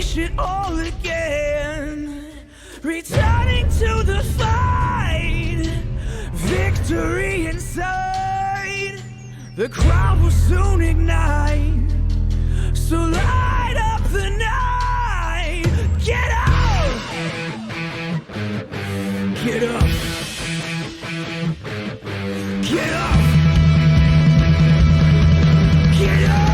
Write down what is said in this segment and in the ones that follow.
unleash it all again. Returning to the fight, victory inside. The crowd will soon ignite, so light up the night. Get up! Get up! Get up! Get up!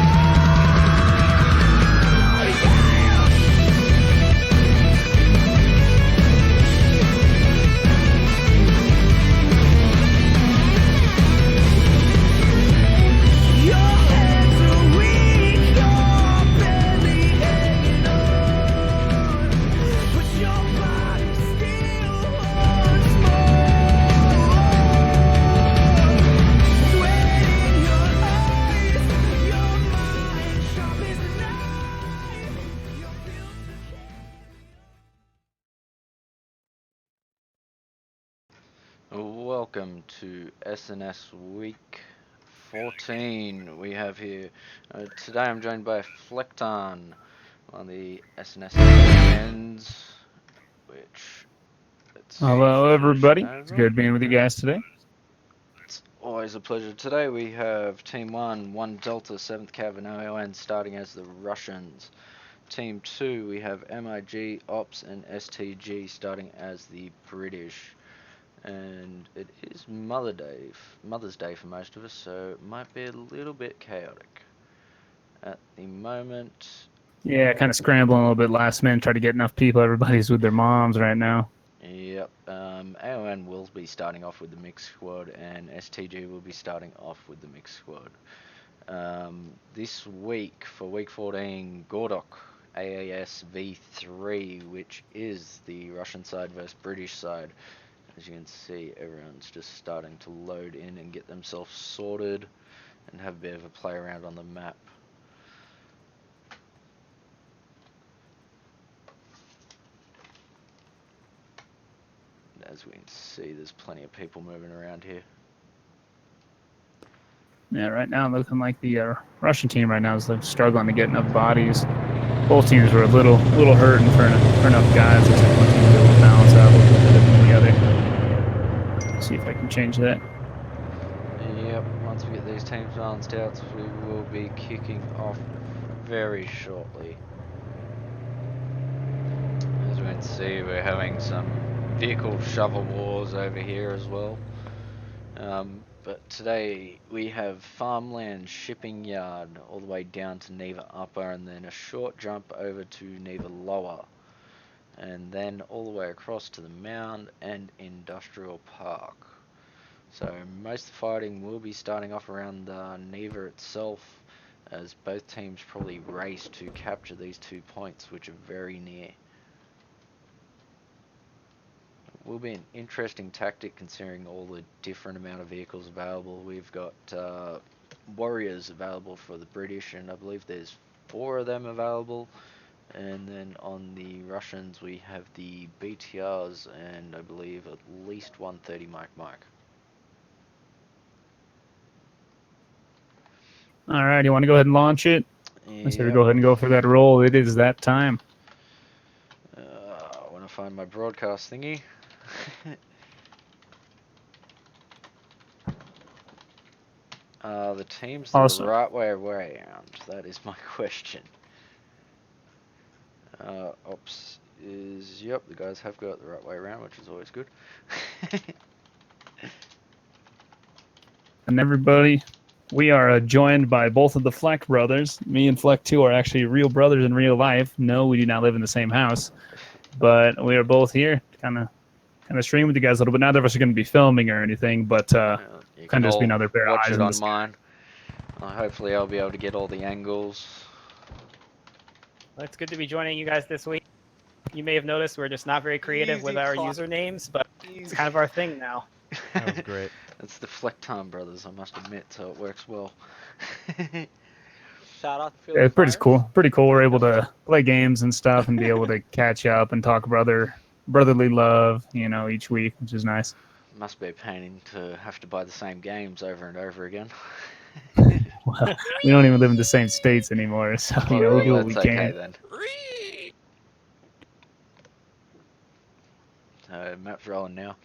Welcome to SNS Week 14. We have here today. I'm joined by Flecton on the SNS ends, which hello everybody. It's good being with you guys today. It's always a pleasure. Today we have Team 1 Delta 7th Cav and ON starting as the Russians. Team 2 we have MIG, Ops and STG starting as the British. And it is Mother's Day for most of us, so it might be a little bit chaotic at the moment. Yeah, kind of scrambling a little bit last minute, try to get enough people. Everybody's with their moms right now. Yep. AON will be starting off with the mixed squad, and STG will be starting off with the mixed squad. This week, for week 14, Gordok AAS V3, which is the Russian side versus British side. As you can see, everyone's just starting to load in and get themselves sorted and have a bit of a play around on the map. As we can see, there's plenty of people moving around here. Yeah, right now looking like the Russian team right now is struggling to get enough bodies. Both teams were a little hurting for enough guys. Looks like one team will be able to balance out a little bit than the other. See if I can change that. Yep, once we get these teams balanced out, we will be kicking off very shortly. As we can see, we're having some vehicle shovel wars over here as well. But today we have Farmland Shipping Yard all the way down to Neva Upper, and then a short jump over to Neva Lower, and then all the way across to the Mound and Industrial Park. So most of the fighting will be starting off around Neva itself, as both teams probably race to capture these 2 points, which are very near. It will be an interesting tactic considering all the different amount of vehicles available. We've got Warriors available for the British, and I believe there's 4 of them available. And then on the Russians we have the BTRs and I believe at least 130 Mike. Alright, you want to go ahead and launch it? Let's go ahead and go for that roll. It is that time. I want to find my broadcast thingy. The team's the right way around. That is my question. Ops is, yep, the guys have got it the right way around, which is always good. And everybody, we are joined by both of the Fleck brothers. Me and Fleck 2 are actually real brothers in real life. No, we do not live in the same house, but we are both here to kind of stream with you guys a little bit. Neither of us are going to be filming or anything, but kind of just be another pair of eyes. Watch it on mine. Hopefully I'll be able to get all the angles. Well, it's good to be joining you guys this week. You may have noticed we're just not very creative with our usernames, but it's kind of our thing now. That was great. It's the Flecton brothers, I must admit, so it works well. Shout out to yeah, it's pretty cool. Pretty cool. We're able to play games and stuff and be able to catch up and talk brotherly love, you know, each week, which is nice. Must be a pain to have to buy the same games over and over again. Well, we don't even live in the same states anymore, so you know, we do what we can. Then. Map's rolling now.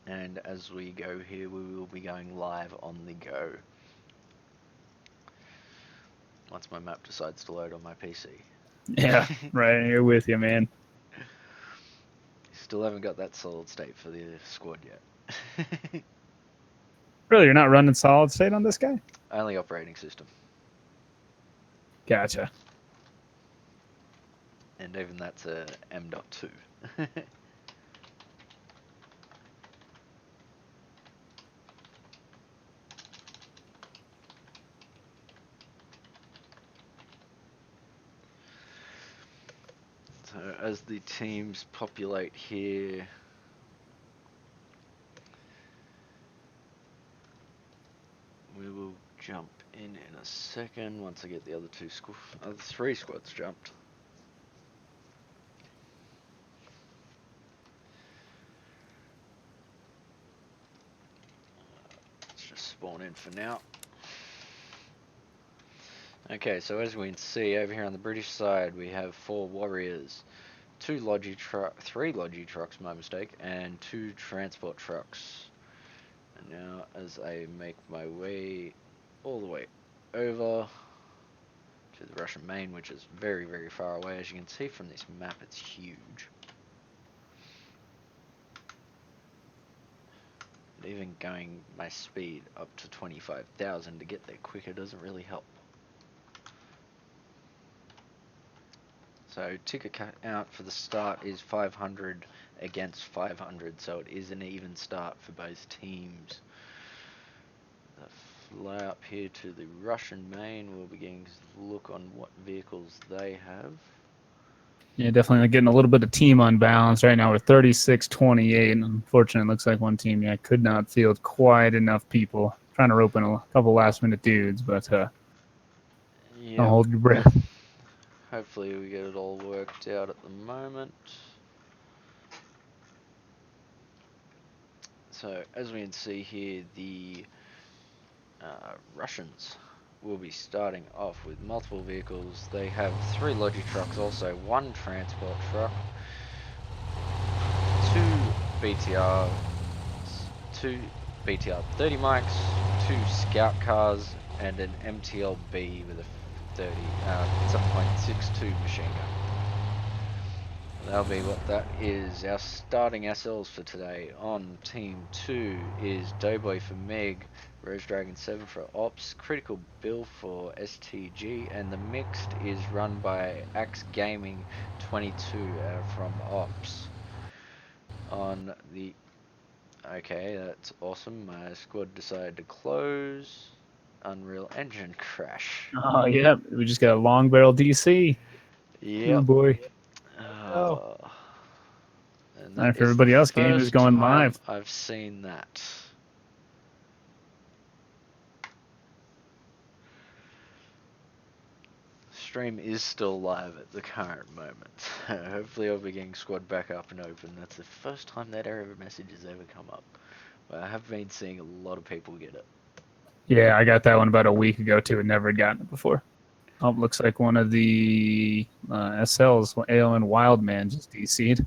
And as we go here, we will be going live on the go. Once my map decides to load on my PC. Yeah, right here with you, man. Still haven't got that solid state for the squad yet. Really, you're not running solid state on this guy? Only operating system. Gotcha. And even that's a M.2. So as the teams populate here, we will jump in a second once I get the other three squads jumped. Let's just spawn in for now. Okay, so as we can see over here on the British side, we have 4 warriors, 3 Logi trucks, my mistake, and 2 transport trucks. And now as I make my way all the way over to the Russian main, which is very, very far away, as you can see from this map, it's huge. And even going my speed up to 25,000 to get there quicker doesn't really help. So ticket out for the start is 500 against 500, so it is an even start for both teams. Fly up here to the Russian main, we'll be getting a look on what vehicles they have. Yeah, definitely getting a little bit of team unbalance right now. We're 36-28, and unfortunately, it looks like one team could not field quite enough people. Trying to rope in a couple last-minute dudes, but don't hold your breath. Hopefully we get it all worked out at the moment. So as we can see here, the Russians will be starting off with multiple vehicles. They have 3 Logi trucks, also 1 transport truck, 2 BTR 30 mics, 2 scout cars, and an MTLB with a 7.62 machine gun. That'll be what that is. Our starting SLs for today on Team 2 is Doughboy for Meg, Rose Dragon 7 for Ops, Critical Bill for STG, and the mixed is run by Axe Gaming 22 from Ops. On the... Okay, that's awesome. My squad decided to close. Unreal Engine crash. Oh, yeah. We just got a long barrel DC. Yep. Oh, boy. And And for everybody else, game is going live. I've seen that. Stream is still live at the current moment. Hopefully I'll be getting squad back up and open. That's the first time that error message has ever come up. But I have been seeing a lot of people get it. Yeah, I got that one about a week ago, too, and never had gotten it before. Oh, looks like one of the SLs, AON Wildman, just DC'd.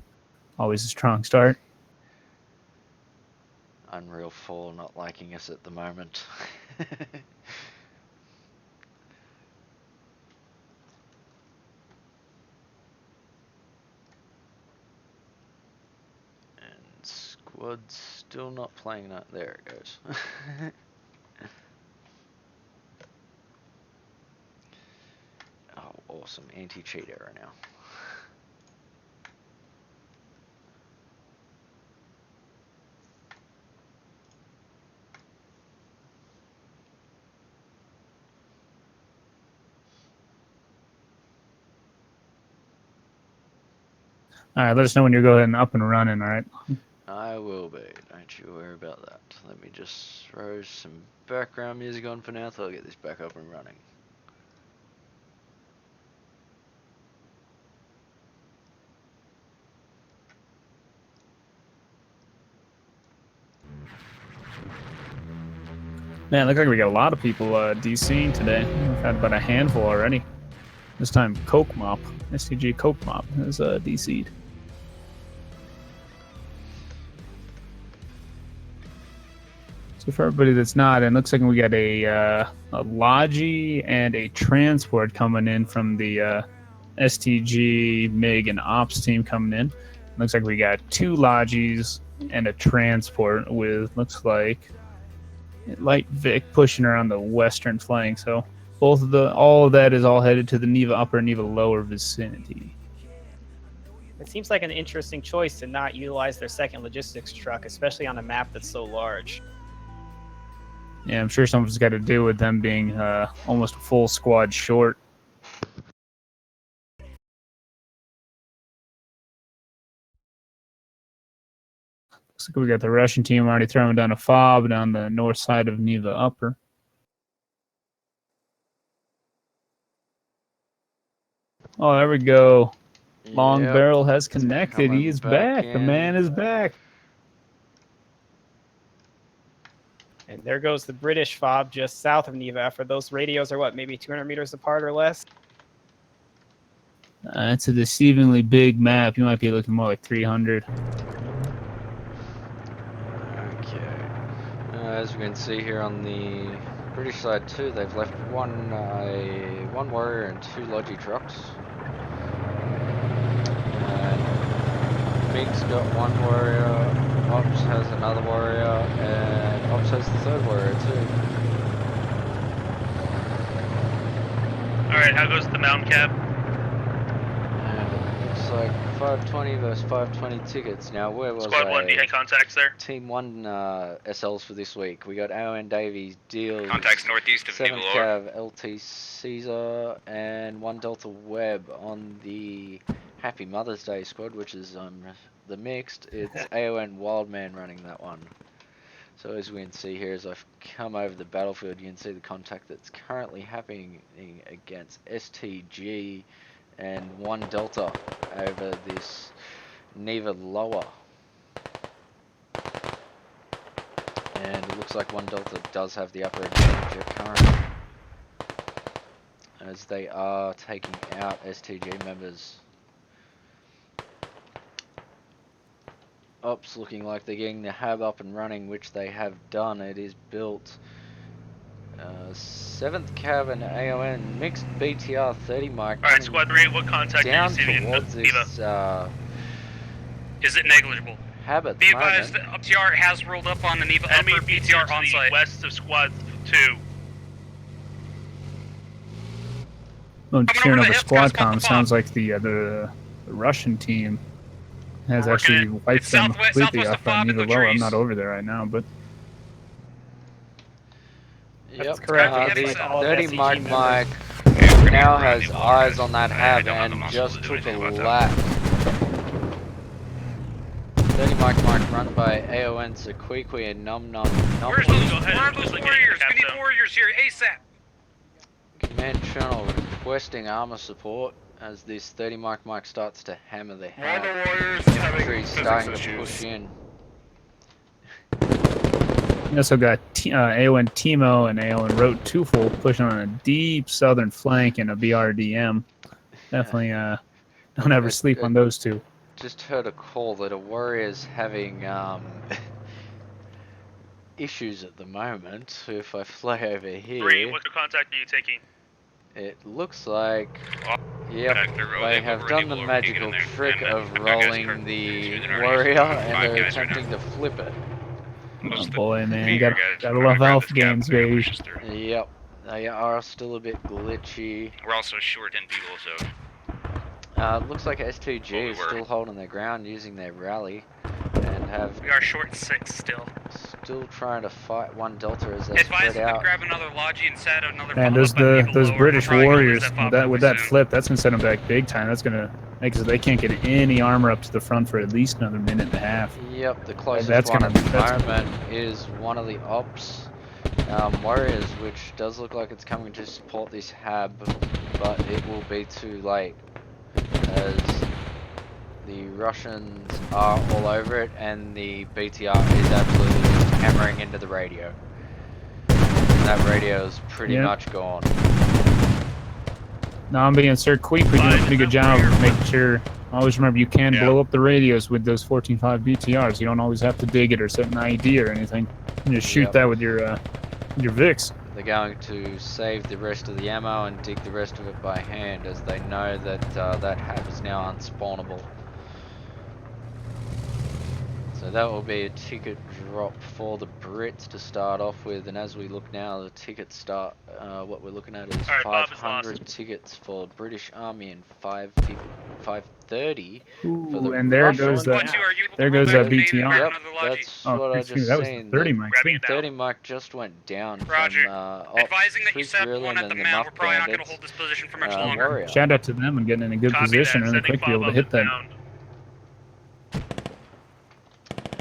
Always a strong start. Unreal 4 not liking us at the moment. And squad's still not playing that. There it goes. Oh, awesome. Anti-cheat error now. All right, let us know when you're going up and running, all right? I will be. Don't you worry about that. Let me just throw some background music on for now so I'll get this back up and running. Man, look like we got a lot of people DCing today. We've had about a handful already. This time, Coke Mop, STG Coke Mop, is DC'd. So for everybody that's not, it looks like we got a Logi and a transport coming in from the STG, MiG, and Ops team coming in. Looks like we got 2 Logis and a transport with, looks like, Light Vic pushing around the western flank. So all of that is all headed to the Neva upper, Neva lower vicinity. It seems like an interesting choice to not utilize their second logistics truck, especially on a map that's so large. Yeah, I'm sure something's got to do with them being almost a full squad short. Looks like we got the Russian team already throwing down a fob down the north side of Neva upper. Oh, there we go. Long Yep, Barrel has connected. coming He is back back. The in. man is back. And there goes the British fob just south of Neva. For those radios are what, maybe 200 meters apart or less? It's a deceivingly big map. You might be looking more like 300. Okay. As we can see here on the British side too, they've left one warrior and 2 Logi trucks. And MiG's got 1 warrior, Ops has another warrior, and Ops has the 3rd warrior too. Alright, how goes the mountain cap? And it looks like 520 versus 520 tickets. Now where was Squad 1, do you have contacts there? Team 1 SLs for this week. We got AON Davies, Deals, Contacts northeast of 7th Neva Lower. Cav, LT Caesar, and 1 Delta Webb on the Happy Mother's Day squad, which is the mixed. It's AON Wildman running that one. So as we can see here, as I've come over the battlefield, you can see the contact that's currently happening against STG and 1 Delta over this Neva lower. And it looks like 1 Delta does have the upper advantage at current, as they are taking out STG members. Ops looking like they're getting the hab up and running, which they have done. It is built. 7th Cav and AON mixed BTR 30 mic. Alright, Squad 3, what contact are you Down receiving in towards Neva? this Is it negligible? hab at Be the advised moment. that UPTR has rolled up on the Neva enemy upper BTR on site. West of Squad 2. Oh, Coming cheering over over the squad hill, spot the comms. Sounds like the Russian team has We're working actually it. wiped It's them southwest completely of off on Fob in Neva the lower. I'm trees. not over there right now, but Yep, correct. the Yes, all of 30 SCG mic members. mic now has eyes on that hab and just took a lap. 30 mic run by AON Sequiqui and Num Num Num. Where are those warriors? We need warriors here, ASAP! Command channel requesting armor support as this 30 mic starts to hammer the hab. warriors Infantry starting to push in. we also got AON Timo and AON Rote Twofold pushing on a deep southern flank in a BRDM. Definitely don't ever sleep on those two. Just heard a call that a warrior's having issues at the moment. So if I fly over here, 3, what contact are you taking? it looks like, Oh, yep, they have done the magical trick of rolling the warrior and they're attempting to flip it. Oh boy, man, gotta love Alpha games, baby. Yep, they are still a bit glitchy. We're also short in people, so Looks like STG is still holding their ground using their rally and have we are short 6 still. still trying to fight 1 Delta as they Advise spread them to out. grab another Logi and set another And follow-up on Neva those lower. British We're probably gonna lose warriors that fob with that soon. flip, that's gonna set them back big time. That's gonna make it so they can't get any armor up to the front for at least another minute and a half. Yep, the closest That's one gonna- at the that's- moment is one of the ops warriors, which does look like it's coming to support this hab, but it will be too late as the Russians are all over it and the BTR is absolutely just hammering into the radio. And that radio is pretty Yep. much gone. No, I'm being Sir Queep. We're doing a pretty good job of making sure Always remember, you can Yeah. blow up the radios with those 14.5 BTRs. You don't always have to dig it or set an ID or anything. You just shoot Yep. that with your VIX. They're going to save the rest of the ammo and dig the rest of it by hand, as they know that that hab is now unspawnable. So that will be a ticket drop for the Brits to start off with, and as we look now, the tickets start, what we're looking at is Alright, Bob is 500 lost. tickets for the British Army and 530 for the Ooh, and there Russian. goes Squad that. 2, are you able There to roll goes back that the main and BTR. grab Yep, another logi? that's Oh, what I excuse me, just that was the seen. 30 The mic. Grabbing too. it now. 30 mark just went down Roger. from Advising that you Swiss set Drilling one at and the the mound. Muff We're probably not going to Bandits, hold this position for much longer. Warrior. Shout out to them and getting in a good Copy position that. really Sending quick to be able to Bob hit up that. and down.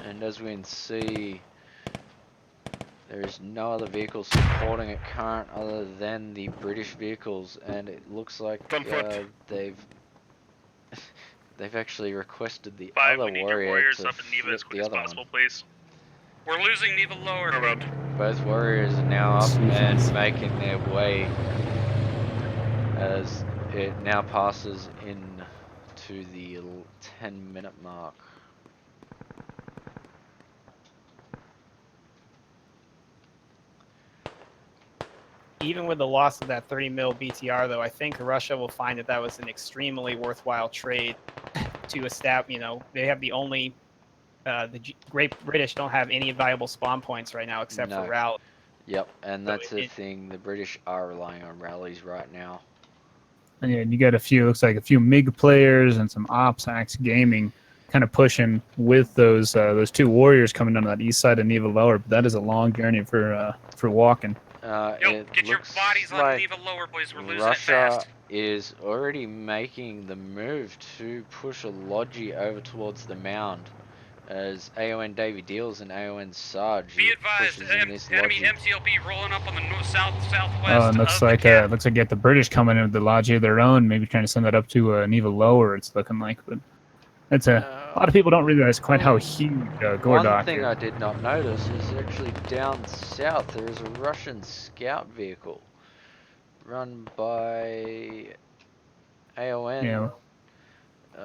And as we can see, there is no other vehicles supporting it current other than the British vehicles, and it looks like Front foot. they've actually requested the 5, other we need your warrior warriors to up in Neva as flip quick the as other possible, one. please. We're losing Neva lower. Around. Both warriors are now up Jeez. and making their way as it now passes in to the 10-minute mark. Even with the loss of that 30 mil BTR, though, I think Russia will find that that was an extremely worthwhile trade to establish. You know, they have the only Great British don't have any viable spawn points right now except No. for rally. Yep, and So that's the thing. The British are relying on rallies right now. And yeah, you got a few, looks like a few MiG players and some Ops Axe Gaming kind of pushing with those two warriors coming down that east side of Neva Lower. But that is a long journey for walking. Yo, It get your looks bodies on like Neva lower, boys. We're losing it Russia fast. is already making the move to push a Logi over towards the mound, as AON Davy Deals and AON Sarge Be advised, pushes in this enemy Logi. MTLB rolling up on the southwest Oh, and looks of like the cap. looks like you got the British coming in with the Logi of their own, maybe trying to send that up to Neva Lower. It's looking like, but it's a lot of people don't realize quite how huge One Gordok thing is. I did not notice is actually down south there is a Russian scout vehicle run by AON. You know,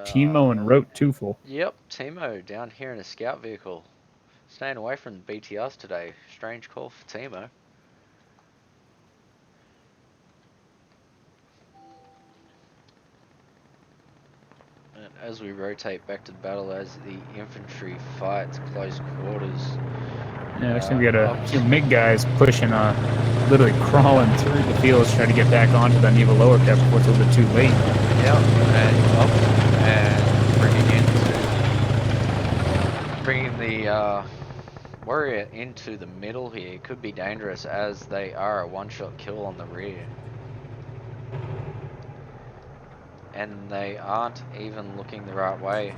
Timo and Rote Tufel. Yep, Timo down here in a scout vehicle. Staying away from the BTRs today. Strange call for Timo. And as we rotate back to the battle, as the infantry fights close quarters. Yeah, actually we got a few MiG guys pushing, literally crawling through the fields trying to get back onto the Neva Lower cap before it's a little bit too late. Yep, and up and bringing the warrior into the middle here could be dangerous, as they are a one-shot kill on the rear. And they aren't even looking the right way.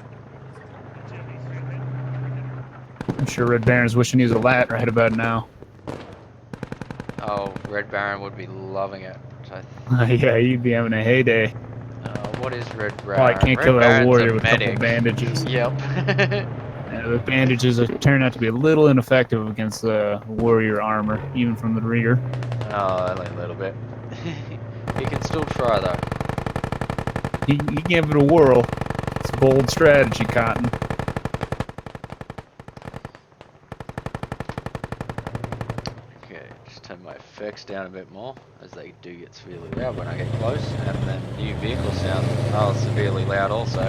I'm sure Red Baron's wishing he was a lat right about now. Oh, Red Baron would be loving it. Yeah, he'd be having a heyday. What is Red Baron? Oh, I can't Red kill that Baron's warrior a with a couple medic. bandages. Yep. Yeah, the bandages are turning out to be a little ineffective against the warrior armor, even from the rear. Oh, only a little bit. He can still try though. He gave it a whirl. It's a bold strategy, Cotton. Okay, just turn my effects down a bit more, as they do get severely loud when I get close, and then new vehicle sound are severely loud also.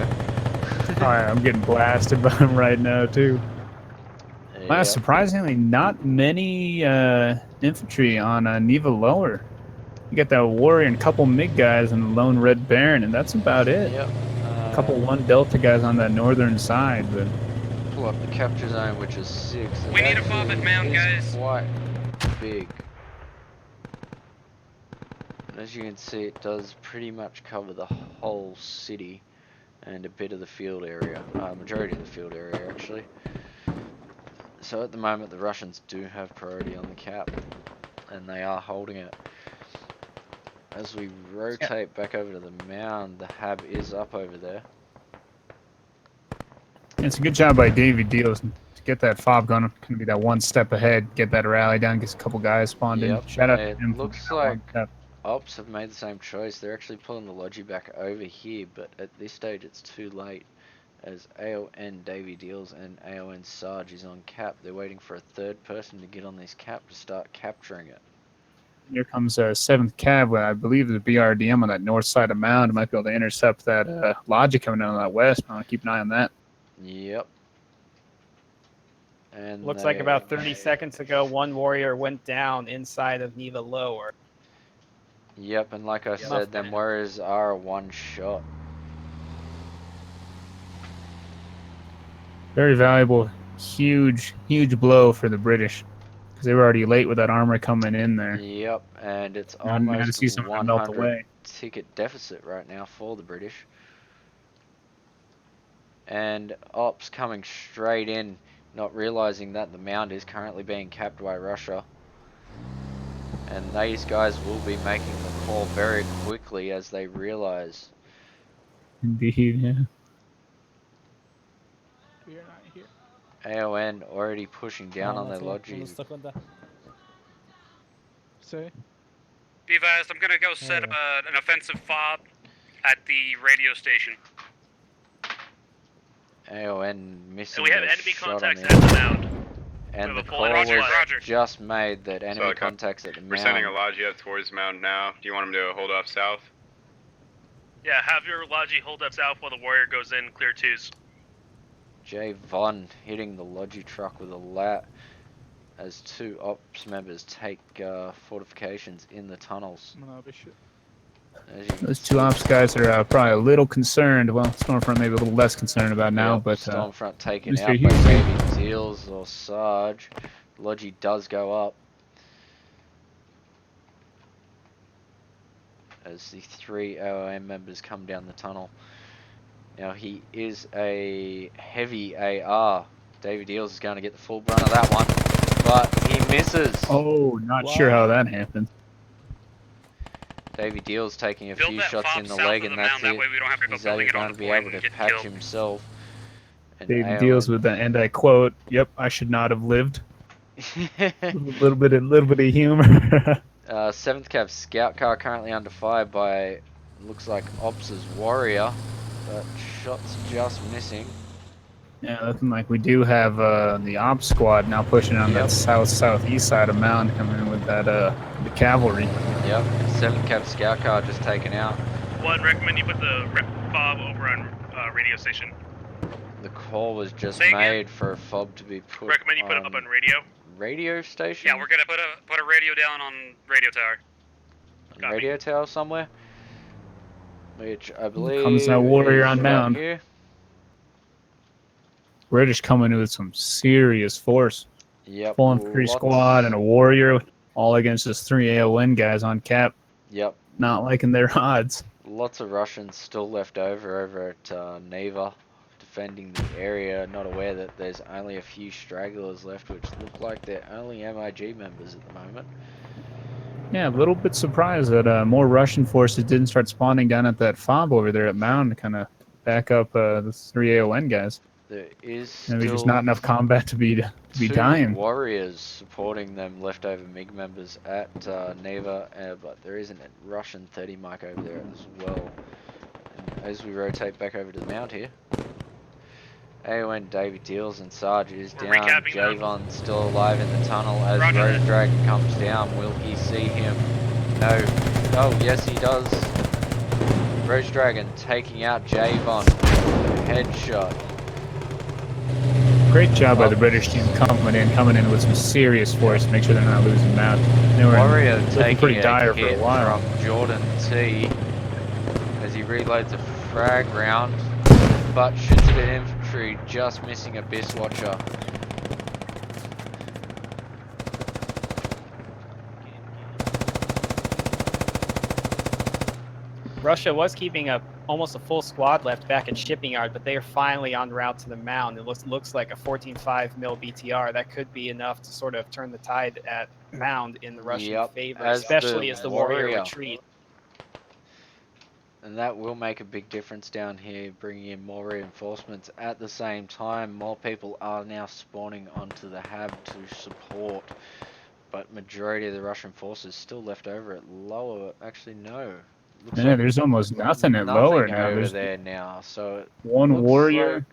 Alright, I'm getting blasted by him right now, too. Wow, Yep. surprisingly, not many infantry on Neva Lower. You got that warrior and a couple MiG guys and the lone Red Baron, and that's about it. Yep. A couple 1 Delta guys on that northern side, but Pull up the capture zone, which is 6. We need a Bob at Mound, guys. Quite big. And as you can see, it does pretty much cover the whole city and a bit of the field area, majority of the field area actually. So at the moment, the Russians do have priority on the cap, and they are holding it. As we rotate back over to the mound, the hab is up over there. it's a good job by Davy Deals to get that fob gun. Gonna be that one step ahead, get that rally down, get a couple guys spawned Yep, in. Shout out to it him for looks that one like step. Ops have made the same choice. They're actually pulling the Logi back over here, but at this stage it's too late, as AON Davy Deals and AON Sarge is on cap. They're waiting for a third person to get on this cap to start capturing it. Here comes 7th Cav. I believe the BRDM on that north side of Mound might be able to intercept that Logic coming in on that west. I want to keep an eye on that. Yep. And Looks like about 30 seconds ago, one warrior went down inside of Neva Lower. Yep, and like I said, them warriors are a one shot. Very valuable, huge blow for the British, because they were already late with that armor coming in there. Yep, and it's Now we had to almost see some of them melt 100 away. ticket deficit right now for the British. And Ops coming straight in, not realizing that the mound is currently being capped by Russia. And these guys will be making the call very quickly as they realize. Indeed, yeah. We are not here. AON already pushing down on their Logi. Say. Be advised, I'm gonna go set an offensive fob at the radio station. AON missing And we have the enemy shot on contacts the at the mound. and We the have a full call Roger, was Roger. just made that enemy So, contacts at the We're sending a mound. Logia towards Mount now. Do you want him to hold off south? Yeah, have your Logi hold up south while the warrior goes in, clear twos. J Von hitting the Logi truck with a lat as 2 Ops members take fortifications in the tunnels. As you can Those 2 Ops guys are probably a little concerned. Well, Stormfront maybe a little less concerned about now, Yep, but Stormfront taken Mr. out by Hughes- Davy Deals or Sarge. Logi does go up as the 3 AOM members come down the tunnel. Now he is a heavy AR. Davy Deals is going to get the full brunt of that one, but he misses. oh, not sure how that happened. Davy Deals taking a Build few that shots fob in the south leg, of the and that's mound, that it. way we don't have to go He's building it going on to the be point able to and get patch killed. himself. And David deals with the, and I quote, "Yep, I should not have lived." a little bit of humor. 7th Cav scout car currently under fire by, looks like Ops' warrior, but shots just missing. Yeah, looking like we do have the Ops squad now pushing on Yep. that southeast side of Mound, coming in with that the cavalry. Yep, 7th Cav scout car just taken out. One, recommend you put the fob over on radio station. The call was just Say again? made for a fob to be put Recommend you put it up on radio. radio station? Yeah, we're gonna put a radio down on radio tower. On radio tower somewhere, which I believe Comes that warrior is on right Mound. here. British coming in with some serious force. Yep. Full infantry squad and a warrior, all against just 3 AON guys on cap. Yep. Not liking their odds. Lots of Russians still left over at Neva, defending the area, not aware that there's only a few stragglers left, which look like they're only MIG members at the moment. Yeah, a little bit surprised that more Russian forces didn't start spawning down at that fob over there at Mound to kind of back up the 3 AON guys. There is Maybe still just not enough combat to be 2 dying. warriors supporting them leftover MiG members at Neva, but there is a Russian 30 mic over there as well. And as we rotate back over to the mount here, AON David Deals and Sarge is We're down. recapping them. Javon still alive in the tunnel as Roger Road that. Dragon comes down. Will he see him? No. Oh, yes he does. Road Dragon taking out Javon. Headshot. Great job by the British team coming in with some serious force to make sure they're not losing Mound. They were Warrior looking taking pretty a dire for hit a while. from Jordan T as he reloads a frag round, but shoots it at infantry, just missing Abyss Watcher. Russia was keeping almost a full squad left back at shipping yard, but they are finally en route to the mound. It looks like a 14.5 mil BTR. That could be enough to sort of turn the tide at mound in the Russian favor, as especially the as the warrior warrior. retreat. And that will make a big difference down here, bringing in more reinforcements. At the same time, more people are now spawning onto the hab to support but majority of the Russian forces still left over at lower. Actually, no. Looks Yeah, like there's almost nothing at nothing lower now. over There's there now. So it one looks warrior. like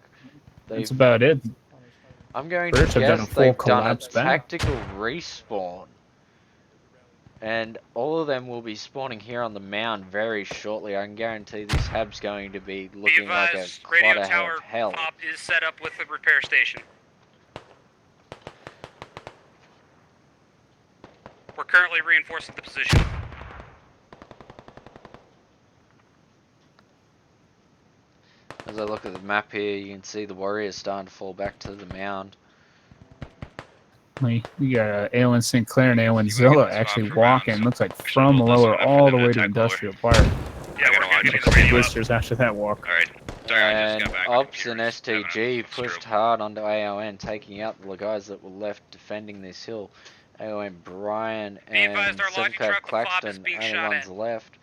That's they've. about it. I'm going British to have done guess a full they've done a collapse back. tactical respawn. And all of them will be spawning here on the mound very shortly. I can guarantee this hab's going to be looking like a radio clutter tower of hell. pop is set up with the repair station. We're currently reinforcing the position. As I look at the map here, you can see the warriors starting to fall back to the mound. We got Aylin Sinclair and Aylin You wanna get Zilla this actually spot for round, walking. so Looks like we should from hold this lower one up for all them the to way to attack Industrial lower. Park. Yeah, I gotta we're watch A getting it. couple radio up. blisters after that walk. Alright. Sorry, I just And got back. My Ops and computer's having STG a pushed stroke. hard onto AON, taking out the guys that were left defending this hill. AON Brian Be advised, and our logging 7K truck, the fob is Claxton, being only shot ones at. left.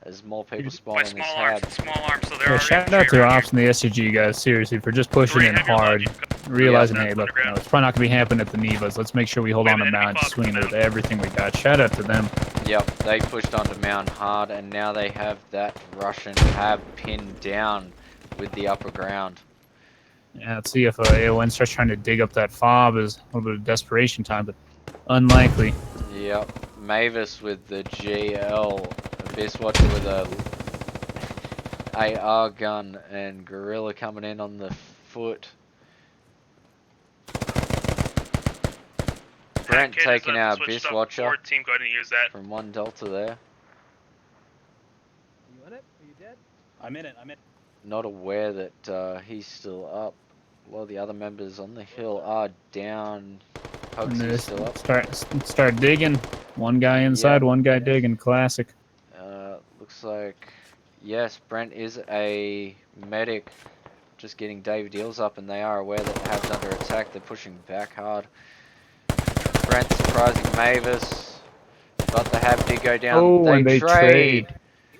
As more people spawn By in this small arms, hab. it's small arms, so there Yeah, are shout infantry out to around Ops and the SCG guys, seriously, for just pushing Three, in have your hard, logic. realizing, Yeah, hey, look, you know, underground. it's probably not going to be happening at the Nevas. Let's make sure we hold We on have to an enemy Mount, fob swing it with coming everything we got. Shout out to them. Yep, they pushed onto Mound hard, and now they have that Russian hab pinned down with the upper ground. Yeah, let's see if AON starts trying to dig up that fob. Is a little bit of desperation time, but unlikely. Yep, Mavis with the GL, Abyss Watcher with a AR gun, and Gorilla coming in on the foot. Brent taking out Abyss Watcher Team, go ahead and use that. from 1 Delta there. You in it? Are you dead? I'm in it. I'm in. Not aware that he's still up. A lot of the other members on the hill are down. And Pugsy's they still up. start digging. One guy inside, Yep. one guy digging. Classic. Looks like, yes, Brent is a medic. Just getting David Deals up, and they are aware that the hab's under attack. They're pushing back hard. Brent surprising Mavis, but the hab did go down. Oh, and they trade.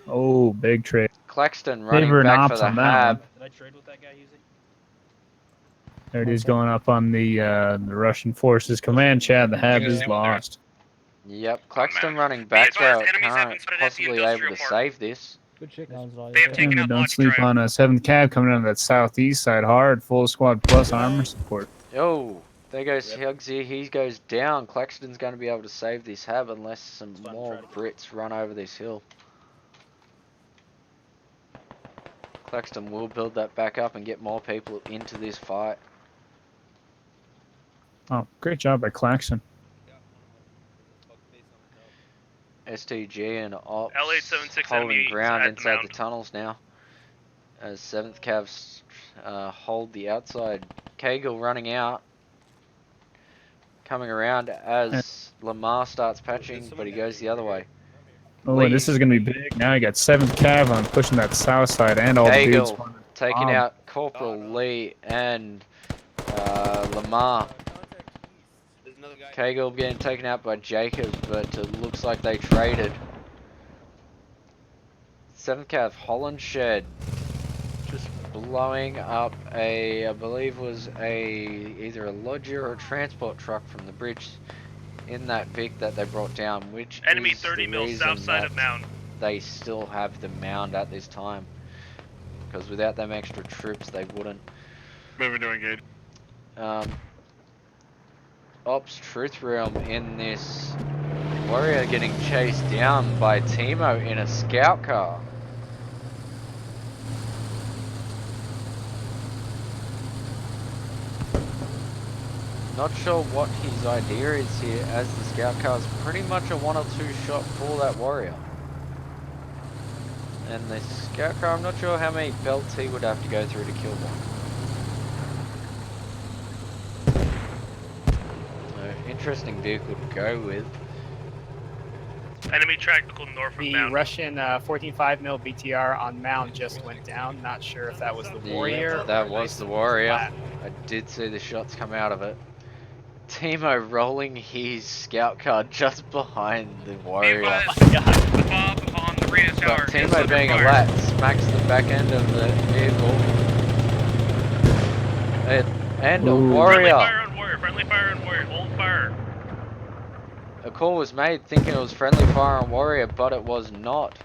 Oh, big trade. Claxton running Favor and back for ops the on that hab. Did I trade with that guy using? There it is going up on the Russian forces command chat. The hab is lost. Yep, Claxton man. running back advised, for enemies have current, been spotted at the possibly able industrial to park. save this. Good chick. Sounds like They have taken And out don't Logic sleep Drive. on a 7th cab coming on that southeast side hard. Full squad plus armor support. Oh, there goes Hugsy. He goes down. Claxton's going to be able to save this hab unless some more Brits run over this hill. Claxton will build that back up and get more people into this fight. Oh, great job by Claxton. STG and Ops L876 holding enemy ground at the inside the mound. tunnels now. As 7th Cavs hold the outside. Kegel running out. Coming around as Lamar starts patching, but he goes the other way. Oh, and this is going to be big. Now you got 7th cav on pushing that south side and all the dudes. Kegel taking out Corporal Lee and Lamar. Kegel getting taken out by Jacob, but it looks like they traded. 7th Cav Holland Shed just blowing up a, I believe was either a lodger or a transport truck from the bridge in that Vic that they brought down, which Enemy is 30 the mil reason south side that of mound. they still have the mound at this time. Because without them extra troops, they wouldn't. Moving to engage. Ops Truth Realm in this warrior getting chased down by Timo in a scout car. Not sure what his idea is here, as the scout car is pretty much a 1 or 2 shot for that warrior. And the scout car, I'm not sure how many belts he would have to go through to kill one. So, interesting vehicle to go with. Enemy tactical north of The mound. Russian 14.5 mil BTR on mound just went down. Not sure if that was the warrior. That or was they the warrior. flat. I did see the shots come out of it. Timo rolling his scout car just behind the Be warrior. advised, Oh my God. the fob on the radio tower But is Timo under being a fire. lat smacks the back end of the vehicle. And a Ooh. Friendly warrior. fire on warrior. Friendly fire on warrior. Hold fire. A call was made thinking it was friendly fire on Warrior, but it was not.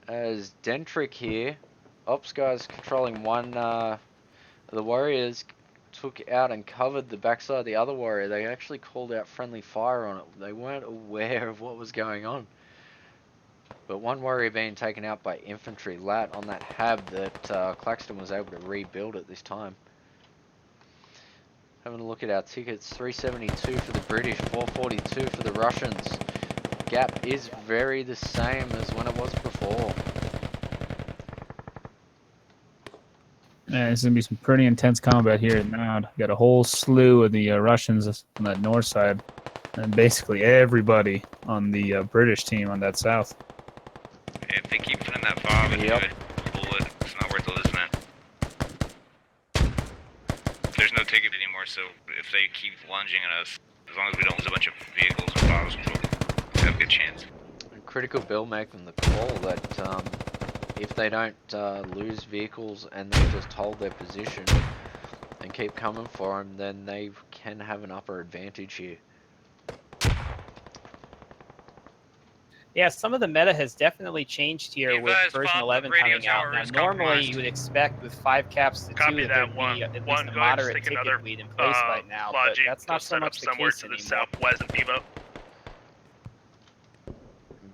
As Dentrick here, Ops guys controlling one, the Warriors took out and covered the backside of the other Warrior. They actually called out friendly fire on it. They weren't aware of what was going on. But one Warrior being taken out by infantry lat on that hab that Claxton was able to rebuild at this time. Having a look at our tickets, 372 for the British, 442 for the Russians. Gap is very the same as when it was before. Yeah, it's going to be some pretty intense combat here now. Got a whole slew of the Russians on that north side, and basically everybody on the British team on that south. Yeah, if they keep putting that fob into Yep. it, bullet, it's not worth losing it. There's no ticket anymore, so if they keep lunging at us, as long as we don't lose a bunch of vehicles and fobs, we'll have a good chance. Critical Bill making the call that if they don't lose vehicles and they just hold their position and keep coming for them, then they can have an upper advantage here. Yeah, some of the meta has definitely changed here You with guys version found 11 the radio coming out. tower Now, is normally compromised. you would expect with 5 caps to 2 Copy that that, there'd one. be at One, least a go ahead and moderate stick ticket another, bleed in place right now, but logic, that's go not so set up much the somewhere case to the anymore. southwest of Devo.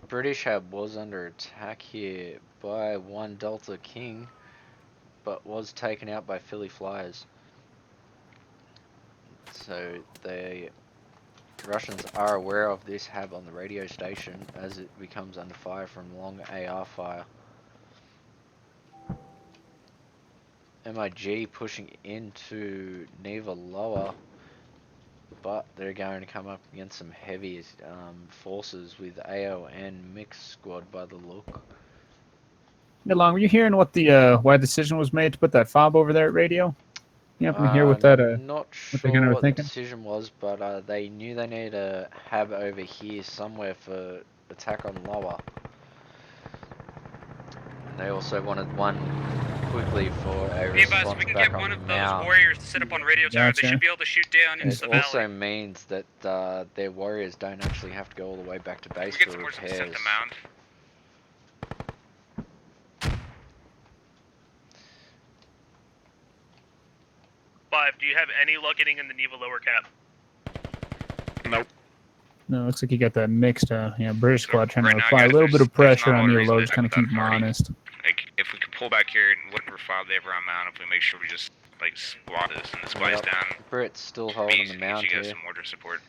British hab was under attack here by one Delta King, but was taken out by Philly Flyers. So the Russians are aware of this hab on the radio station as it becomes under fire from long AR fire. MIG pushing into Neva lower, but they're going to come up against some heavy forces with AO and mixed squad by the look. Long, were you hearing what the why the decision was made to put that fob over there at radio? You happen to hear what that Not what they kind sure of were what the thinking? decision was, but they knew they needed a hab over here somewhere for attack on lower. And they also wanted one quickly for a Be advised, response we can back get one on of those Mount. warriors to sit up on radio tower. They Gotcha. should be able to shoot down into It the also valley. means that their warriors don't actually have to go all the way back to Can base we get for some more repairs. stuff to mount? Five, do you have any luck getting in the Neva lower cap? Nope. No, it looks like you got that mixed, British squad trying Right to now, apply guys, a little bit of there's pressure not a on lot of your reason low, to just kind of attack keep them without fighting. honest. Like, if we could pull back here and whatever fob they ever on mount, if we make sure we just, like, squat this and splice Yep. down, Brits still be holding easy the to get mount you guys here. some mortar support.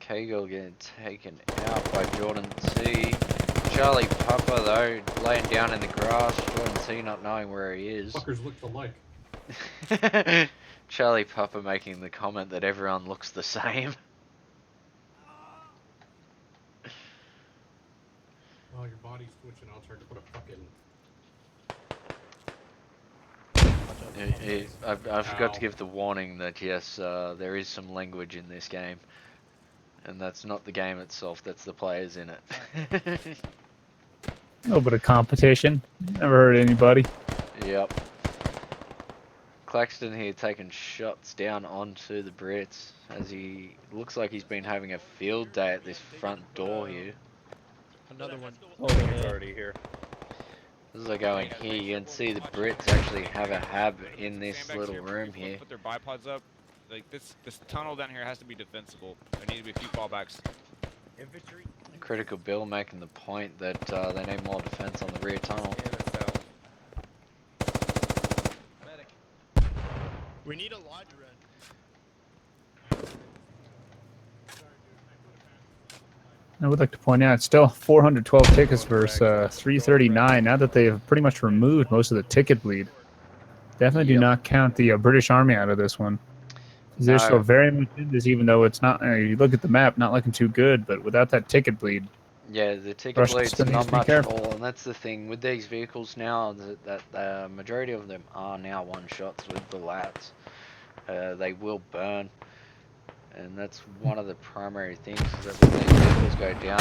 Kegel getting taken out by Jordan T. Charlie Papa though laying down in the grass. Jordan T not knowing where he is. Fuckers look alike. Charlie Papa making the comment that everyone looks the same. Oh, your body's twitching. I'll try to put a fucking. I forgot to give the warning that yes, there is some language in this game. And that's not the game itself, that's the players in it. A little bit of competition. Never hurt anybody. Yep. Claxton here taking shots down onto the Brits as he looks like he's been having a field day at this front door here. Another one. Oh, It's already here. As I go in here, you can see the Brits actually have a hab in this Stand back little here, room people here. Put their bipods up. Like this tunnel down here has to be defensible. There need to be a few fallbacks. Infantry. Critical Bill making the point that they need more defense on the rear tunnel. Medic. We need a line to run. I would like to point out, it's still 412 tickets versus 339. Now that they've pretty much removed most of the ticket bleed, definitely do Yep. not count the British Army out of this one. They're No. still very much in this, even though it's not. You look at the map, not looking too good. But without that ticket bleed, Yeah, the ticket Russians bleed's still need not to be much at careful. all, and that's the thing with these vehicles now. That the majority of them are now one shots with the lats. They will burn, and that's one of the primary things is that when these vehicles go down,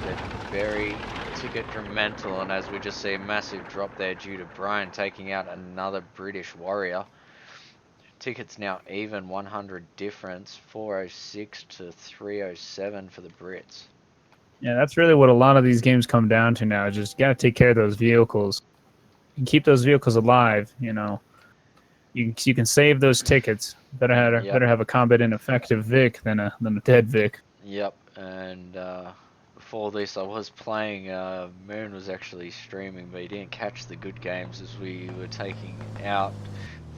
they're very ticket detrimental. And as we just see a massive drop there due to Brian taking out another British warrior. tickets now even, 100 difference, 406 to 307 for the Brits. Yeah, that's really what a lot of these games come down to now. Just got to take care of those vehicles and keep those vehicles alive. You know, you can save those tickets. Better have a combat ineffective Vic than a dead Vic. Yep, and before this I was playing, Moon was actually streaming, but he didn't catch the good games as we were taking out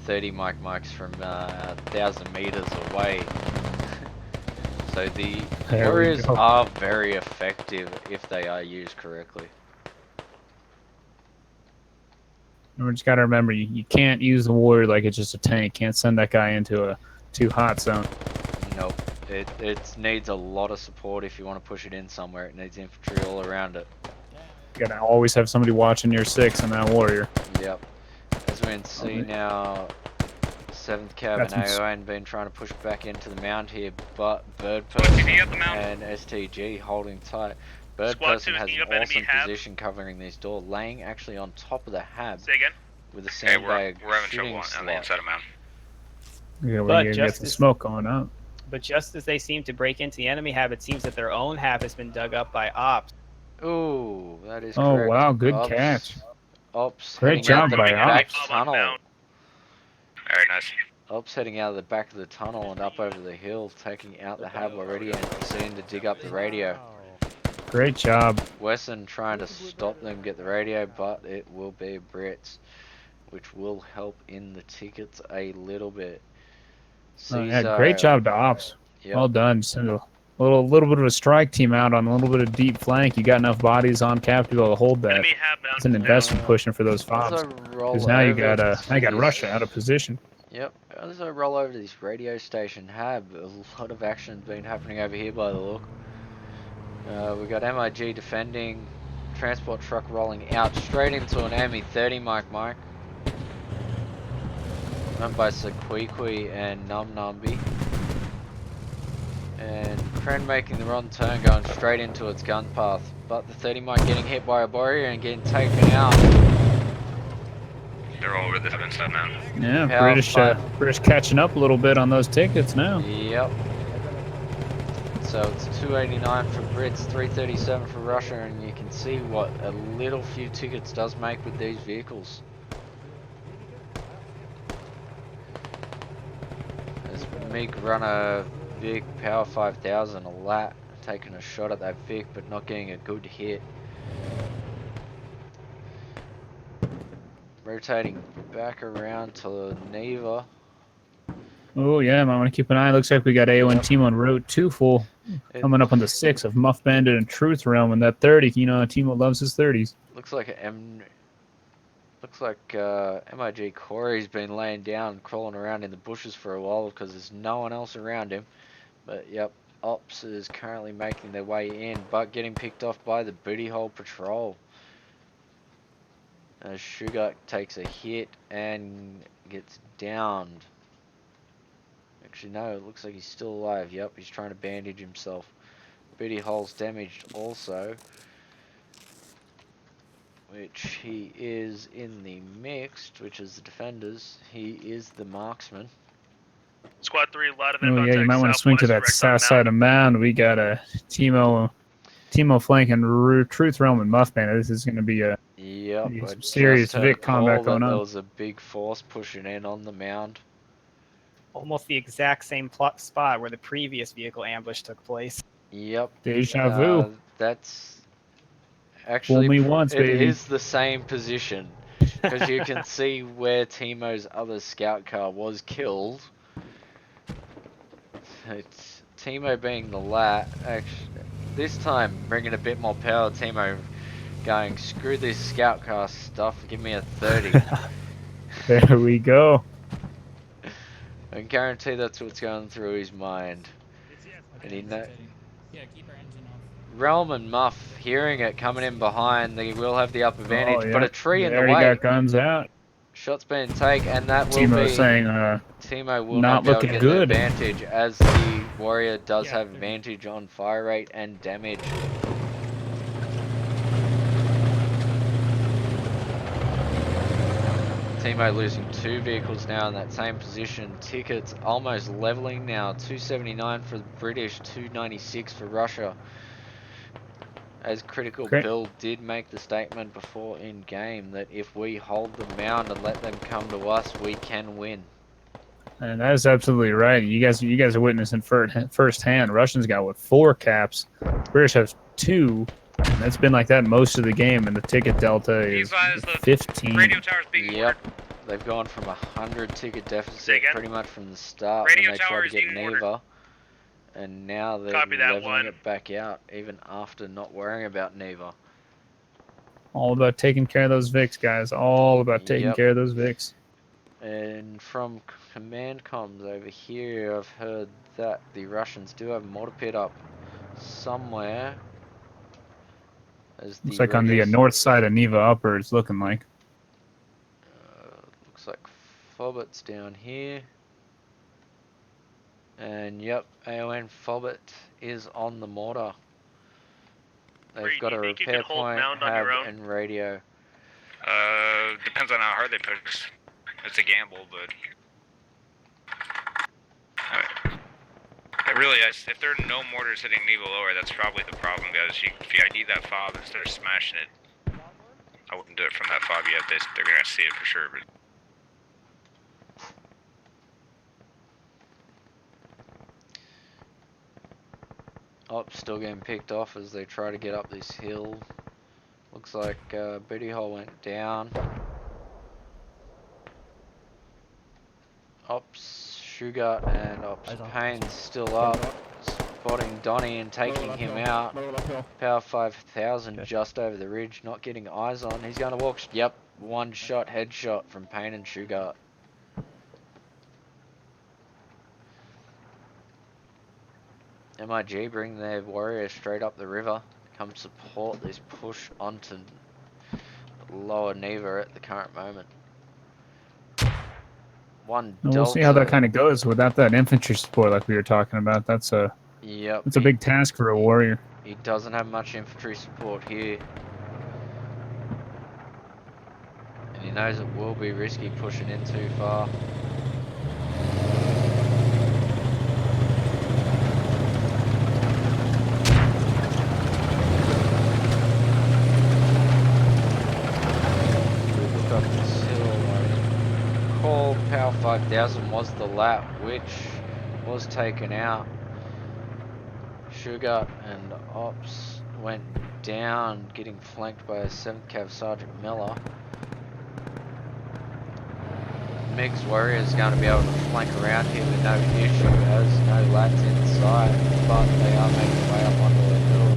30 mics from 1,000 meters away. So the There we Warriors go. are very effective if they are used correctly. And we just got to remember, you can't use the Warrior like it's just a tank. Can't send that guy into a too hot zone. Nope. It needs a lot of support if you want to push it in somewhere. It needs infantry all around it. You got to always have somebody watching your 6 on that Warrior. Yep. As we can see now, 7th Cab and AON been trying to push back into the mound here, but Bird Person and STG holding tight. Bird Person has an awesome position covering this door, laying actually on top of the hab with a sandbag we're having shooting trouble on slot. the inside of mound. Yeah, But we just get the as- smoke going up. But just as they seem to break into the enemy hab, it seems that their own hab has been dug up by ops. Ooh, that is Oh correct. wow, good Ops, catch. Ops Great heading out job the by back Ops. tunnel. Very nice. Ops heading out of the back of the tunnel and up over the hill, taking out the hab already and proceeding to dig up the radio. Great job. Wesson trying to stop them get the radio, but it will be Brits, which will help in the tickets a little bit. Yeah, great job to Ops. Yep. Well done. Send a little bit of a strike team out on a little bit of deep flank. You got enough bodies on cap to be able to hold that. It's an investment pushing for those fobs. Because now you got Russia out of position. Yep. As I roll over to this radio station hab, a lot of action's been happening over here by the look. We got MIG defending, transport truck rolling out straight into an ME-30 mic. Run by Sequequi and Numbi. And Kren making the wrong turn, going straight into its gun path. But the 30 mic getting hit by a Warrior and getting taken out. They're all over this inside now. Yeah, Power British catching up a little bit on those tickets now. Yep. So it's 289 for Brits, 337 for Russia, and you can see what a little few tickets does make with these vehicles. As MiG run a Vic Power 5000 a lat, taking a shot at that Vic but not getting a good hit. Rotating back around to Neva. Oh yeah, might want to keep an eye. Looks like we got AON team on road 2 full. Coming up on the 6 of Muff Bandit and Truth Realm, and that 30. You know, Timo loves his 30s. Looks like MIG Corey's been laying down, crawling around in the bushes for a while because there's no one else around him. But yep, Ops is currently making their way in, but getting picked off by the Booty Hole Patrol. As Sugar takes a hit and gets downed. Actually, no, it looks like he's still alive. Yep, he's trying to bandage himself. Booty Hole's damaged also, which he is in the mixed, which is the defenders. He is the marksman. Squad 3, a lot of Oh yeah, you might want to swing to that south side of mound. We got a Timo flanking Truth Realm and Muff Bandit. This is going to be a serious Vic combat going on. There was a big force pushing in on the mound. Almost the exact same spot where the previous vehicle ambush took place. Yep. Deja vu. That's actually Fool me once, it baby. is the same position because you can see where Timo's other scout car was killed. It's Timo being the lat. Actually, this time bringing a bit more power. Timo going, screw this scout car stuff. Give me a 30. There we go. I can guarantee that's what's going through his mind. And he Realm and Muff hearing it coming in behind, they will have the upper advantage, but a tree in the way. There he got guns out. Shots being taken, and that will Timo be saying, Timo will not not be able to looking get good. the advantage, as the Warrior does have advantage on fire rate and damage. Teamo losing 2 vehicles now in that same position. Tickets almost leveling now. 279 for the British, 296 for Russia. As Critical Great. Bill did make the statement before in game that if we hold the mound and let them come to us, we can win. And that is absolutely right. You guys are witnessing firsthand. Russians got what 4 caps. British have 2. And that's been like that most of the game, and the ticket delta is Advise the 15. radio tower's being Yep, ordered. they've gone from 100 ticket Say deficit again? pretty much from the start Radio when they tried tower to is get being ordered. Neva, and now they're Copy that, leveling one. it back out even after not worrying about Neva. All about taking care of those Vics, guys. All about taking Yep. care of those Vics. And from command comms over here, I've heard that the Russians do have a mortar pit up somewhere. As Looks the like on the radios, north side of Neva Upper, it's looking like. looks like Fobbett's down here. And yep, AON Fobbett is on the mortar. They've Brady, got do a you think you repair can hold point, mound on hab, your own? and radio. Depends on how hard they push. It's a gamble, but if there are no mortars hitting Neva lower, that's probably the problem, guys. If you ID that fob and start smashing it, I wouldn't do it from that fob yet. They're gonna see it for sure, but. Oh, still getting picked off as they try to get up this hill. Looks like Booty Hole went down. Ops Sugar and Ops Payne's still up. Spotting Donnie and taking him out. Power 5000 just over the ridge, not getting eyes on. He's going to walk. Yep, one shot headshot from Payne and Sugar. MIG bring their warrior straight up the river. Come support this push onto lower Neva at the current moment. One And Delta. we'll see how that kind of goes without that infantry support like we were talking about. That's a big task for a warrior. He doesn't have much infantry support here. And he knows it will be risky pushing in too far. Look up this hill. I recall Power 5000 was the lap which was taken out. Sugar and Ops went down, getting flanked by a 7th Cav Sergeant Miller. Mig's warrior is going to be able to flank around here with no issue, as no lads in sight, but they are making their way up onto the hill.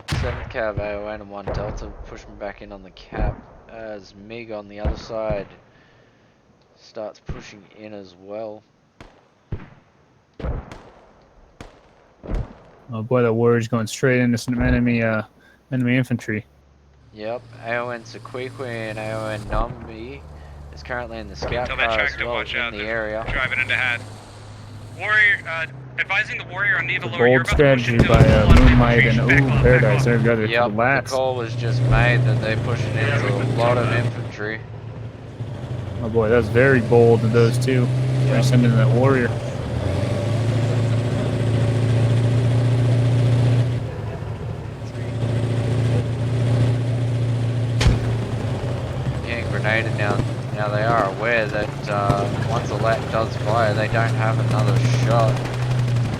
7th Cav AON and 1 Delta pushing back in on the cap, as Mig on the other side starts pushing in as well. Oh boy, that warrior's going straight into some enemy infantry. Yep, AON Sequequi and AON Nambi is currently in the scout Tell that car as tractor to well watch in out. the They're area. driving into hat. Warrior, advising the warrior on Neva The lower. You're bold about to push strategy into by a full-on Moonlight and infiltration. Back off, Paradise. back off. There we go. They're Yep, the the lats. call was just made that they're pushing into a lot of infantry. Oh boy, that's very bold of those two. They're sending that warrior. Getting grenaded now. Now they are aware that once a lat does fire, they don't have another shot.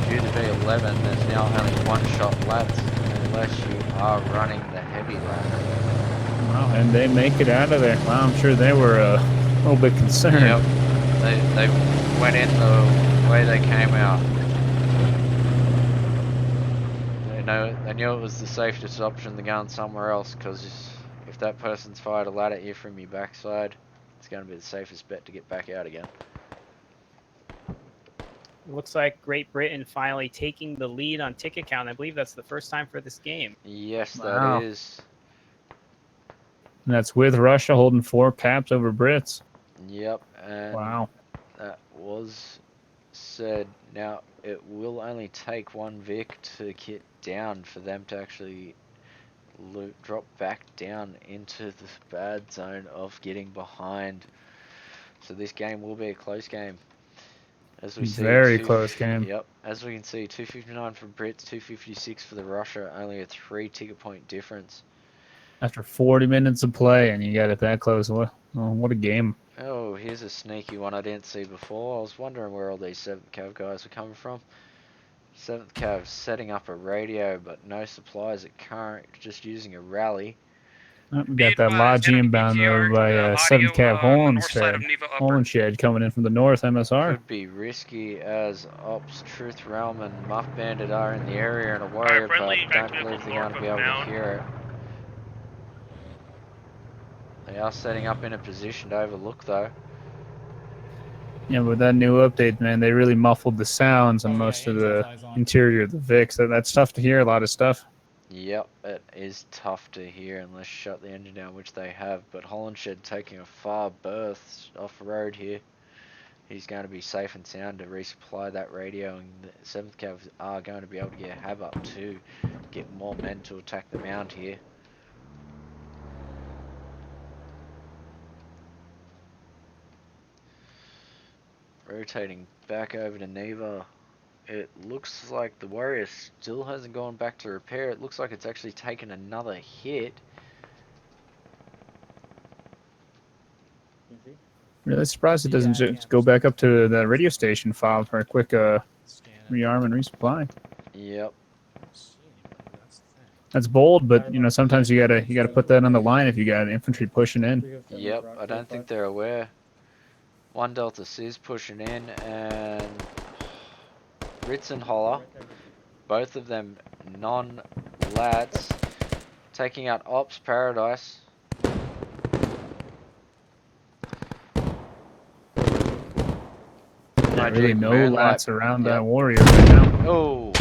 Due to be 11, there's now only 1 shot lats, unless you are running the heavy lat. Wow, and they make it out of there. Wow, I'm sure they were a little bit concerned. Yep, they went in the way they came out. They knew it was the safest option to go somewhere else, because if that person's fired a lat at you from your backside, it's going to be the safest bet to get back out again. Looks like Great Britain finally taking the lead on ticket count. I believe that's the first time for this game. Yes, Wow. that is. And that's with Russia holding 4 caps over Brits. Yep, and Wow. that was said. Now, it will only take 1 Vic to get down for them to actually drop back down into the bad zone of getting behind. So this game will be a close game. As we see, Very close game. Yep, as we can see, 259 for Brits, 256 for the Russia, only a 3 ticket point difference. After 40 minutes of play, and you got it that close. What a game. Oh, here's a sneaky one I didn't see before. I was wondering where all these 7th Cav guys were coming from. 7th Cav setting up a radio, but no supplies at current, just using a rally. Oh, we Be got that advised, Logi enemy inbound BTR, over by audio 7th Cav on the north side of Holenshed. Neva Upper. Holenshed coming in from the north, MSR. Could be risky as Ops, Truth Realm, and Muff Bandit are in the area and a warrior, but friendly, don't back believe vehicle they're going north to of be able Mound. to hear it. They are setting up in a position to overlook, though. Yeah, with that new update, man, they really muffled the sounds on most of the interior of the Vic. So that's tough to hear, a lot of stuff. Yep, it is tough to hear unless shut the engine down, which they have. But Holenshed taking a far berth off the road here. He's going to be safe and sound to resupply that radio, and the 7th Cav are going to be able to get a hab up to get more men to attack the mound here. Rotating back over to Neva. It looks like the warrior still hasn't gone back to repair. It looks like it's actually taken another hit. Really surprised it doesn't just go back up to the radio station file for a quick rearm and resupply. Yep. That's bold, but you know sometimes you gotta put that on the line if you got infantry pushing in. Yep, I don't think they're aware. 1 Delta Sis pushing in, and Ritz and Holler, both of them non-lats, taking out Ops Paradise. Really no Moonlight. lats around Yep. that warrior right now. Oh,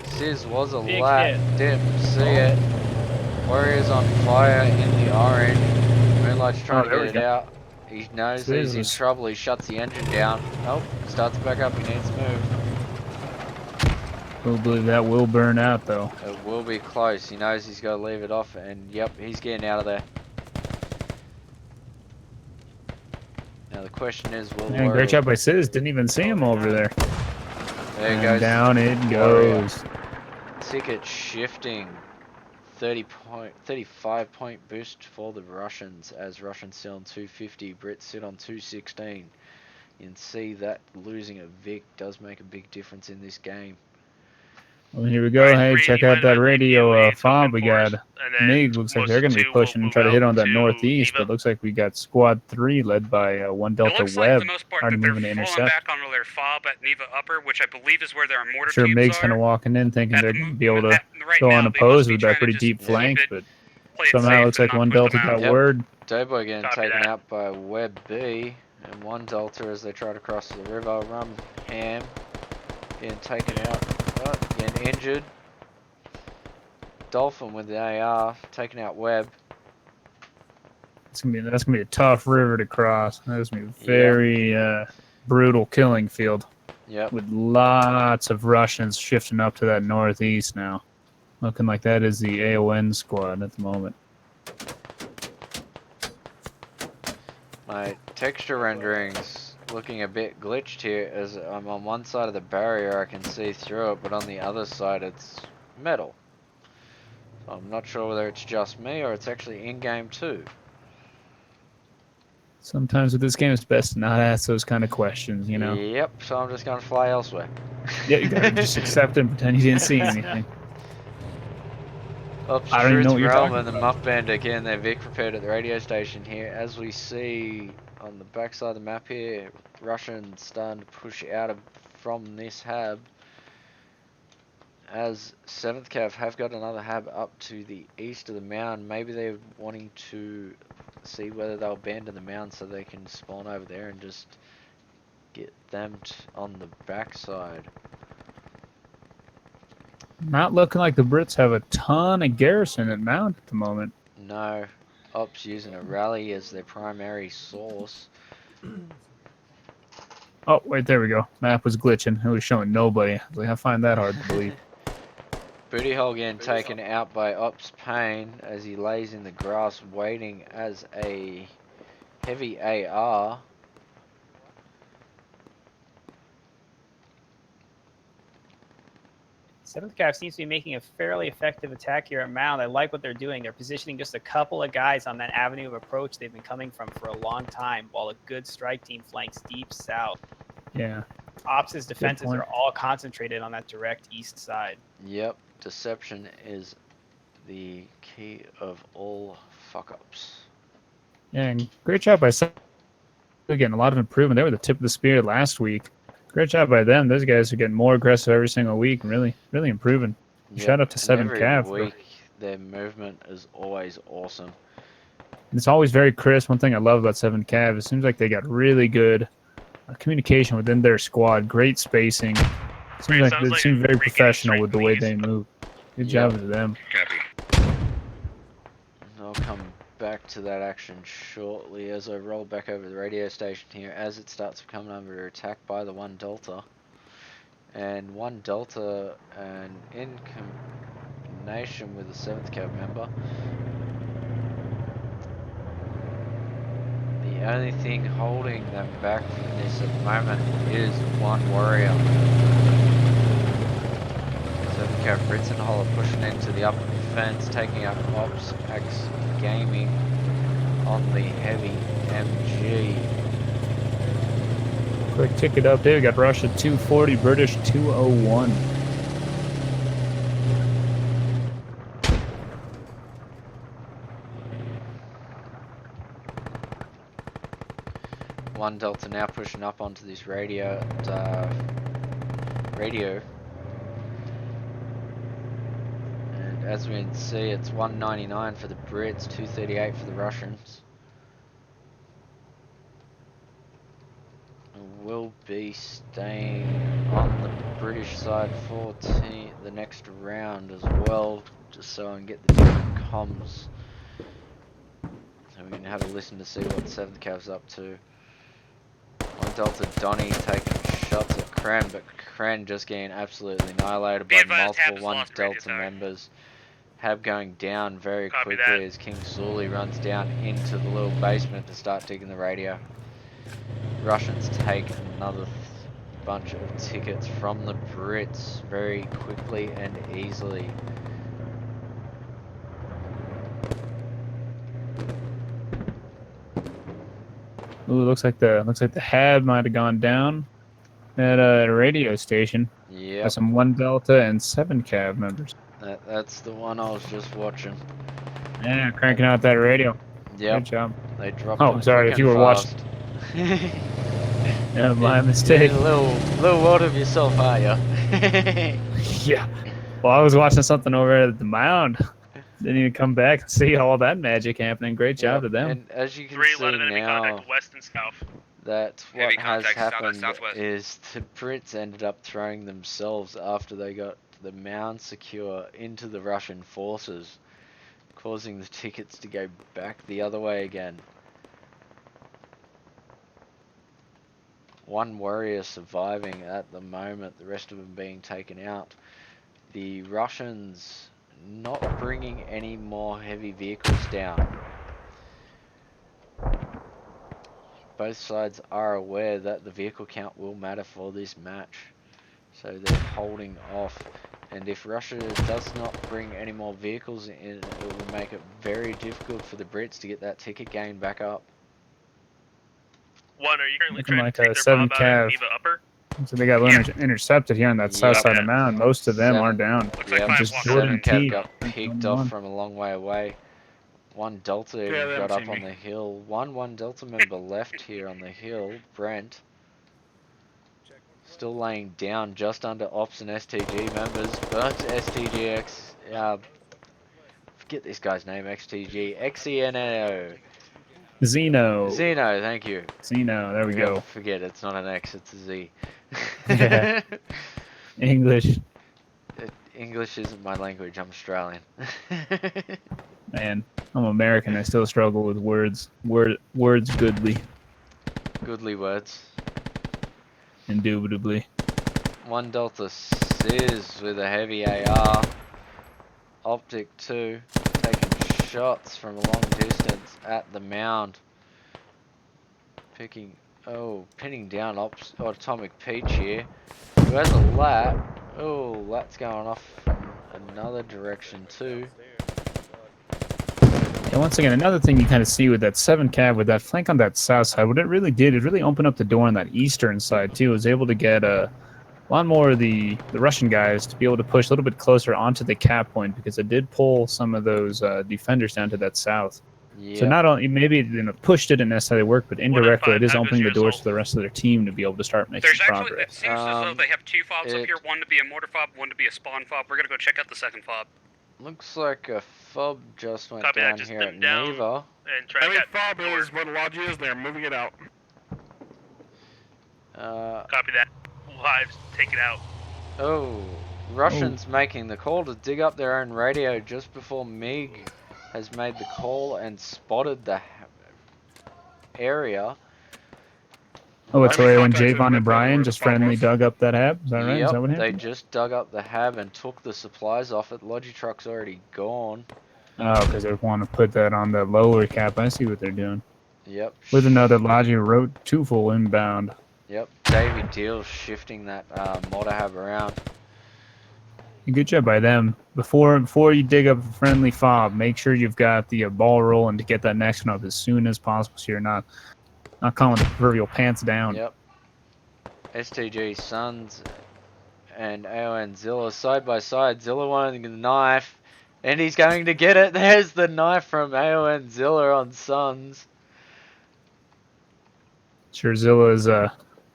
Sis was a Big lat, hit. didn't see it. Warrior's on fire in the orange. Moonlight's trying to there get we it go. out. He knows Sis he's in is- trouble. He shuts the engine down. Oh, starts back up. He needs to move. We'll believe that will burn out though. It will be close. He knows he's got to leave it off, and yep, he's getting out of there. Now the question is, will Man, great job by Sis. Didn't even see him over there. There And it goes. down it Warrior. goes. Ticket shifting. 35 point boost for the Russians, as Russians sit on 250, Brits sit on 216. You can see that losing a Vic does make a big difference in this game. Well, here we go. Alright, Hey, three, check you out might that have radio immediately fob we open got. force, and then MiG looks like most they're going to be two will pushing and move try to hit out on that to northeast, Neva. but looks like we got Squad 3 led by 1 It Delta looks like, Web for the most part, already that they're moving to falling intercept. back on their fob at Neva Upper, which I believe is where their mortar Sure, tubes MiG's are. kind of walking in thinking At they're the going to mo- be able to at- right go now, they unopposed must be with that trying to pretty just deep keep flank, it- but play it somehow safe it looks and like not 1 push them Delta got out. Yep. word. Doughboy getting Copy taken that. out by Web B, and 1 Delta as they try to cross the river. Rum Ham getting taken out, getting injured. Dolphin with the AR taking out Web. That's gonna be a tough river to cross. That's gonna be a very brutal killing field Yep. with lots of Russians shifting up to that northeast now. Looking like that is the AON squad at the moment. My texture rendering's looking a bit glitched here, as I'm on one side of the barrier, I can see through it, but on the other side it's metal. So I'm not sure whether it's just me or it's actually in-game too. Sometimes with this game, it's best to not ask those kind of questions, you know? Yep, so I'm just gonna fly elsewhere. Yeah, you gotta just accept it and pretend you didn't see anything. Ups I don't even know what you're Realm talking and the Muff Bandit getting their Vic prepared at the radio station here. As we see on the backside of the map here, Russians starting to push out from this hab. As 7th Cav have got another hab up to the east of the mound. Maybe they're wanting to see whether they'll abandon the mound so they can spawn over there and just get them on the backside. Not looking like the Brits have a ton of garrison at Mount at the moment. No, Ops using a rally as their primary source. Oh, wait, there we go. Map was glitching. It was showing nobody. I was like, I find that hard to believe. Booty hole getting taken out by Ops Payne as he lays in the grass waiting as a heavy AR. Seventh Cav seems to be making a fairly effective attack here at Mound. I like what they're doing. They're positioning just a couple of guys on that avenue of approach they've been coming from for a long time, while a good strike team flanks deep south. Yeah. Ops' defenses point. are all concentrated on that direct east side. Yep, deception is the key of all fuck-ups. Yeah, and great job by some. Again, a lot of improvement. They were the tip of the spear last week. Great job by them. Those guys are getting more aggressive every single week and really improving. Yep, Shout out to and 7 every Cav. week their movement is always awesome. It's always very crisp. One thing I love about 7 Cav, it seems like they got really good communication within their squad. Great spacing. Seems like they seem very professional with the way they move. Good job to them. Copy. I'll come back to that action shortly as I roll back over the radio station here as it starts coming under attack by the 1 Delta. And 1 Delta, and in combination with the 7th Cav member, the only thing holding them back from this at the moment is 1 warrior. 7th Cav Ritzenholler pushing into the upper fence, taking out Ops X Gaming on the heavy MG. Quick ticket update. We got Russia 240, British 201. One Delta now pushing up onto this radio. And as we can see, it's 199 for the Brits, 238 for the Russians. We'll be staying on the British side for the next round as well, just so I can get the different comms. So we can have a listen to see what the 7th Cav's up to. 1 Delta Donny taking shots at Kren, but Kren just getting absolutely annihilated by multiple 1 Delta members. Hab going down very quickly as King Zuli runs down into the little basement to start digging the radio. Russians take another bunch of tickets from the Brits very quickly and easily. Ooh, looks like the Hab might have gone down at a radio station. Yeah. Got some 1 Delta and 7 Cav members. That's the one I was just watching. Yeah, cranking out that radio. Yep. Good job. They dropped. Oh, sorry if you were watching. Yeah, my mistake. You're a little world of yourself, are you? Yeah. Well, I was watching something over at the Mound. Didn't even come back and see all that magic happening. Great job to them. And as you can 3 see line of enemy now, contact west and south. that what Heavy has contact south and happened southwest. is the Brits ended up throwing themselves after they got the Mound secure into the Russian forces, causing the tickets to go back the other way again. 1 warrior surviving at the moment, the rest of them being taken out. The Russians not bringing any more heavy vehicles down. Both sides are aware that the vehicle count will matter for this match, so they're holding off. And if Russia does not bring any more vehicles in, it will make it very difficult for the Brits to get that ticket gain back up. 1, are you currently Looking trying like to take a their 7 fob out Cav. at Viva Upper? So they got intercepted here on that south side of the mound. Most of them aren't down. Looks like Yeah, 5 just walkers. Jordan 7 Cav T. got picked off from a long way away. 1 Delta even they got haven't up seen on me. the hill. One Delta member left here on the hill, Brent. Still laying down just under Ops and STG members, but STGX, forget this guy's name, XENO. Zeno. Zeno, thank you. Zeno. There we go. Forget it's not an X, it's a Z. Yeah. English. English isn't my language, I'm Australian. Man, I'm American. I still struggle with words. Words goodly. Goodly words. Indubitably. 1 Delta Sizz with a heavy AR. Optic 2 taking shots from a long distance at the mound. Pinning down Atomic Peach here. Who has a lat? Oh, lat's going off from another direction too. And once again, another thing you kind of see with that 7 cav, with that flank on that south side, what it really did, it really opened up the door on that eastern side too. It was able to get a lot more of the Russian guys to be able to push a little bit closer onto the cap point, because it did pull some of those defenders down to that south. So Yeah. not only, maybe push didn't necessarily work, but indirectly it is opening the doors yourself. for the rest of their team to be able to start making There's actually, it progress. seems as though they have 2 fobs up here, one to be a mortar fob, one to be a spawn fob. We're gonna go check out the second fob. Looks like a fob just went Copy that, down just here pin at down. Neva. And try I to mean, get fob north. is what Logi is. They're moving it out. Copy that. Lives, take it out. Oh, Russians making the call to dig up their own radio just before MiG has made the call and spotted the area. Oh, it's I mean, right when contacts Javon with and Brian where the just fob friendly was. dug up that hab? Is that right? Is that what Yep, they happened? just dug up the hab and took the supplies off it. Logitruck's already gone. Oh, because they want to put that on the lower cap. I see what they're doing. Yep. With another Logi wrote 2 full inbound. Yep, Davey Deal shifting that mortar hab around. Good job by them. Before you dig up a friendly fob, make sure you've got the ball rolling to get that next one up as soon as possible, so you're not calling the proverbial pants down. Yep. STG Suns and AON Zilla side by side. Zilla wanting the knife, and he's going to get it. There's the knife from AON Zilla on Suns. Sure, Zilla's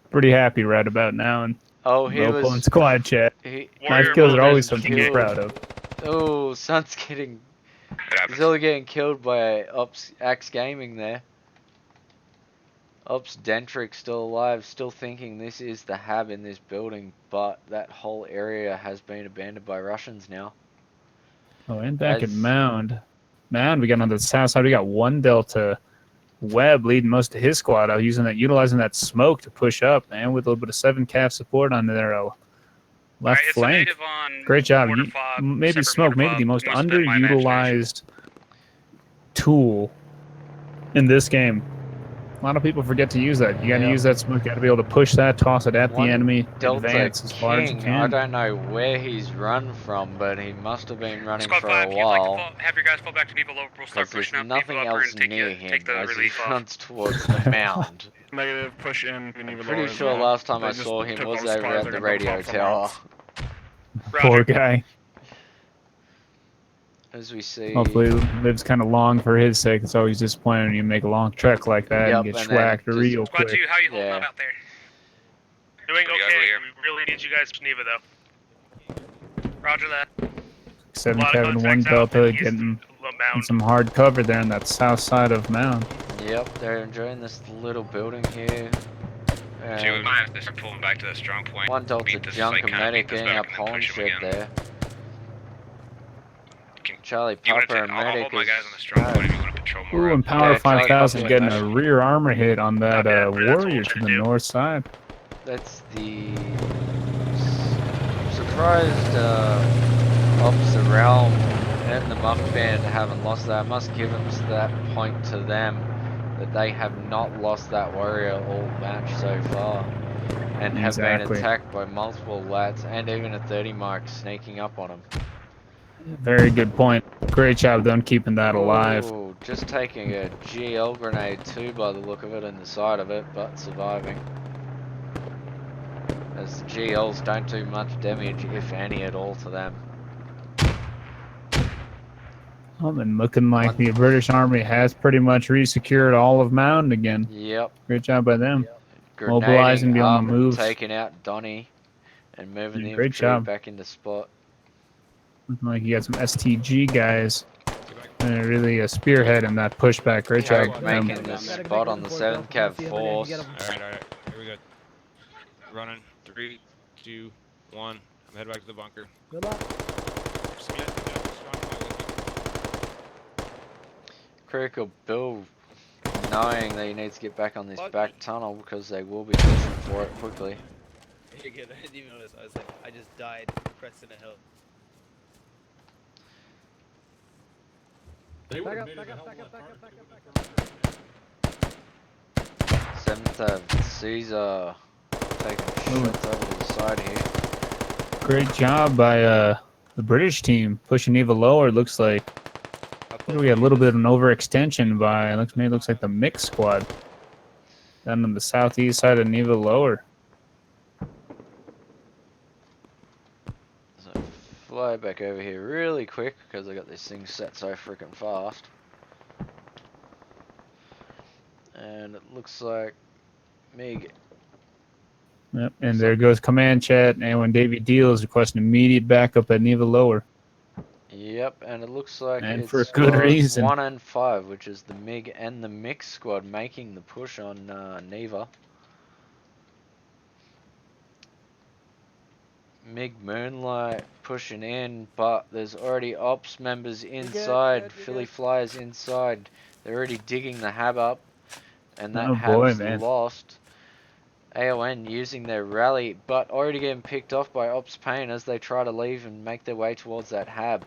pretty happy right about now, and Oh, he was. opponent's quiet chat. He, Knife kills are always something to be proud of. Oh, Suns getting. It happens. Zilla getting killed by Axe Gaming there. Ops Dentric still alive, still thinking this is the hab in this building, but that whole area has been abandoned by Russians now. Oh, and back at Mound. Mound, we got on the south side, we got 1 Delta. Webb leading most of his squad out, utilizing that smoke to push up, and with a little bit of 7 cap support on their left It's a flank. native on Great job. mortar fob, Maybe separate smoke, mortar maybe fob, the most must have been my underutilized tool in this game. A lot of people forget to use that. You got to use that smoke. You got to be able to push that, toss it at the enemy, Delta advance as far as you King, I can. don't know where he's run from, but he must have been running Squad for 5, a if you'd like to while. have your guys fall back to Neva low, we'll start Because there's pushing up nothing Neva upper else and take, near you, him take the as he relief off. runs towards the mound. Negative, push in. I'm pretty sure last time I saw him was over at the radio tower. Poor guy. As we see. Hopefully lives kind of long for his sake. It's always disappointing when you make a long trek like that and get and then schwacked just- real Squad quick. 2, how you holding up out there? Doing Pretty okay. ugly here. We really need you guys to Neva though. Roger that. 7 A lot of Kevin, 1 contacts out Delta, east getting of in Mound. some hard cover there on that south side of Mound. Yep, they're enjoying this little building here. Gee, we might have to start pulling back to the strong point. 1 Delta Beat this, junk like, and kinda medic beat this getting back up and then home push 'em shit again. there. Can- Charlie you wanna Papa take- and I'll medic hold my is. guys on the strong point if you want to patrol more. Ooh, up. and Power Yeah, Charlie 5000 Papa getting and a rear armor hit on that Copy that, Brett, that's what warrior we're to trying the to do. north side. That's the. I'm surprised Ops the Realm and the Muff Band haven't lost that. I must give them that point to them that they have not lost that warrior all match so far. And have been Exactly. attacked by multiple lats and even a 30 mark sneaking up on them. Very good point. Great job done keeping that alive. Ooh, just taking a GL grenade too by the look of it in the side of it, but surviving. As the GLs don't do much damage, if any at all, to them. Well, and looking like the British Army has pretty much resecured all of Mound again. Yep. Great job by them. Mobilizing, Grenading be on up, the move. taking out Donnie, and moving the Great infantry job. back into spot. Looking like you got some STG guys. And really a spearhead in that pushback. Great job. Making the spot on the 7th Cav force. Alright, here we go. Running. 3, 2, 1. I'm heading back to the bunker. Good luck. Split, strong point with me. Critical Bill knowing that he needs to get back on this back tunnel because they will be pushing for it quickly. You're good. I didn't even notice. I was like, I just died pressing a hill. They would Back have up, made it back a up, hell back of a up, lot back harder up, to back up, back up. 7th Ave Caesar taking shots over to the side here. Great job by the British team pushing Eva lower. Looks like we had a little bit of an overextension by looks like the mix squad down on the southeast side of Neva lower. So fly back over here really quick because I got this thing set so freaking fast. And it looks like Mig. Yep, and there goes command chat. And when Davey Deal is requesting immediate backup at Neva lower. Yep, and it looks like And it's for a good reason. 1 and 5, which is the MiG and the mix squad making the push on Neva. MiG Moonlight pushing in, but there's already ops members inside. Philly Flyers inside. They're already digging the hab up, and that Oh boy, hab's man. lost. AON using their rally, but already getting picked off by Ops Pain as they try to leave and make their way towards that hab.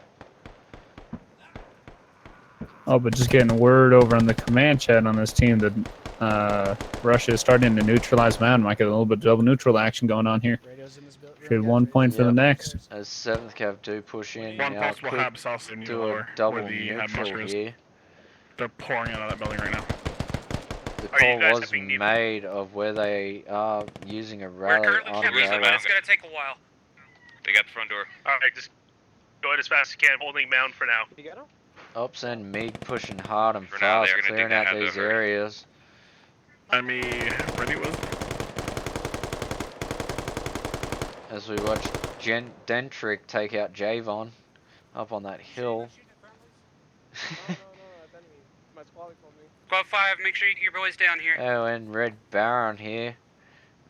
Oh, but just getting word over on the command chat on this team that Russia is starting to neutralize Mountain. Might get a little bit of double neutral action going on here. Radio's in this building. Trade 1 point for the next. As 7th Cav do push in, One now possible could hab south of do lower, a double where the hab neutral mushroom is. here. They're pouring out of that building right now. The Are you call guys was having need- made of where they are using a We're rally currently on camping, Where's the Bravo. map? it's gonna take a while. They got the front door. Alright, just go ahead as fast as you can, holding mound for now. You got him? Ops and MiG pushing hard and For now, fast, they're gonna clearing dig that out hab these over. areas. Enemy ready was. As we watch Dentrick take out Javon up on that hill. That's enemy. My squad told me. Squad 5, make sure you get your boys down here. Oh, and Red Baron here,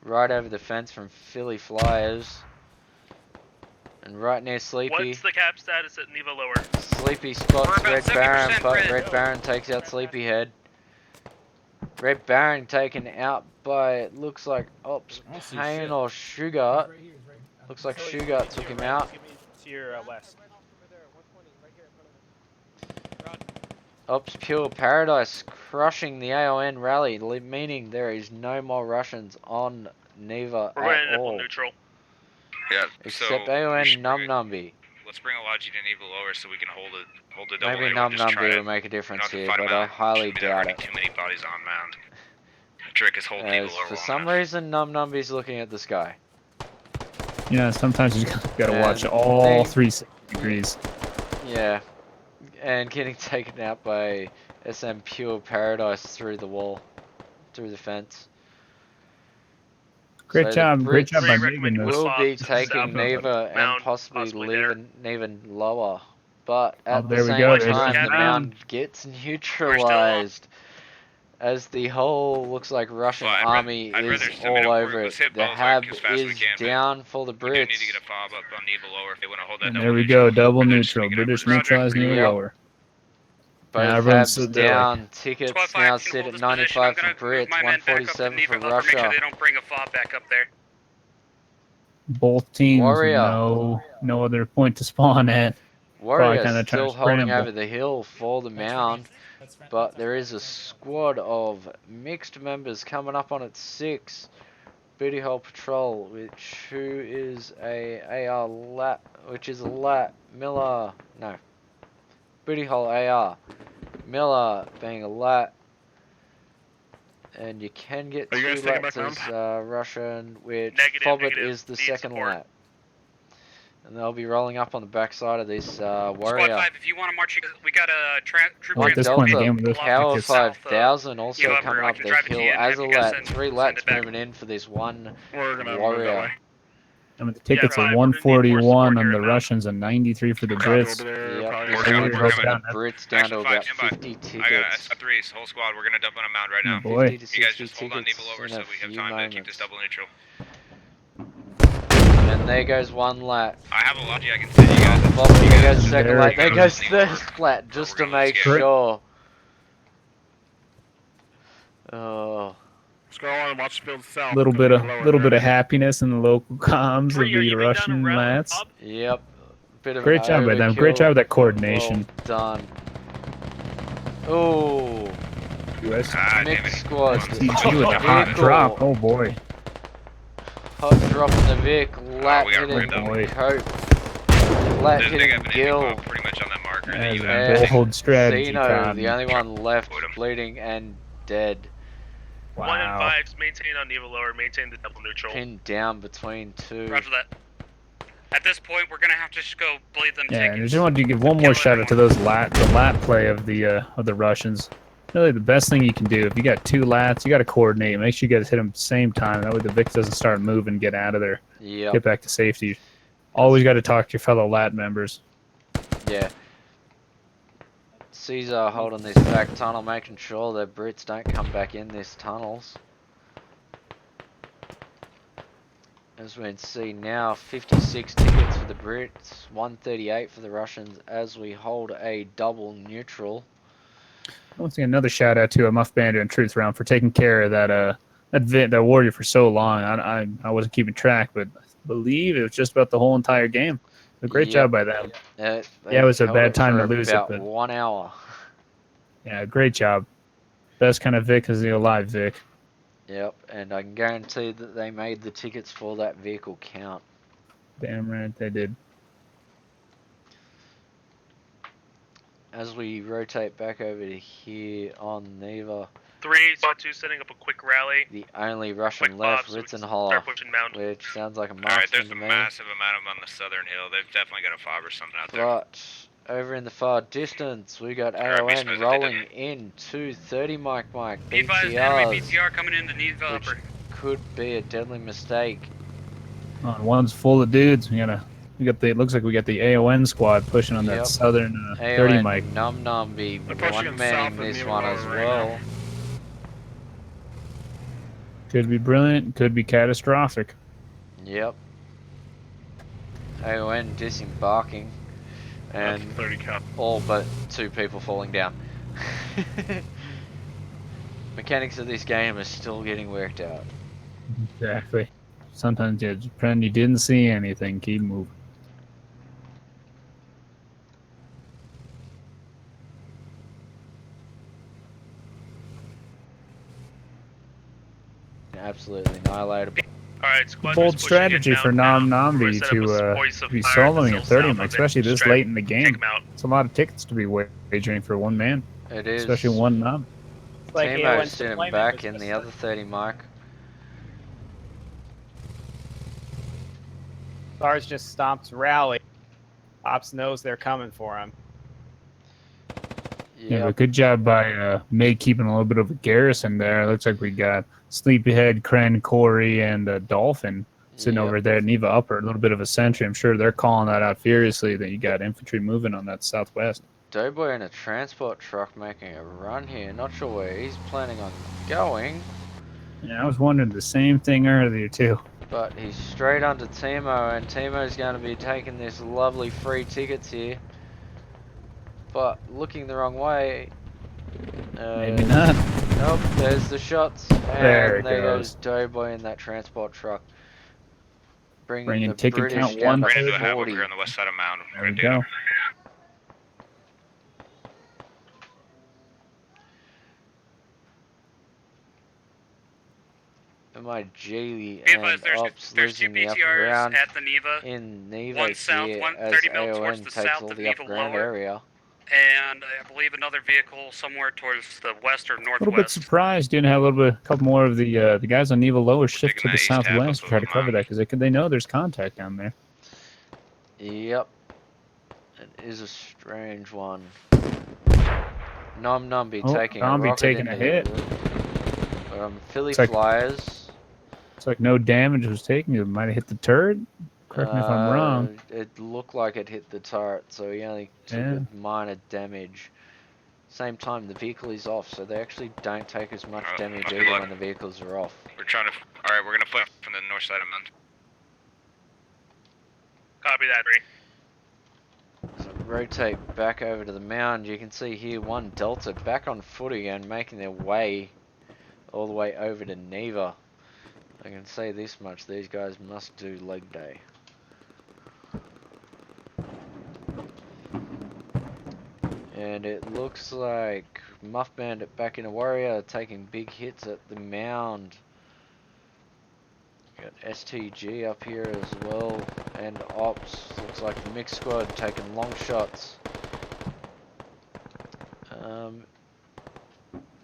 right over the fence from Philly Flyers. And right near Sleepy. What's the cap status at Neva Lower? Sleepy We're spots about Red Baron, 70% but red. Red Baron takes out Sleepyhead. Red Baron taken out by, it looks like Ops Pain or Sugar. Looks like Sugar took him out. To your west. Ops Pure Paradise crushing the AON rally, meaning there is no more Russians on Neva We're going to at all. double neutral. Yeah, Except so AON Num Numby. let's bring a Logi to Neva lower so we can hold the double. Maybe A1, Num just try Numby to will make a difference not to here, fight 'em but I out. highly Shouldn't be that doubt many it. Too many bodies on mound. The trick is hold Neva As lower for long some enough. reason Num Numby's looking at the sky. Yeah, sometimes you just gotta watch And all they- 360 degrees. Yeah. And getting taken out by SM Pure Paradise through the wall. Through the fence. Great So the job by Brits Megan. recommend Those. Will be South taking of Neva and Mound, possibly there. leaving even lower. But Oh, at there the we same go. There's time, the the mound. mound gets neutralized. As the whole looks like Russian Well, army I'd is rather send it all up over forward. it. Let's hit The both, like, hab as fast as we is can, but down for the We do Brits. need to get a fob up on Neva lower if they want to hold that And double there we neutral. go, double Or they're neutral. just making British up a- neutralized Neva Yep. lower. Both Now everyone's habs they're like- down. Tickets Squad 5 now can sit hold at this position. 95 I'm for gonna move Brits, my men back up to 147 Neva for Upper. Make sure Russia. they don't bring a fob back up there. Both teams Warrior. no other point to spawn at. Warrior kinda trying still to holding scramble. over the hill for the mound, but there is a squad of mixed members coming up on its 6. Booty Hole Patrol, which is a AR lat, which is a lat Miller. No, Booty Hole AR Miller being a lat, and you can get Are you 2 guys taking lats back as Russian, which Negative, Fobbit negative. is the Need second support. lat. And they'll be rolling up on the backside of this Squad Warrior. 5, if you want to march, we got a troop Well, at this point in the Delta game, with those Power tickets, 5000 also Neva Upper. coming I up can the drive it to hill you and as have a you guys lat. send 3 it lats back. moving in for this one We're gonna move that Warrior. way. I mean, the tickets Yeah, are right, we're gonna need more 141 support on here the in that. Russians and 93 for the Copy over Brits. there, Yep, probably this We're gonna coming, one we're has coming. got Brits down Action to 5, about stand by. 50 I got tickets. S3's whole squad. We're gonna dump on a mound right now. Oh boy. 50 to You guys 60 just hold on tickets Neva lower in so a we have few time to keep this moments. double neutral. And there goes one lat. I have a Logi I can send you guys. Bob, there goes second There lat. it There goes. goes third lat, just We're to gonna lose make game. sure. Oh. Let's go on and watch the field south. Little Gonna bit be of lower. happiness in the local comms of Tree, are the you being Russian done around lads. the pub? Yep. Bit of Great an job by them. overkill. Great job with that coordination. Well done. Oh, US Ah, damn mixed it. squad. STG with a hot drop. Oh boy. Hot drop in the vehicle. Lat we got hitting random. boy. coat. Lat They hitting got an gill. pop pretty much on that marker. That That is you a have. bold strategy, Zeno, Cotton. the only one left, Put him. bleeding and dead. Wow. 1 and 5s, maintain on Neva lower, maintain the double neutral. Pinned down between two. Roger that. At this point, we're gonna have to just go bleed them Yeah, and I tickets. just wanted to give one more shout out to those the lat play of the Russians. Really, the best thing you can do if you got two lats, you got to coordinate. Make sure you guys hit them at the same time. That way the Vic doesn't start moving, get out of there, Yep. get back to safety. Always got to talk to your fellow lat members. Yeah. Caesar holding this back tunnel, making sure that Brits don't come back in this tunnels. As we can see now, 56 tickets for the Brits, 138 for the Russians as we hold a double neutral. I want to say another shout out to Muff Bandit and Truth Round for taking care of that warrior for so long. I wasn't keeping track, but I believe it was just about the whole entire game. A great job by them. Yeah, Yeah, it was a held bad time for to lose it, about but 1 hour. yeah, great job. Best kind of Vic is the alive Vic. Yep, and I can guarantee that they made the tickets for that vehicle count. Damn right they did. As we rotate back over to here on Neva, 3, spot 2, setting up a quick rally. the only Russian Quick left, bob, so we can Ritzenholler, start pushing mound. which sounds like a Alright, marksman there's to a me. massive amount of them on the southern hill. They've definitely got a fob or something out there. But over in the far distance, we got Alright, be AON smooth if they rolling didn't. in 230 Mike Be advised, enemy BTRs, BTR coming into Neva which upper. could be a deadly mistake. One's full of dudes. It looks like we got the AON squad pushing on Yep. that southern 30 AON mic. Num Num be They're pushing one in manning south of this Neva one Lower as right well. Could be brilliant, could be catastrophic. Yep. AON disembarking, and 30 cap. all but 2 people falling down. Mechanics of this game are still getting worked out. Exactly. Sometimes you just pretend you didn't see anything. Keep moving. Absolutely annihilated. Alright, squad Bold 2's pushing strategy in for downtown. Nam We're Nambi gonna set up a to voice of be fire soloing still at 30 south mic, of it. especially this Strike. late in the Take game. 'em out. It's a lot of tickets to be wagering for one man, It is. especially one Nam. Like Timo's AON's sitting deployment back was in just the other 30 mark. Stars just stopped rally. Ops knows they're coming for him. Yeah, Yep. but good job by May keeping a little bit of a garrison there. It looks like we got Sleepyhead, Kren, Corey, and Dolphin sitting Yep. over there at Neva Upper. A little bit of a sentry. I'm sure they're calling that out furiously that you got infantry moving on that southwest. Doughboy in a transport truck making a run here. Not sure where he's planning on going, Yeah, I was wondering the same thing earlier too. but he's straight onto Timo, and Timo's going to be taking this lovely free tickets here. But looking the wrong way. Maybe not. Nope, there's the shots. And There it there goes. goes Doughboy in that transport truck. Bringing the ticket British count down one. to Ran into a havoc 40. here on the west side of Mound. There We're we gonna do go. My G Be and advised, Ops there's 2 losing the upper BTRs ground at the Neva, in Neva one south, here one as 30 mil towards AON the takes south all of the Neva upper ground lower. area. and I believe another vehicle somewhere towards the west or A little bit northwest. surprised you didn't have a couple more of the guys on Neva Lower shift to Taking the that east half southwest to of try to the cover mine. that because they know there's contact down there. Yep. It is a strange one. Nom Nom be Oh, taking Nom a be rocket taking into a the hit. roof. Philly It's like- Flyers. It's like no damage was taken. It might have hit the turret. Correct me if I'm wrong. It looked like it hit the turret, so he only took Yeah. a minor damage. Same time, the vehicle is off, so they actually don't take as much Oh, damage must be either luck. when the vehicles are off. We're trying to. Alright, we're gonna flip from the north side of Mound. Copy that, 3. So rotate back over to the mound. You can see here one Delta back on foot again, making their way all the way over to Neva. I can say this much, these guys must do leg day. Yeah, And it looks like Muff Bandit back in a warrior taking big hits at the mound. Got STG up here as well, and Ops. Looks like the mixed squad taking long shots.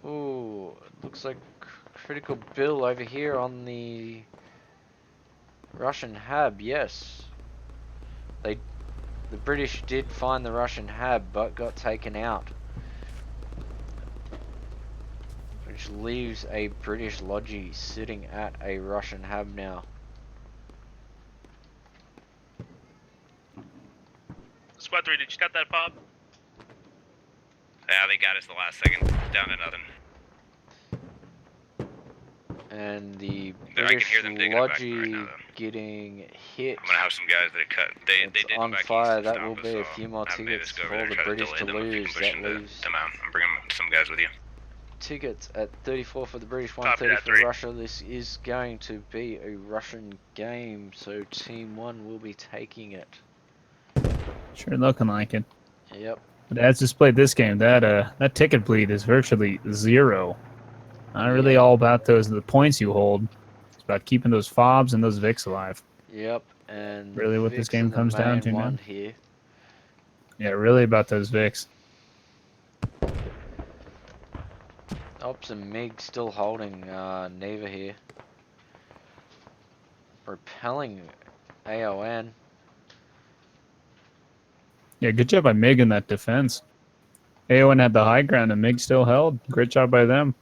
Ooh, looks like Critical Bill over here on the Russian hab. Yes, the British did find the Russian hab, but got taken out, which leaves a British Logi sitting at a Russian hab now. Squad 3, did you got that fob? Yeah, they got us the last second. Down to nothing. And the I can British hear them digging it back Logi right now, though. getting hit. I'm gonna have some guys that cut. They It's did on go back fire. east to That will stop be us, a so few more have tickets Mavis go over for there and the try to British delay to them if you can lose. push That leaves them out. I'm bringing some guys with you. tickets at 34 for the British, Copy 130 that, for 3. Russia. This is going to be a Russian game, so Team 1 will be taking it. Sure looking like it. Yep. But as displayed this game, that ticket bleed is virtually zero. Not really Yep. all about the points you hold. It's about keeping those fobs and those Vics alive. Yep, and Really what this game comes down to, one man. here. Yeah, really about those Vics. Ops and Mig still holding Neva here. Repelling AON. Yeah, good job by Mig in that defense. AON had the high ground and Mig still held. Great job by them.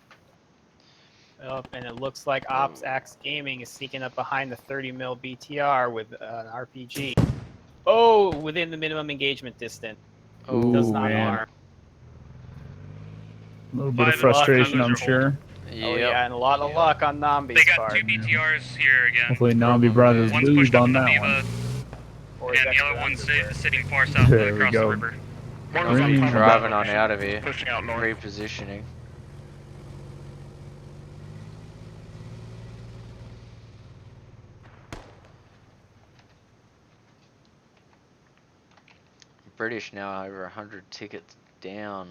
And it looks like Ops Axe Gaming is sneaking up behind the 30 mil BTR with an RPG. Oh, within the minimum engagement distance. Oh, Does not man. harm. A little bit of 5 frustration, and I'm 5 sure. Oh yeah, and a lot of luck on Nambi's They got part. 2 BTRs here again. Hopefully Nambi Brothers One's lose pushed up on in the that Neva, one. Or and the extra other one's underwear. sitting far south There we across go. the river. Nambi driving on out of here. Repositioning. British now over 100 tickets down.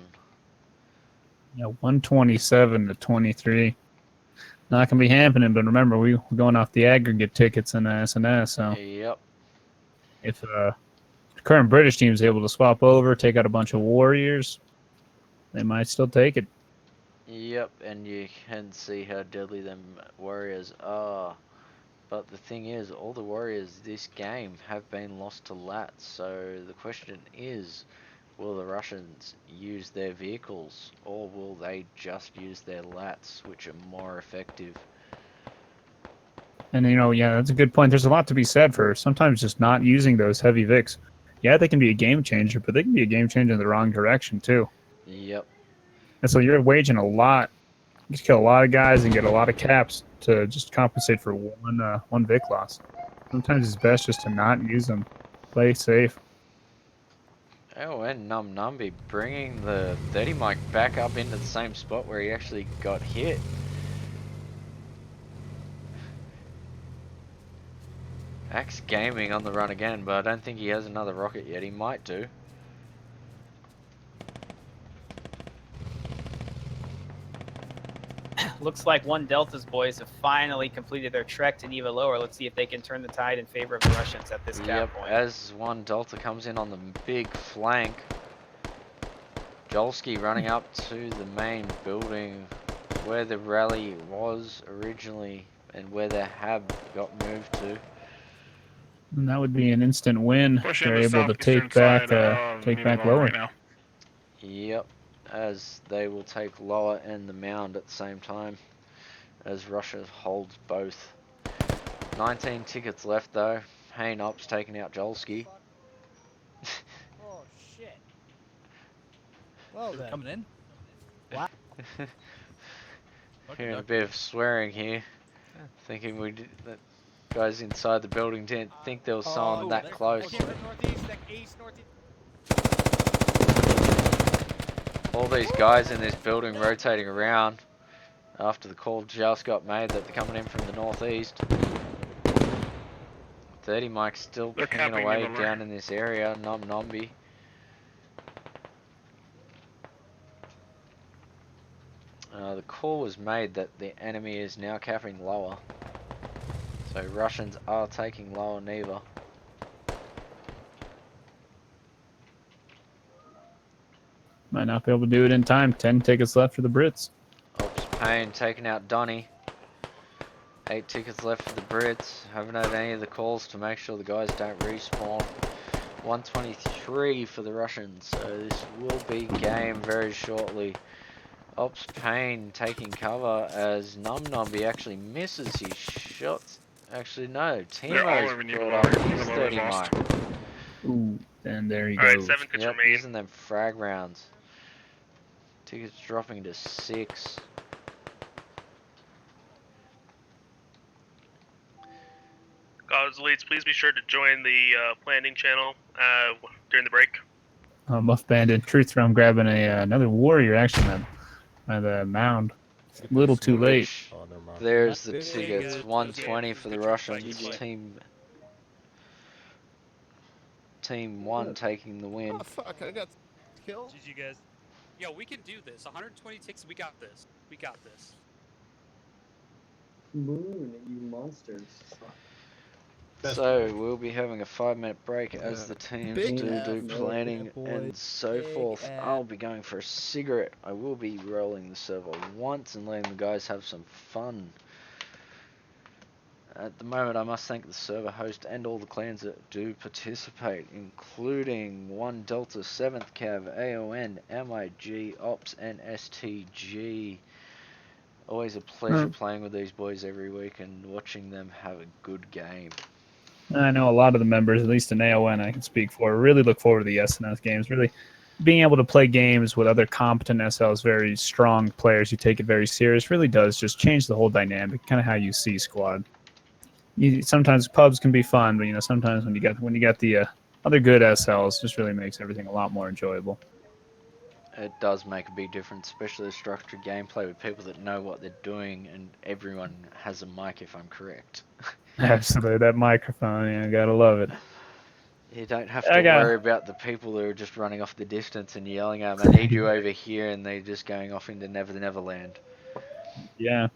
Yeah, 127 to 23. Not gonna be happening, but remember we're going off the aggregate tickets in SNS. So Yep. if the current British team is able to swap over, take out a bunch of warriors, they might still take it. Yep, and you can see how deadly them warriors are. But the thing is, all the warriors this game have been lost to lats. So the question is, will the Russians use their vehicles, or will they just use their lats, which are more effective? And yeah, that's a good point. There's a lot to be said for sometimes just not using those heavy Vics. Yeah, they can be a game changer, but they can be a game changer in the wrong direction too. Yep. And so you're waging a lot. You can kill a lot of guys and get a lot of caps to just compensate for one Vic loss. Sometimes it's best just to not use them. Play safe. Oh, and Nambi bringing the 30 mic back up into the same spot where he actually got hit. Axe Gaming on the run again, but I don't think he has another rocket yet. He might do. Looks like one Delta's boys have finally completed their trek to Neva Lower. Let's see if they can turn the tide in favor of the Russians at this cap Yep, point. as one Delta comes in on the big flank. Jolski running up to the main building where the rally was originally and where their hab got moved to. And that would be an instant win. They're able to take back lower. Right now. Yep, as they will take lower and the mound at the same time as Russia holds both. 19 tickets left though. Hain Ops taking out Jolski. Oh shit. Well then. Coming in. Hearing a bit of swearing here. Thinking that guys inside the building didn't think there was someone that close. Okay, northeast, like east, northeast. All these guys in this building rotating around after the call just got made that they're coming in from the northeast. 30 Mike still They're pinging capping away Neva Lower. down in this area. Nombi. The call was made that the enemy is now capping lower. So Russians are taking lower Neva. Might not be able to do it in time. 10 tickets left for the Brits. Ops Payne taking out Donny. 8 tickets left for the Brits. Haven't had any of the calls to make sure the guys don't respawn. 123 for the Russians, so this will be game very shortly. Ops Payne taking cover as Numnumby actually misses his shots. Actually, no, Timo's brought up his 30 mark. Ooh, and there he Alright, goes. 7 tickets Yep, remain. using them frag rounds. Tickets dropping to 6. Guys, leads, please be sure to join the planning channel during the break. Muff Bandit, Truth Realm grabbing another warrior action by the mound. A little too late. Oh, never mind. There's the Big tickets, good. 120 for the Good Russians. fight. Team 1 taking the win. Oh, fuck, I got killed. GG, guys. Yo, we can do this. 120 ticks. We got this. We got this. Moon, you monsters. So we'll be having a 5-minute break as the teams Big do F, planning boy. and so Big forth. F. I'll be going for a cigarette. I will be rolling the server once and letting the guys have some fun. At the moment, I must thank the server host and all the clans that do participate, including 1 Delta 7th Cav, AON, MIG, Ops, and STG. Always a pleasure playing with these boys every week and watching them have a good game. I know a lot of the members, at least in AON, I can speak for, really look forward to the SNS games. Really being able to play games with other competent SLs, very strong players who take it very serious, really does just change the whole dynamic, kind of how you see squad. Sometimes pubs can be fun, but sometimes when you got the other good SLs, just really makes everything a lot more enjoyable. It does make a big difference, especially the structured gameplay with people that know what they're doing and everyone has a mic if I'm correct. Absolutely, that microphone, gotta love it. You don't have to worry about the people that are just running off the distance and yelling at them, I need you over here, and they're just going off into Never Neverland. Yeah.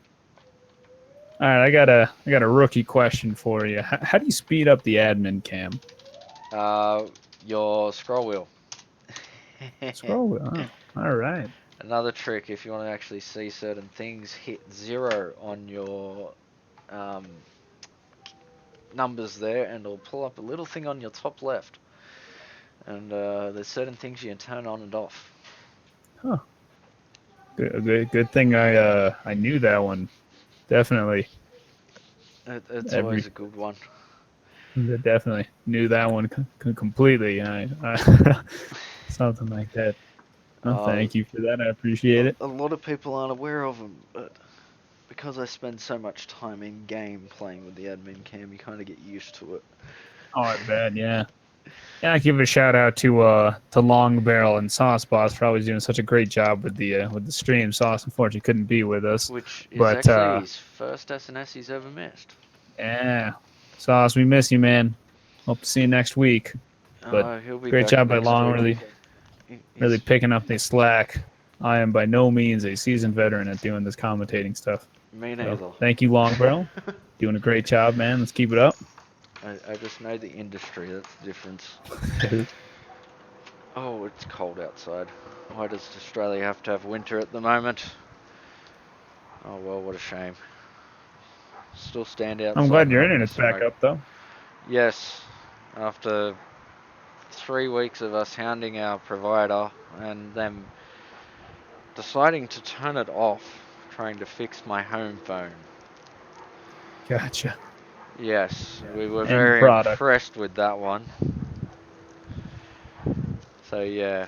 All right, I got a rookie question for you. How do you speed up the admin cam? Your scroll wheel. Scroll wheel. Oh, all right. Another trick, if you want to actually see certain things, hit 0 on your numbers there, and it'll pull up a little thing on your top left. And there's certain things you can turn on and off. Huh. Good thing I knew that one. Definitely. It's always a good one. Definitely knew that one completely. Something like that. Well, thank you for that. I appreciate it. A lot of people aren't aware of them, but because I spend so much time in game playing with the admin cam, you kind of get used to it. Oh, I bet, yeah. Yeah, I give a shout out to Long Barrel and Sauce Boss for always doing such a great job with the stream. Sauce unfortunately couldn't be with us, which is but actually his first SNS he's ever missed. Yeah, Sauce, we miss you, man. Hope to see you next week. But he'll be great back job by next Long, week. really picking up the slack. I am by no means a seasoned veteran at doing this commentating stuff. Me neither. So, thank you, Long Barrel. Doing a great job, man. Let's keep it up. I just know the industry, that's the difference. Oh, it's cold outside. Why does Australia have to have winter at the moment? Oh well, what a shame. Still stand outside. I'm glad your internet's back up, though. Yes, after 3 weeks of us hounding our provider and them deciding to turn it off, trying to fix my home phone. Gotcha. Yes, we were very impressed with that one. So yeah.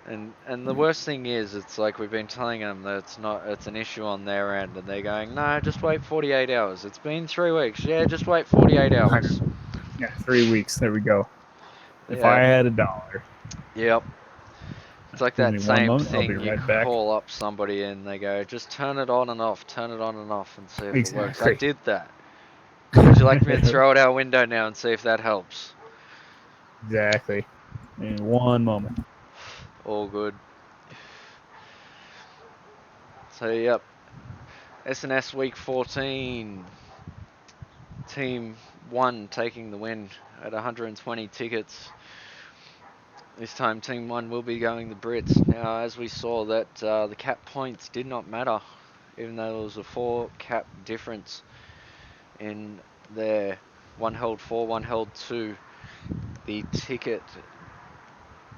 And the worst thing is, it's like we've been telling them that it's an issue on their end, and they're going, no, just wait 48 hours. It's been 3 weeks. Yeah, just wait 48 hours. Yeah, 3 weeks. There we go. If Yeah. I had $1. Yep. It's like that same thing. You back. call up somebody and they go, just turn it on and off, turn it on and off, and see if it works. I did that. Would you like me to throw it out window now and see if that helps? Exactly. In 1 moment. All good. So yep, SNS week 14. Team 1 taking the win at 120 tickets. This time Team 1 will be going the Brits. Now as we saw that the cap points did not matter, even though there was a 4 cap difference in there. One held 4, one held 2. The ticket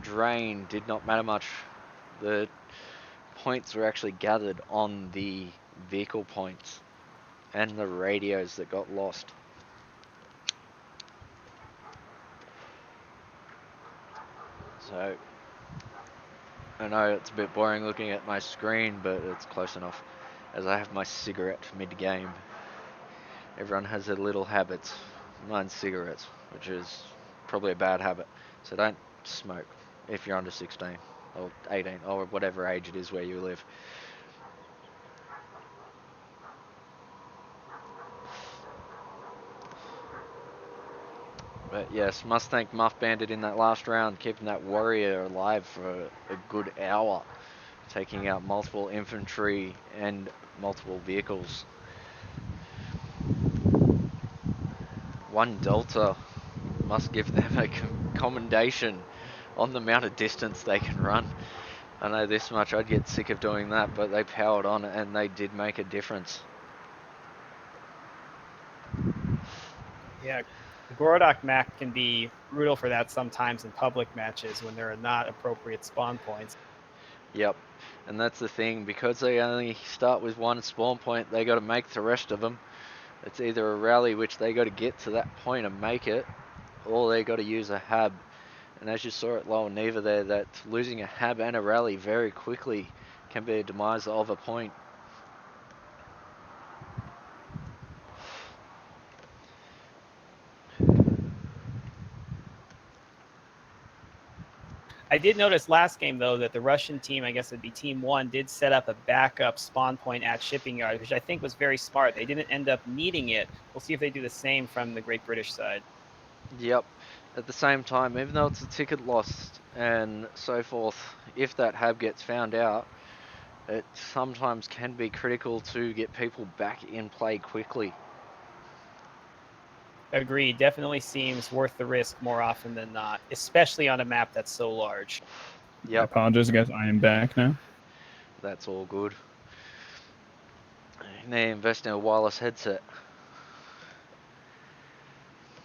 drain did not matter much. The points were actually gathered on the vehicle points and the radios that got lost. So I know it's a bit boring looking at my screen, but it's close enough as I have my cigarette mid-game. Everyone has their little habits. Mine's cigarettes, which is probably a bad habit. So don't smoke if you're under 16 or 18 or whatever age it is where you live. But yes, must thank Muff Bandit in that last round, keeping that warrior alive for a good hour, taking out multiple infantry and multiple vehicles. One Delta must give them a commendation on the amount of distance they can run. I know this much, I'd get sick of doing that, but they powered on and they did make a difference. Yeah, the Gorodok map can be brutal for that sometimes in public matches when there are not appropriate spawn points. Yep, and that's the thing, because they only start with one spawn point, they got to make the rest of them. It's either a rally which they got to get to that point and make it, or they got to use a hab. And as you saw at Lower Neva there, that losing a hab and a rally very quickly can be a demise of a point. I did notice last game, though, that the Russian team, I guess it'd be Team 1, did set up a backup spawn point at Shipping Yard, which I think was very smart. They didn't end up needing it. We'll see if they do the same from the Great British side. Yep. At the same time, even though it's a ticket lost and so forth, if that hab gets found out, it sometimes can be critical to get people back in play quickly. Agreed. Definitely seems worth the risk more often than not, especially on a map that's so large. Yep. I apologize, guys. I am back now. That's all good. They invest in a wireless headset.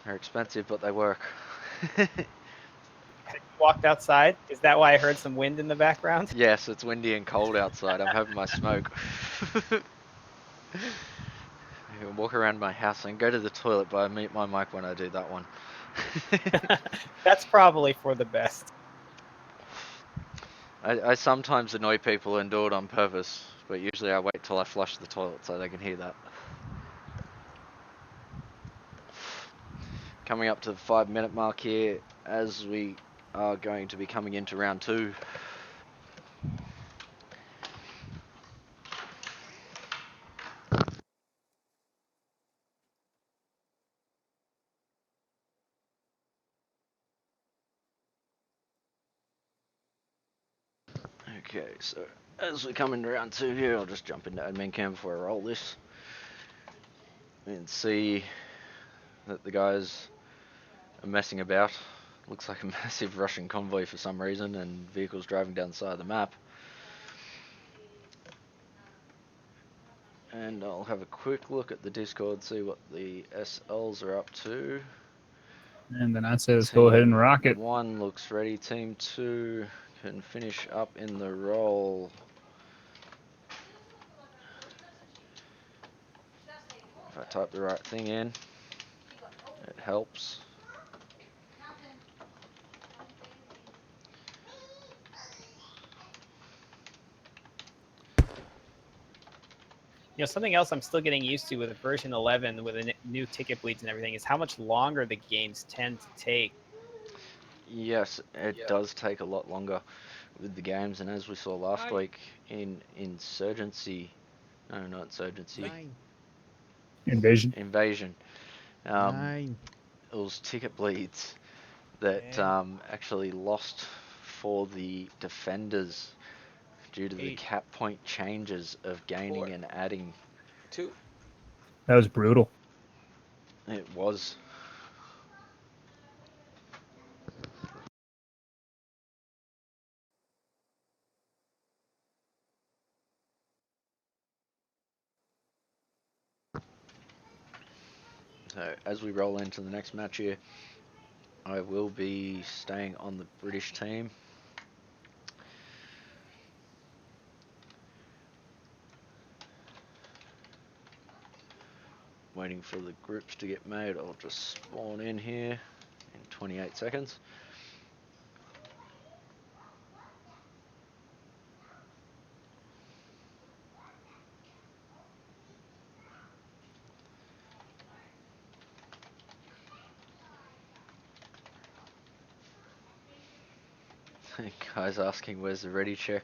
They're expensive, but they work. Walked outside. Is that why I heard some wind in the background? Yes, it's windy and cold outside. I'm having my smoke. I can walk around my house and go to the toilet, but I mute my mic when I do that one. That's probably for the best. I sometimes annoy people and do it on purpose, but usually I wait till I flush the toilet so they can hear that. Coming up to the 5-minute mark here as we are going to be coming into round 2. Okay, so as we come into round 2 here, I'll just jump into admin cam before I roll this and see that the guys are messing about. Looks like a massive Russian convoy for some reason, and vehicles driving down the side of the map. And I'll have a quick look at the Discord, see what the SLs are up to. And then I'd say let's go ahead and rock it. Team 1 looks ready. Team 2 can finish up in the roll. If I type the right thing in, it helps. You know, something else I'm still getting used to with version 11 with the new ticket bleeds and everything is how much longer the games tend to take. Yes, it does take a lot longer with the games, and as we saw last week in Insurgency, no, not Insurgency, Invasion. It was ticket bleeds that actually lost for the defenders due to the 8, cap point changes of gaining 4, and adding. 2. That was brutal. It was. So as we roll into the next match here, I will be staying on the British team. Waiting for the groups to get made. I'll just spawn in here in 28 seconds. Guy's asking where's the ready check.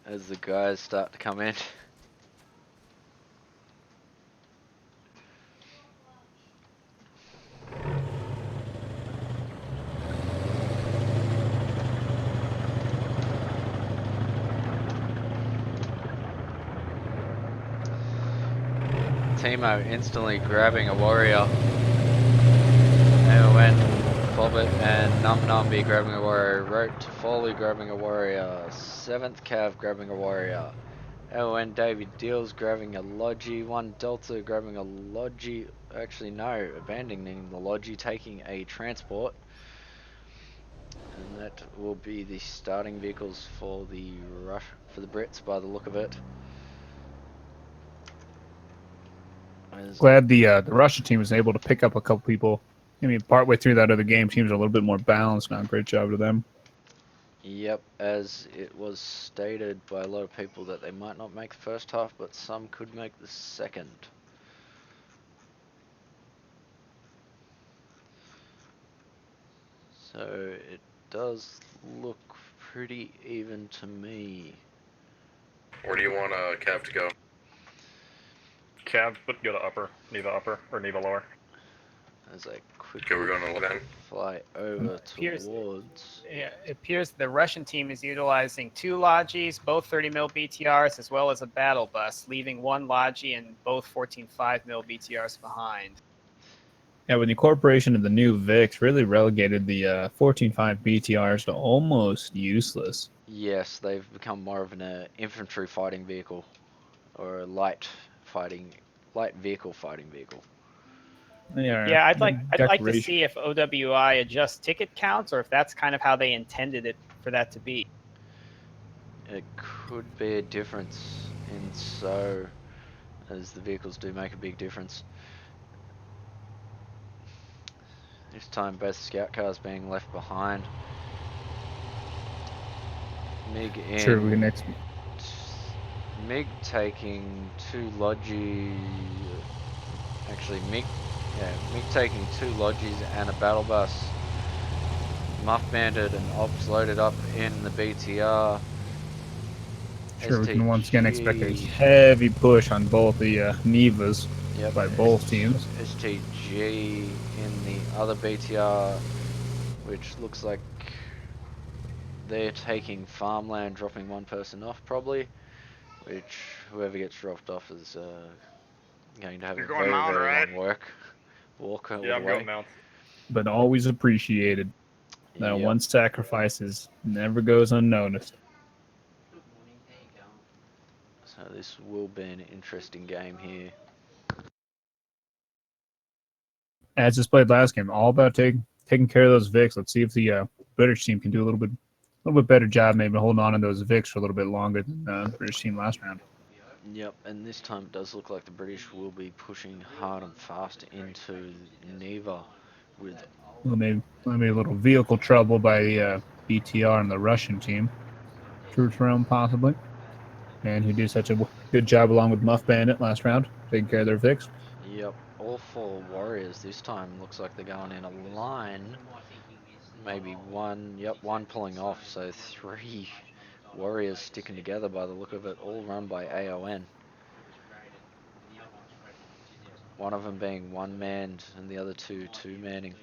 As the guys start to come in. Timo instantly grabbing a warrior. AON, Bobbit and Num Numby grabbing a warrior. Rote Foley grabbing a warrior. 7th Cav grabbing a warrior. AON David Deals grabbing a Logi. 1 Delta grabbing a Logi. Actually no, abandoning the Logi, taking a transport. And that will be the starting vehicles for the Brits by the look of it. Glad the Russia team was able to pick up a couple people. I mean, partway through that other game, teams are a little bit more balanced now. Great job to them. Yep, as it was stated by a lot of people that they might not make the first half, but some could make the second. So it does look pretty even to me. Where do you want Cav to go? Cav, but go to upper, Neva upper, or Neva lower. As I quickly we're going to then fly over towards. Yeah, it appears the Russian team is utilizing 2 Logis, both 30 mil BTRs, as well as a battle bus, leaving 1 Logi and both 14.5 mil BTRs behind. Yeah, with the incorporation of the new VIX, really relegated the 14.5 BTRs to almost useless. Yes, they've become more of an infantry fighting vehicle, or a light vehicle fighting vehicle. Yeah, I'd like to see if OWI adjusts ticket counts, or if that's kind of how they intended it for that to be. It could be a difference in so, as the vehicles do make a big difference. This time both scout cars being left behind. MiG in. Sure, we next. MiG taking 2 Logi. Actually, MiG taking 2 Logis and a battle bus. Muff Bandit and Ops loaded up in the BTR. Sure, we can once again expect a heavy push on both the Nevas by both teams. STG in the other BTR, which looks like they're taking farmland, dropping 1 person off probably, which whoever gets dropped off is going to have a very, very long walk all the way. I'm going mount. But always appreciated. That one sacrifice never goes unnoticed. So this will be an interesting game here. As displayed last game, all about taking care of those VIX. Let's see if the British team can do a little bit better job, maybe holding on to those VIX for a little bit longer than the British team last round. Yep, and this time it does look like the British will be pushing hard and fast into Neva with Maybe a little vehicle trouble by the BTR and the Russian team. Troops round possibly. And who did such a good job along with Muff Bandit last round, taking care of their VIX. Yep, all 4 warriors this time looks like they're going in a line. Maybe one pulling off, so 3 warriors sticking together by the look of it, all run by AON. One of them being one-manned and the other two-manning.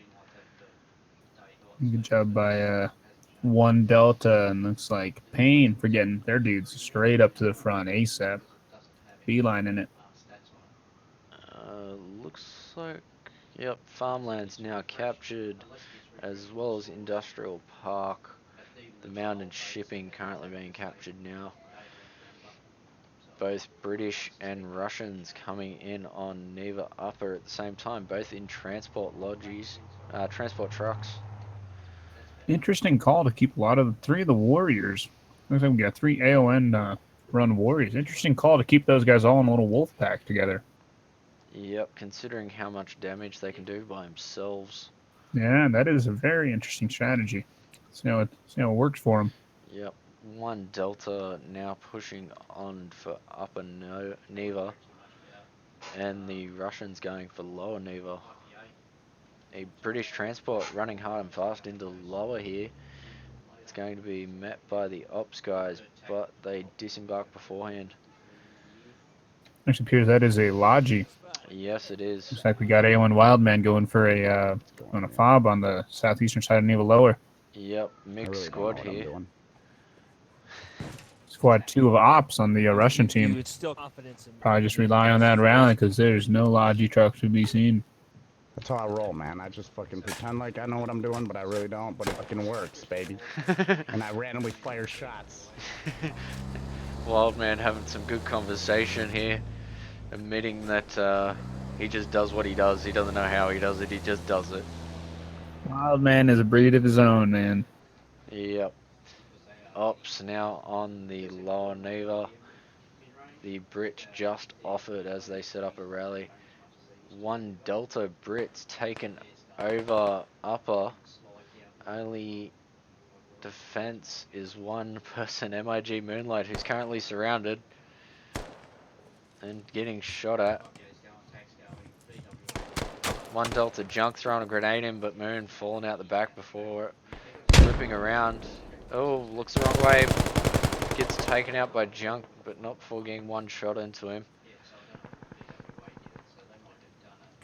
Good job by 1 Delta, and looks like Pain for getting their dudes straight up to the front ASAP. Beeline in it. Looks like, yep, farmland's now captured, as well as industrial park. The mountain shipping currently being captured now. Both British and Russians coming in on Neva Upper at the same time, both in transport lodges, transport trucks. Interesting call to keep a lot of 3 of the warriors. Looks like we got 3 AON run warriors. Interesting call to keep those guys all in a little wolf pack together. Yep, considering how much damage they can do by themselves. Yeah, that is a very interesting strategy. See how it works for them. Yep, 1 Delta now pushing on for upper Neva, and the Russians going for lower Neva. A British transport running hard and fast into lower here. It's going to be met by the ops guys, but they disembark beforehand. Actually appears that is a Logi. Yes, it is. Looks like we got A1 Wildman going for a fob on the southeastern side of Neva Lower. Yep, mixed squad here. Squad 2 of ops on the Russian team. Probably just rely on that rally because there's no Logi trucks to be seen. That's how I roll, man. I just fucking pretend like I know what I'm doing, but I really don't. But it fucking works, baby. And I randomly fire shots. Wildman having some good conversation here, admitting that he just does what he does. He doesn't know how he does it. He just does it. Wildman is a breed of his own, man. Yep. Ops now on the lower Neva. The Brits just offered as they set up a rally. 1 Delta Brits taken over upper. Only defense is 1 person, MIG Moonlight, who's currently surrounded and getting shot at. 1 Delta Junk throwing a grenade in, but Moon falling out the back before flipping around. Oh, looks the wrong way. Gets taken out by Junk, but not before getting 1 shot into him.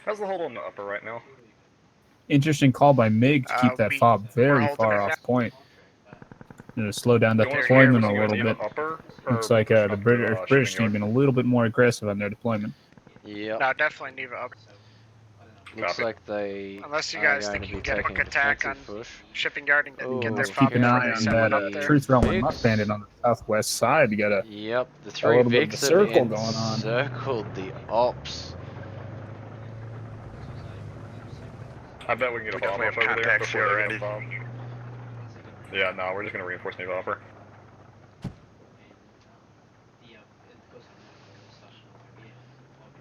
How's the hold on the upper right now? Interesting call by MiG to keep that fob very far off point. To slow down that deployment a little bit. Looks like the British team being a little bit more aggressive on their deployment. Yep. No, definitely Neva Upper. Looks like they Unless you guys think you can get a quick attack on shipping yard and get their Keep fob an eye on that Truth Realm and Vics. Mutt Bandit on the southwest side. You got Yep, the 3 little bit of a Vics circle have going on. encircled the ops. I bet we can get a bomb up over there before they get a bomb. Yeah, no, we're just gonna reinforce Neva Upper.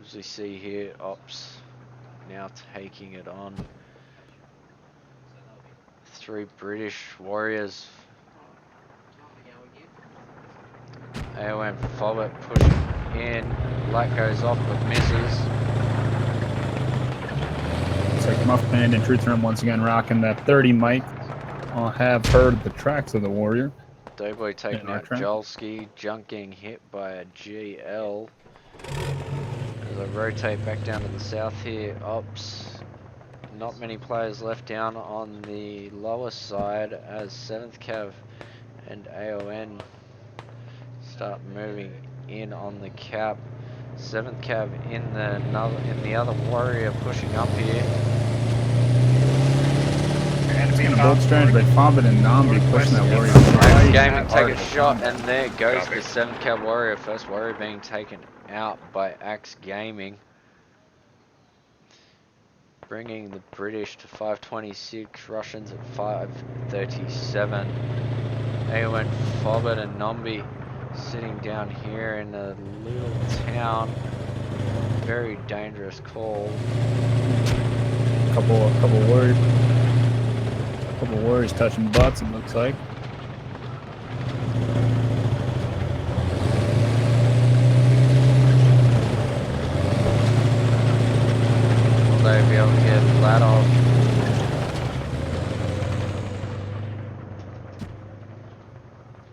As we see here, ops now taking it on. 3 British warriors. AOM Fobbit pushing in. Black goes off but misses. Looks like Muff Band and Truth Realm once again rocking that 30 mic. I'll have heard the tracks of the warrior. Doughboy taking Yeah, out Jolski. Junk getting hit by a GL. As I rotate back down to the south here, ops. Not many players left down on the lower side as 7th Cav and AON start moving in on the cap. 7th Cav in the other warrior pushing up here. It's kind of bold strange, but Fobbit and Nambi pushing that warrior. Axe Gaming take a shot, and there goes the 7th Cav warrior. First warrior being taken out by Axe Gaming, bringing the British to 526, Russians at 537. AON Fobbit and Nambi sitting down here in a little town. Very dangerous call. Couple warriors touching butts, it looks like. Will they be able to get that off?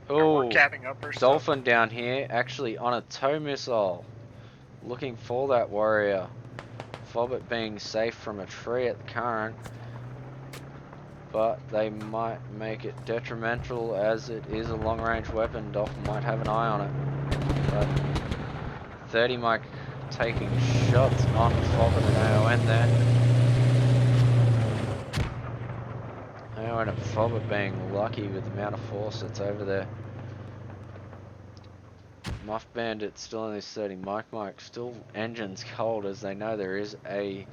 Oh, Dolphin down here, actually on a tow missile, looking for that warrior. Fobbit being safe from a tree at the current, but they might make it detrimental as it is a long-range weapon. Dolphin might have an eye on it. But 30 Mike taking shots on Fobbit and AON there. AON and Fobbit being lucky with the amount of force that's over there. Muff Bandit still in this 30 Mike still engines cold as they know there is a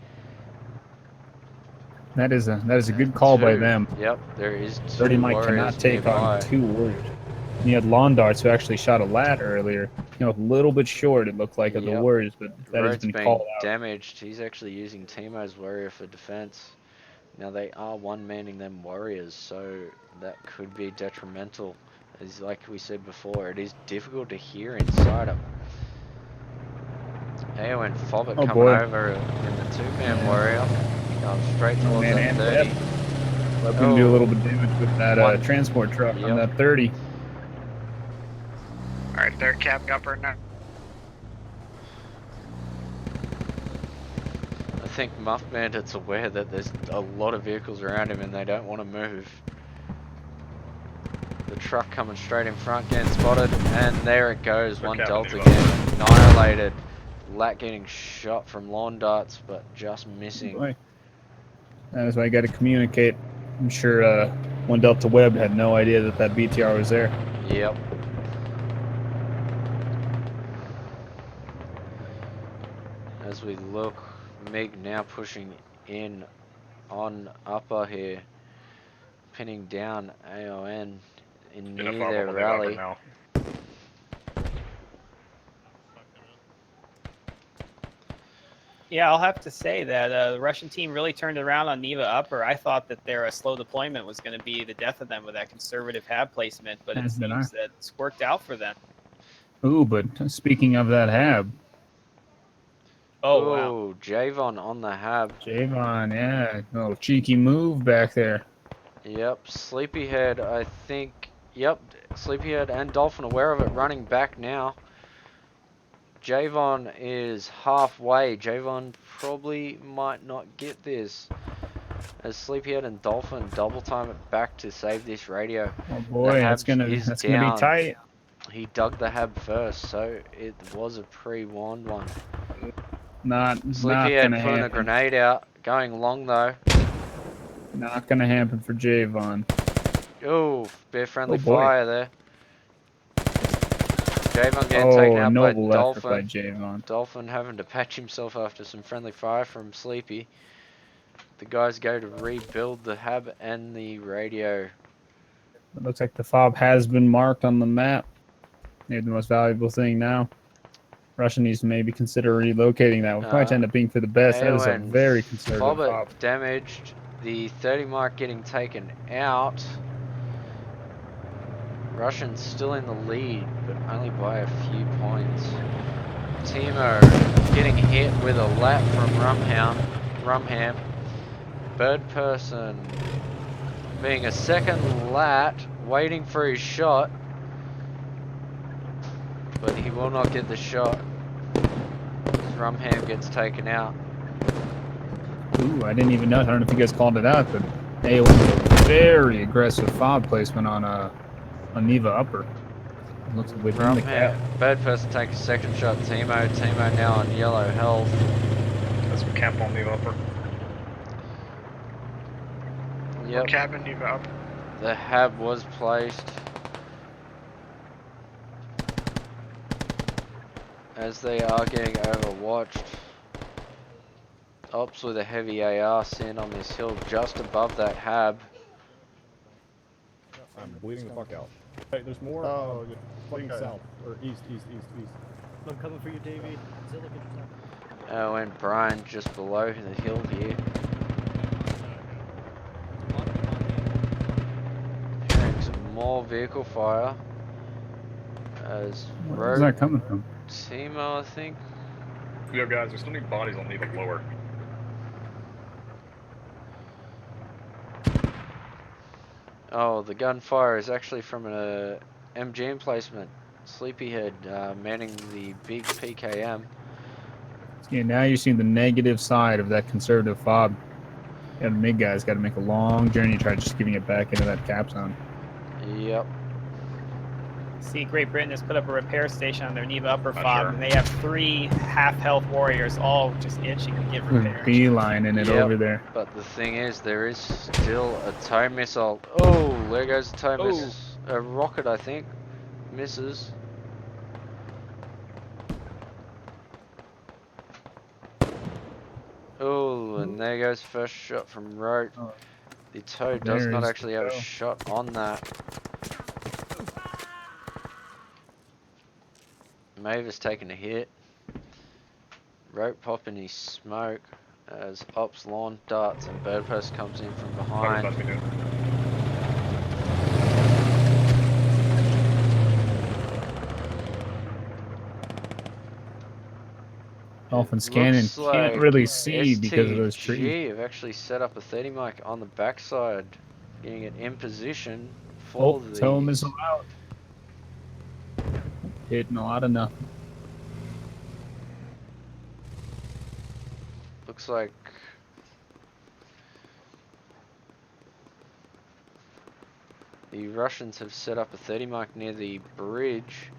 That is a good call by them. Yep, there is 30 two Mike warriors cannot take nearby. on 2 warriors. And you had Lawn Darts who actually shot a lat earlier. You know, a little bit short it looked like of the Yep. warriors, but that has Road's been being called out. damaged. He's actually using Timo's warrior for defense. Now they are one-manning them warriors, so that could be detrimental. As like we said before, it is difficult to hear inside them. AON Fobbit coming boy. over in the 2-man warrior. Going straight towards man, that and 30. Webb gonna do a little bit of damage with that transport truck on that 30. Alright, third cap upper now. I think Muff Bandit's aware that there's a lot of vehicles around him and they don't want to move. The truck coming straight in front, getting spotted, and there it goes. One Delta getting annihilated. Lat getting shot from lawn darts, but just missing. Boy. That's why I got to communicate. I'm sure one Delta Webb had no idea that that BTR was there. Yep. As we look, Mig now pushing in on upper here, pinning down AON in near their rally. Yeah, I'll have to say that the Russian team really turned around on Neva Upper. I thought that their slow deployment was going to be the death of them with that conservative hab placement, but it seems that it's worked out for them. Ooh, but speaking of that hab. Oh, wow. Javon on the hab. Javon, yeah. A little cheeky move back there. Yep, Sleepyhead, I think. Yep, Sleepyhead and Dolphin aware of it, running back now. Javon is halfway. Javon probably might not get this. As Sleepyhead and Dolphin double time it back to save this radio. Oh boy, that's gonna be tight. He dug the hab first, so it was a pre-warned one. Not Sleepyhead gonna putting a grenade out, going long though. Not gonna happen for Javon. Oh, bear friendly fire there. Javon getting taken out by Dolphin. Dolphin having to patch himself after some friendly fire from Sleepy. The guys go to rebuild the hab and the radio. It looks like the fob has been marked on the map. Maybe the most valuable thing now. Russia needs to maybe consider relocating that. It might end up being for the best. That is a very conservative fob. Damaged. The 30 mark getting taken out. Russians still in the lead, but only by a few points. Timo getting hit with a lat from Rumham. Bird person being a second lat, waiting for his shot, but he will not get the shot. Rumham gets taken out. Ooh, I didn't even know. I don't know if you guys called it out, but AON was a very aggressive fob placement on Neva Upper. Looks within the cap. Bird person takes a second shot. Timo now on yellow health. That's some camp on Neva Upper. Yep. Cabin Neva Upper. The hab was placed. As they are getting overwatched. Ops with a heavy AR sitting on this hill just above that hab. I'm bleeding the fuck out. Hey, there's more. Oh, fucking south or east. I'm coming for you, Davey. Zilla, get yourself. Oh, and Brian just below the hill here. Hearing some more vehicle fire. As Where's that coming from? Timo, I think. Yo, guys, we still need bodies on Neva lower. Oh, the gunfire is actually from an MG emplacement. Sleepyhead manning the big PKM. Yeah, now you're seeing the negative side of that conservative fob. Yeah, the MiG guy's got to make a long journey to try just giving it back into that cap zone. Yep. See, Great Britain has put up a repair station on their Neva upper Not fob, sure. and they have 3 half-health warriors all just itching to get repaired. Beelining it Yep. over there. But the thing is, there is still a tow missile. Oh, there goes a tow missile. A rocket, I think. Misses. Oh, and there goes first shot from Rote. The tow does There not is actually the have a tow. shot on that. Mavis taking a hit. Rote popping his smoke as Ops lawn darts and Birdpost comes in from behind. Dolphin scanning. Looks Can't like really see because of those trees. STG have actually set up a 30 mic on the backside, getting it in position Oh, for the tow missile out. Hitting a lot of nothing. Looks like the Russians have set up a 30 mic near the bridge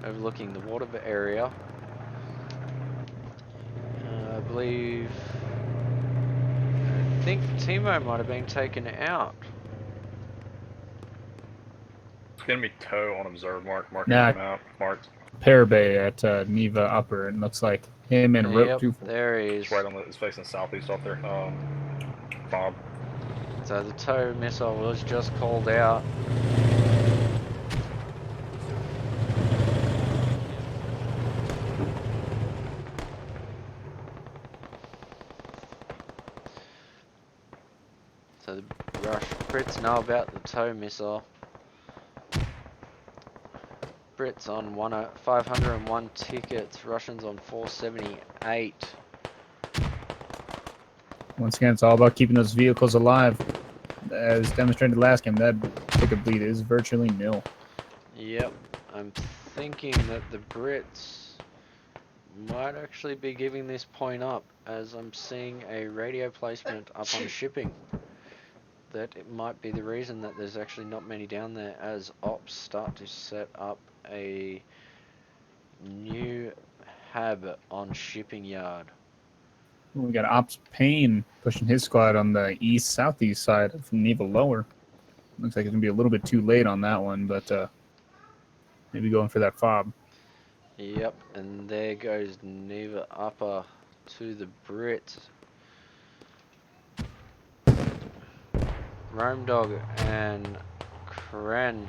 overlooking the water area. I believe, I think Timo might have been taken out. Enemy tow on observe mark. Marking Nah. him out. Marked. Parabay at Neva upper. It looks like him and Rope Yep, 24. there he is. It's right on the. It's facing southeast off there. Fob. So the tow missile was just called out. So the Brits know about the tow missile. Brits on 501 tickets, Russians on 478. Once again, it's all about keeping those vehicles alive. As demonstrated last game, that ticket bleed is virtually nil. Yep, I'm thinking that the Brits might actually be giving this point up, as I'm seeing a radio placement up on shipping. That it might be the reason that there's actually not many down there, as ops start to set up a new hab on shipping yard. We got Ops Payne pushing his squad on the east-southeast side of Neva Lower. Looks like it's going to be a little bit too late on that one, but maybe going for that fob. Yep, and there goes Neva Upper to the Brits. Rome Dog and Kren.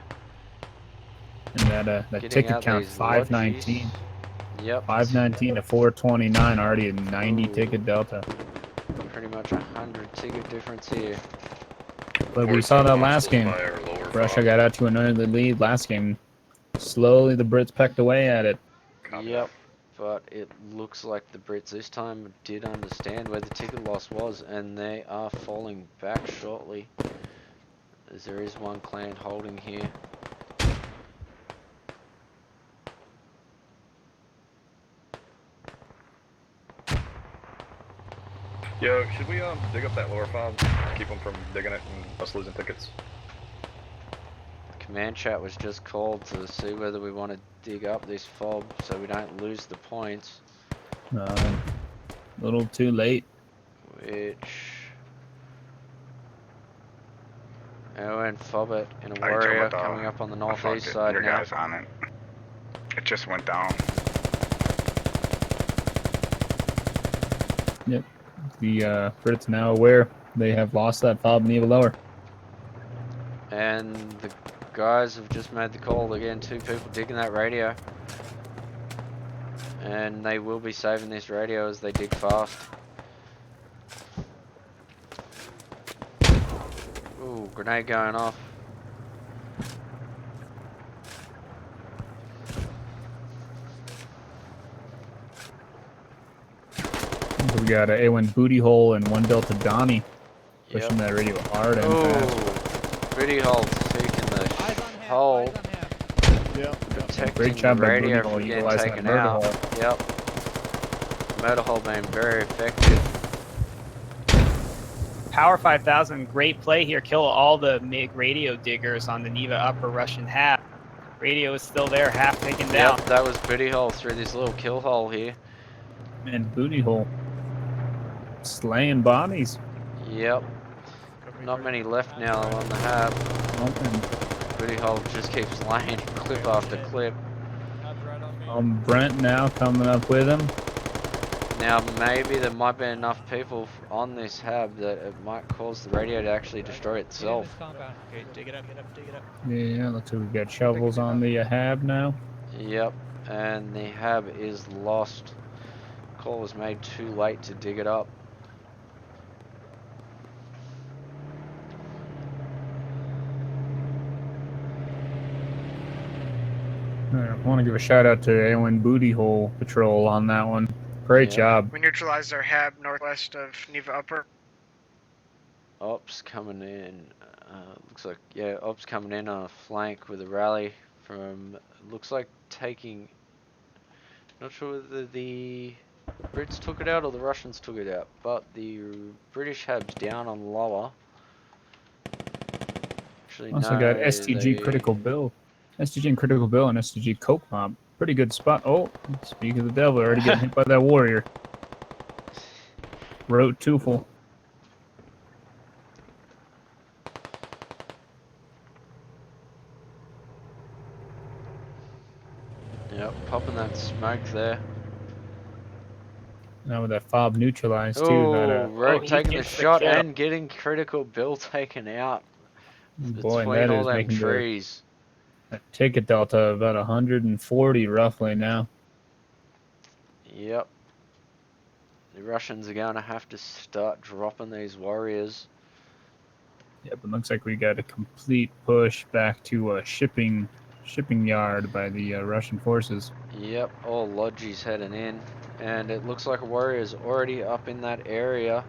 And that ticket count, 519. Yep. 519 to 429, already a 90 ticket delta. Pretty much 100 ticket difference here. But we saw that last game. Russia got out to an early lead last game. Slowly the Brits pecked away at it. Yep, but it looks like the Brits this time did understand where the ticket loss was, and they are falling back shortly. As there is one clan holding here. Yo, should we dig up that lower fob? Keep them from digging it and us losing tickets. Command chat was just called to see whether we want to dig up this fob so we don't lose the points. A little too late. Which... and fob it in a warrior coming up on the northeast side Your now. guy's on it. It just went down. Yep. The Brits now aware they have lost that fob in Neva Lower. And the guys have just made the call again, 2 people digging that radio. And they will be saving this radio as they dig fast. Ooh, grenade going off. We got a A1 Booty Hole and 1 Delta Donnie pushing that radio hard and fast. Booty Hole taking the hole. Yep. Protecting Great job the by radio Booty Hole from getting utilizing taken that murder out. hole. Yep. motor hull being very effective. Power 5000, great play here. Kill all the MiG radio diggers on the Neva upper Russian half. Radio is still there, half taken down. Yep, that was booty hole through this little kill hole here. And booty hole. Slaying bodies. Yep. Not many left now on the hab. Booty hole just keeps laying clip after clip. Brent now coming up with him. Now maybe there might be enough people on this hab that it might cause the radio to actually destroy itself. Okay, dig it up, dig it up. Yeah, looks like we got shovels on the hab now. Yep, and the hab is lost. Call was made too late to dig it up. I want to give a shout out to Aylwin Booty Hole Patrol on that one. Great job. We neutralized our hab northwest of Neva Upper. Ops coming in. Looks like, yeah, Ops coming in on a flank with a rally from, looks like taking, not sure whether the Brits took it out or the Russians took it out, but the British hab's down on lower. Actually, Also no, got STG Critical Bill. STG and Critical Bill and STG Coke Mob. Pretty good spot. Oh, speak of the devil, already getting hit by that warrior. Wrote Tufel. Yep, popping that smoke there. Now with that fob neutralized too. Oh, Rogue taking the gets shot kill. and getting Critical Bill taken out. Boy, Between that all is them making trees. the ticket delta about 140 roughly now. Yep. The Russians are going to have to start dropping these warriors. Yep, it looks like we got a complete push back to a shipping yard by the Russian forces. Yep, all lodges heading in. And it looks like a warrior's already up in that area.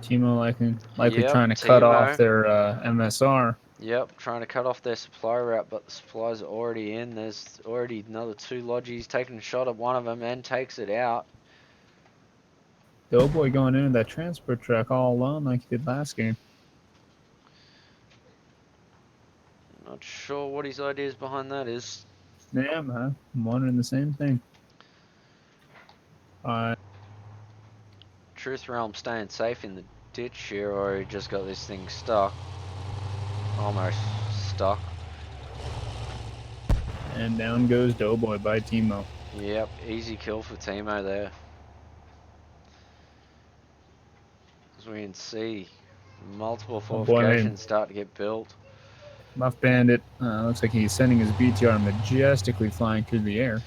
Timo likely Yep, trying to cut Timo. off their MSR. Yep, trying to cut off their supply route, but the supplies are already in. There's already another 2 lodges taking a shot at one of them and takes it out. Doughboy going into that transport truck all alone like he did last game. Not sure what his ideas behind that is. Yeah, man. I'm wondering the same thing. Truth Realm staying safe in the ditch here, or he just got this thing stuck. Almost stuck. And down goes Doughboy by Timo. Yep, easy kill for Timo there. As we can see, multiple fortifications start to get built. Muff Bandit, looks like he's sending his BTR majestically flying through the air.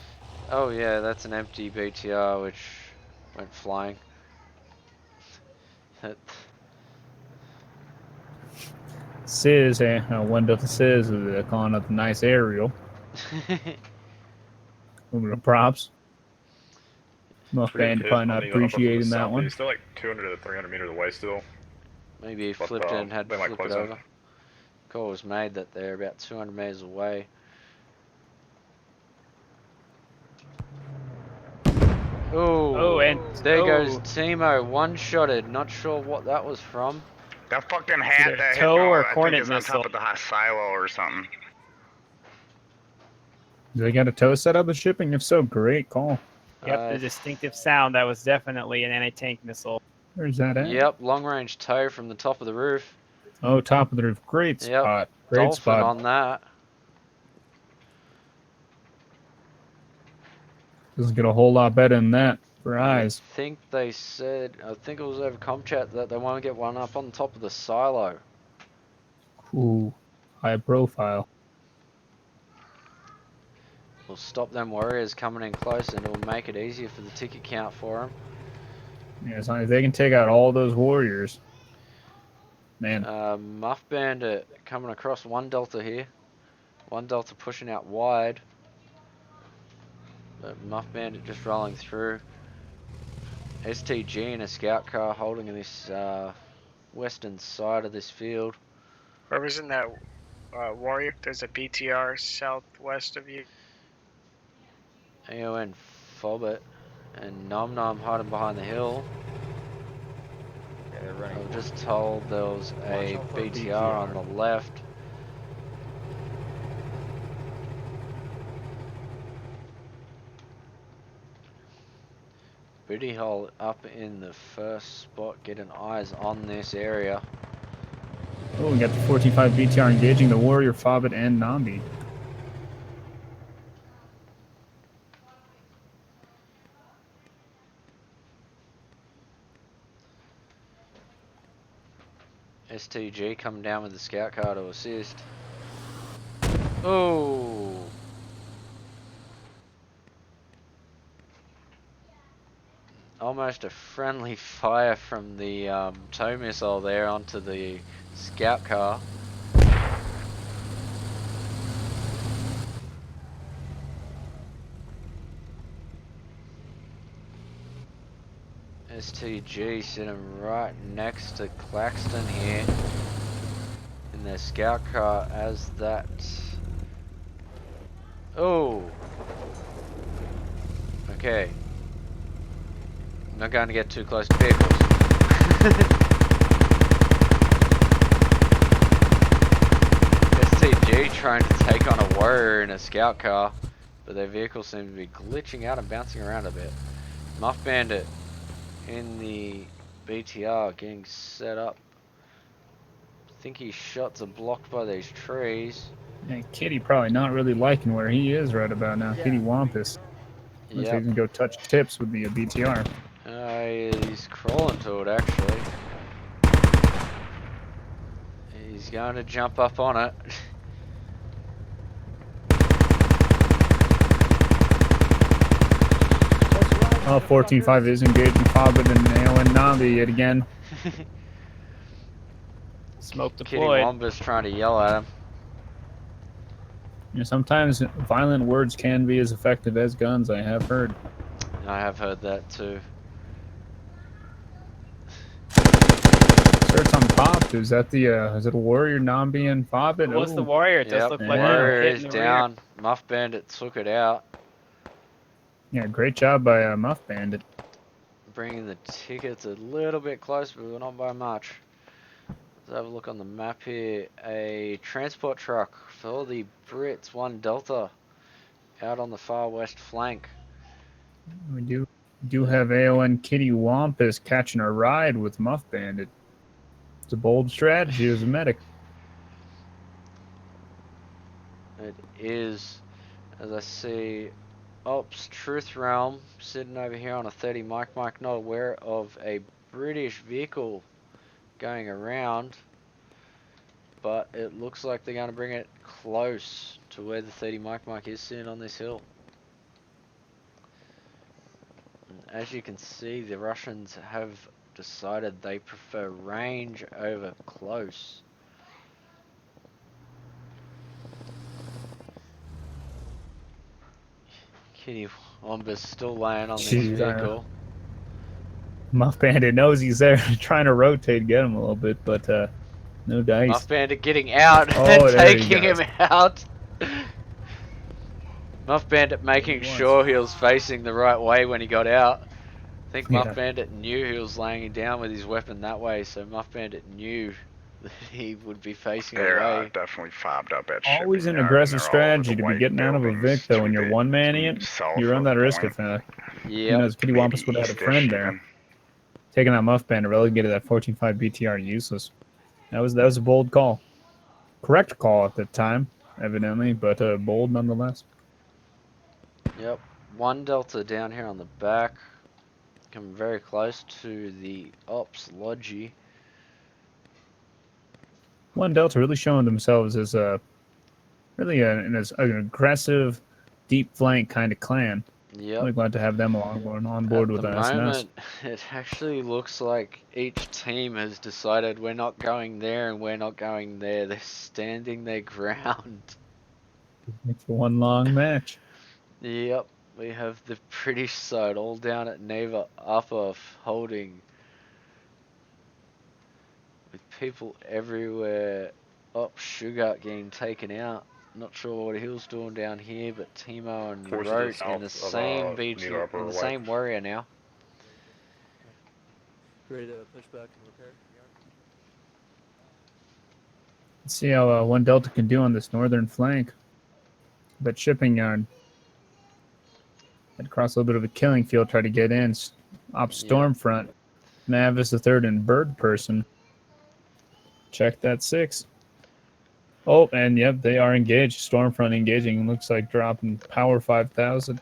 Oh yeah, that's an empty BTR which went flying. Sizz, one Delta Sizz, calling up a nice aerial. Props. Muff Bandit probably not appreciating that one. He's still like 200 to 300 meters away still. Maybe he flipped it and had to flip it over. Call was made that they're about 200 meters away. Oh, and there goes Timo, one-shotted. Not sure what that was from. That fucking hat that hit or I Hornet think is on missile. top of the hot silo or something. Do they got a tow set up at shipping? If so, great call. Yep, the distinctive sound. That was definitely an anti-tank missile. Where's that at? Yep, long-range tow from the top of the roof. Oh, top of the roof. Great Yep. spot. Great Dolphin spot. on that. Doesn't get a whole lot better than that for eyes. I think they said, I think it was over comm chat, that they want to get one up on top of the silo. Ooh, high profile. Will stop them warriors coming in close, and it'll make it easier for the ticket count for them. Yeah, as long as they can take out all those warriors. Man. Muff Bandit coming across one Delta here. One Delta pushing out wide. But Muff Bandit just rolling through. STG in a scout car holding in this western side of this field. Whoever's in that warrior, there's a BTR southwest of you. AON Fobbit. And Nom Nom hiding behind the hill. Yeah, they're running. I was just told there was a out for a BTR on the left. Booty hole up in the first spot, getting eyes on this area. Oh, we got the 14.5 BTR engaging the Warrior, Fobbit, and Nambi. STG coming down with the scout car to assist. Oh! Almost a friendly fire from the tow missile there onto the scout car. STG sitting right next to Claxton here in their scout car as that. Oh! Okay. Not going to get too close to vehicles. STG trying to take on a warrior in a scout car, but their vehicles seem to be glitching out and bouncing around a bit. Muff Bandit in the BTR getting set up. I think his shots are blocked by these trees. And Kitty probably not really liking where he is right about now. Kitty Wampus. Looks like he's gonna go touch tips with the BTR. He's crawling to it actually. He's going to jump up on it. Oh, 14.5 is engaging Fobbit and AON Navi yet again. Smoke Kitty deployed. Womba's trying to yell at him. You know, sometimes violent words can be as effective as guns, I have heard. I have heard that too. Sir, something popped. Is that the, is it a Warrior, Nambi, and Fobbit? It was the Warrior. It does look like Warrior hit is in the down. Muff Bandit took it out. Yeah, great job by Muff Bandit. Bringing the tickets a little bit closer, but not by much. Let's have a look on the map here. A transport truck for the Brits, 1 Delta, out on the far west flank. We do have AON Kitty Wampus catching a ride with Muff Bandit. It's a bold strategy as a medic. It is, as I see, Ops Truth Realm sitting over here on a 30 Mike, not aware of a British vehicle going around, but it looks like they're going to bring it close to where the 30 Mike is sitting on this hill. And as you can see, the Russians have decided they prefer range over close. Kitty Womba's still laying on this vehicle. Muff Bandit knows he's there, trying to rotate, get him a little bit, but no dice. Muff Bandit getting out Oh, and there he taking him goes. out. Muff Bandit making sure he was facing the right way when he got out. I think Muff Bandit knew he was laying down with his weapon that way, so Muff Bandit knew that he would be facing They're away. definitely fobbed up at Always an Shipping Yard, aggressive and they're all strategy over to the be white getting out of a buildings Vic, though. to When you're the one-manning it, south you run of that the risk point. of, who knows, Kitty Maybe Wampus would have had a east-ish friend even. there. Taking out Muff Bandit relegated that 14.5 BTR useless. That was a bold call. Correct call at the time, evidently, but bold nonetheless. Yep, 1 Delta down here on the back. Coming very close to the Ops Logi. 1 Delta really showing themselves as really an aggressive, deep flank kind of clan. Yep. Really glad to have them on board with the SNS. moment, it actually looks like each team has decided we're not going there and we're not going there. They're standing their ground. It's one long match. Yep, we have the British side all down at Neva Upper holding. With people everywhere. Up Sugar getting taken out. Not sure what he was doing down here, but Timo and Forces Rote south in the of, same Neva Upper in the White. same warrior now. Ready to push back and repair? Let's see how 1 Delta can do on this northern flank. That shipping yard. Had crossed a little bit of a killing field, try to get in. Op Stormfront. Mavis the third and Bird person. Check that 6. Oh, and yep, they are engaged. Stormfront engaging. Looks like dropping power 5,000.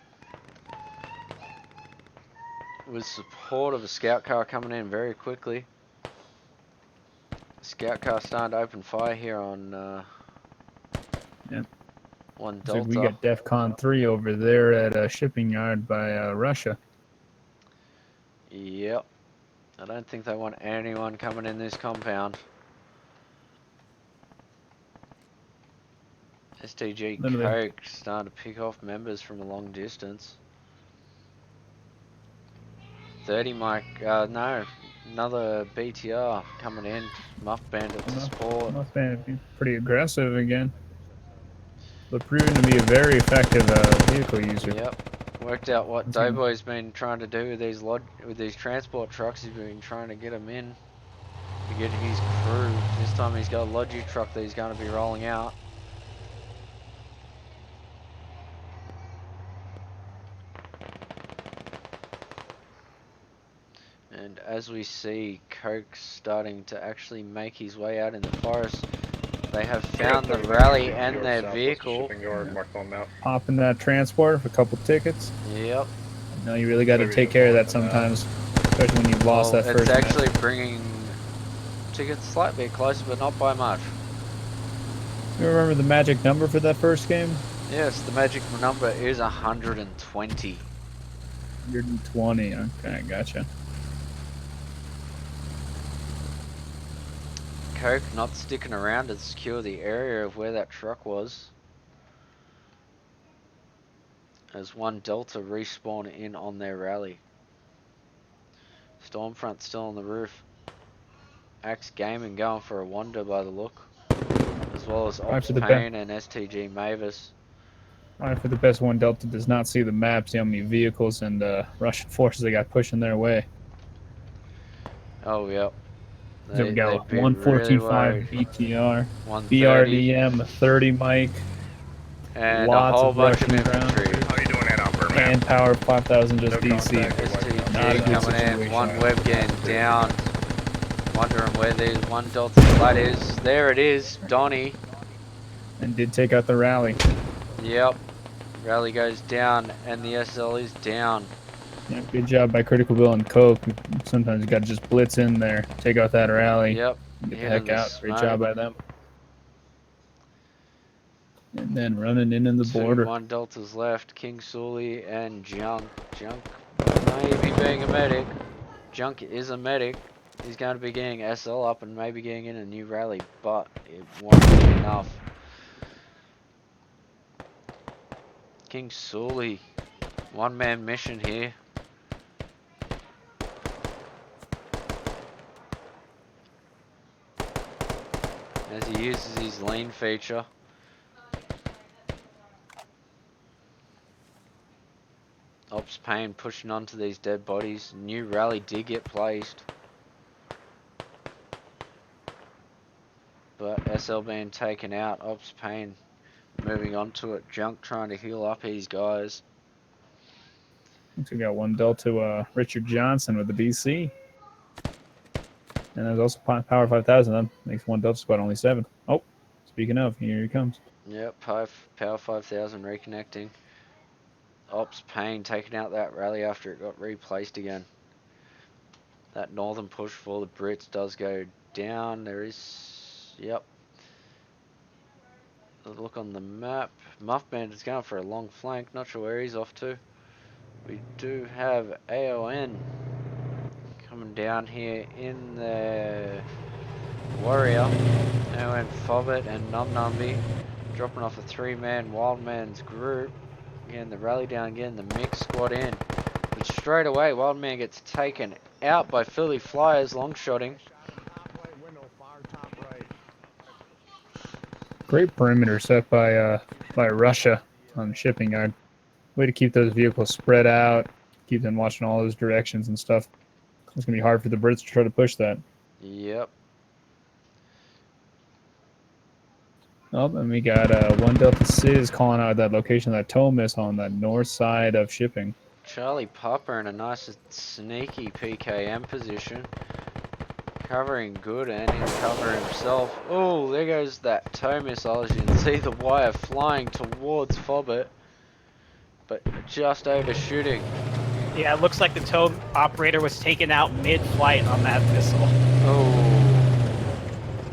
With support of a scout car coming in very quickly. Scout car starting to open fire here on Yep. 1 So Delta. we got DEFCON 3 over there at a shipping yard by Russia. Yep. I don't think they want anyone coming in this compound. STG Coke starting to pick off members from a long distance. 30 Mike, no, another BTR coming in. Muff Bandit to support. Muff Bandit be pretty aggressive again. But proving to be a very effective vehicle user. Yep. Worked out what Doughboy's been trying to do with these transport trucks. He's been trying to get them in. To get his crew. This time he's got a Logi truck that he's going to be rolling out. And as we see, Coke's starting to actually make his way out in the forest. They have found the rally and their vehicle. Hop in that transport for a couple tickets. Yep. No, you really got to take care of that sometimes, especially when you've lost that first It's actually match. bringing tickets slightly closer, but not by much. You remember the magic number for that first game? Yes, the magic number is 120. 120, okay, gotcha. Coke not sticking around to secure the area of where that truck was. As 1 Delta respawn in on their rally. Stormfront still on the roof. Axe Gaming going for a wander by the look. As well as Ops Pain and STG Mavis. Alright, for the best 1 Delta does not see the map, see how many vehicles and Russian forces they got pushing their way. Oh, yep. So we got 114.5 BTR, BRDM, 30 Mike, and lots a whole of bunch Russian of infantry. How you doing that upper, man? And power 5,000 just DC. STG Not a good coming in, situation. 1 webgan down. Wondering where the 1 Delta flat is. There it is, Donnie. And did take out the rally. Yep. Rally goes down and the SL is down. Yeah, good job by Critical Bill and Coke. Sometimes you got to just blitz in there, take out that rally. Yep. Get the heck out. Great job by them. And then running in the border. 1 Deltas left, King Sully and Junk. Junk maybe being a medic. Junk is a medic. He's going to be getting SL up and maybe getting in a new rally, but it won't be enough. King Sully, 1-man mission here. As he uses his lean feature. Ops Pain pushing onto these dead bodies. New rally did get placed. But SL being taken out. Ops Pain moving on to it. Junk trying to heal up his guys. We got 1 Delta Richard Johnson with the BC. And there's also Power 5,000. That makes 1 Delta squad only 7. Oh, speaking of, here he comes. Yep, Power 5,000 reconnecting. Ops Pain taking out that rally after it got replaced again. That northern push for the Brits does go down. There is, yep. Look on the map. Muff Bandit's going for a long flank. Not sure where he's off to. We do have AON coming down here in the Warrior. AON Fobbit and Num Numby dropping off a 3-man Wildman's group. Again, the rally down again, the mix squad in. But straight away, Wildman gets taken out by Philly Flyers long shotting. Great perimeter set by Russia on the shipping yard. Way to keep those vehicles spread out, keep them watching all those directions and stuff. It's gonna be hard for the Brits to try to push that. Yep. Oh, and we got 1 Delta Sis calling out that location of that tow missile on the north side of shipping. Charlie Popper in a nice sneaky PKM position. Covering good and in cover himself. Oh, there goes that tow missile. As you can see the wire flying towards Fobbit. But just overshooting. Yeah, it looks like the tow operator was taken out mid-flight on that missile. Oh.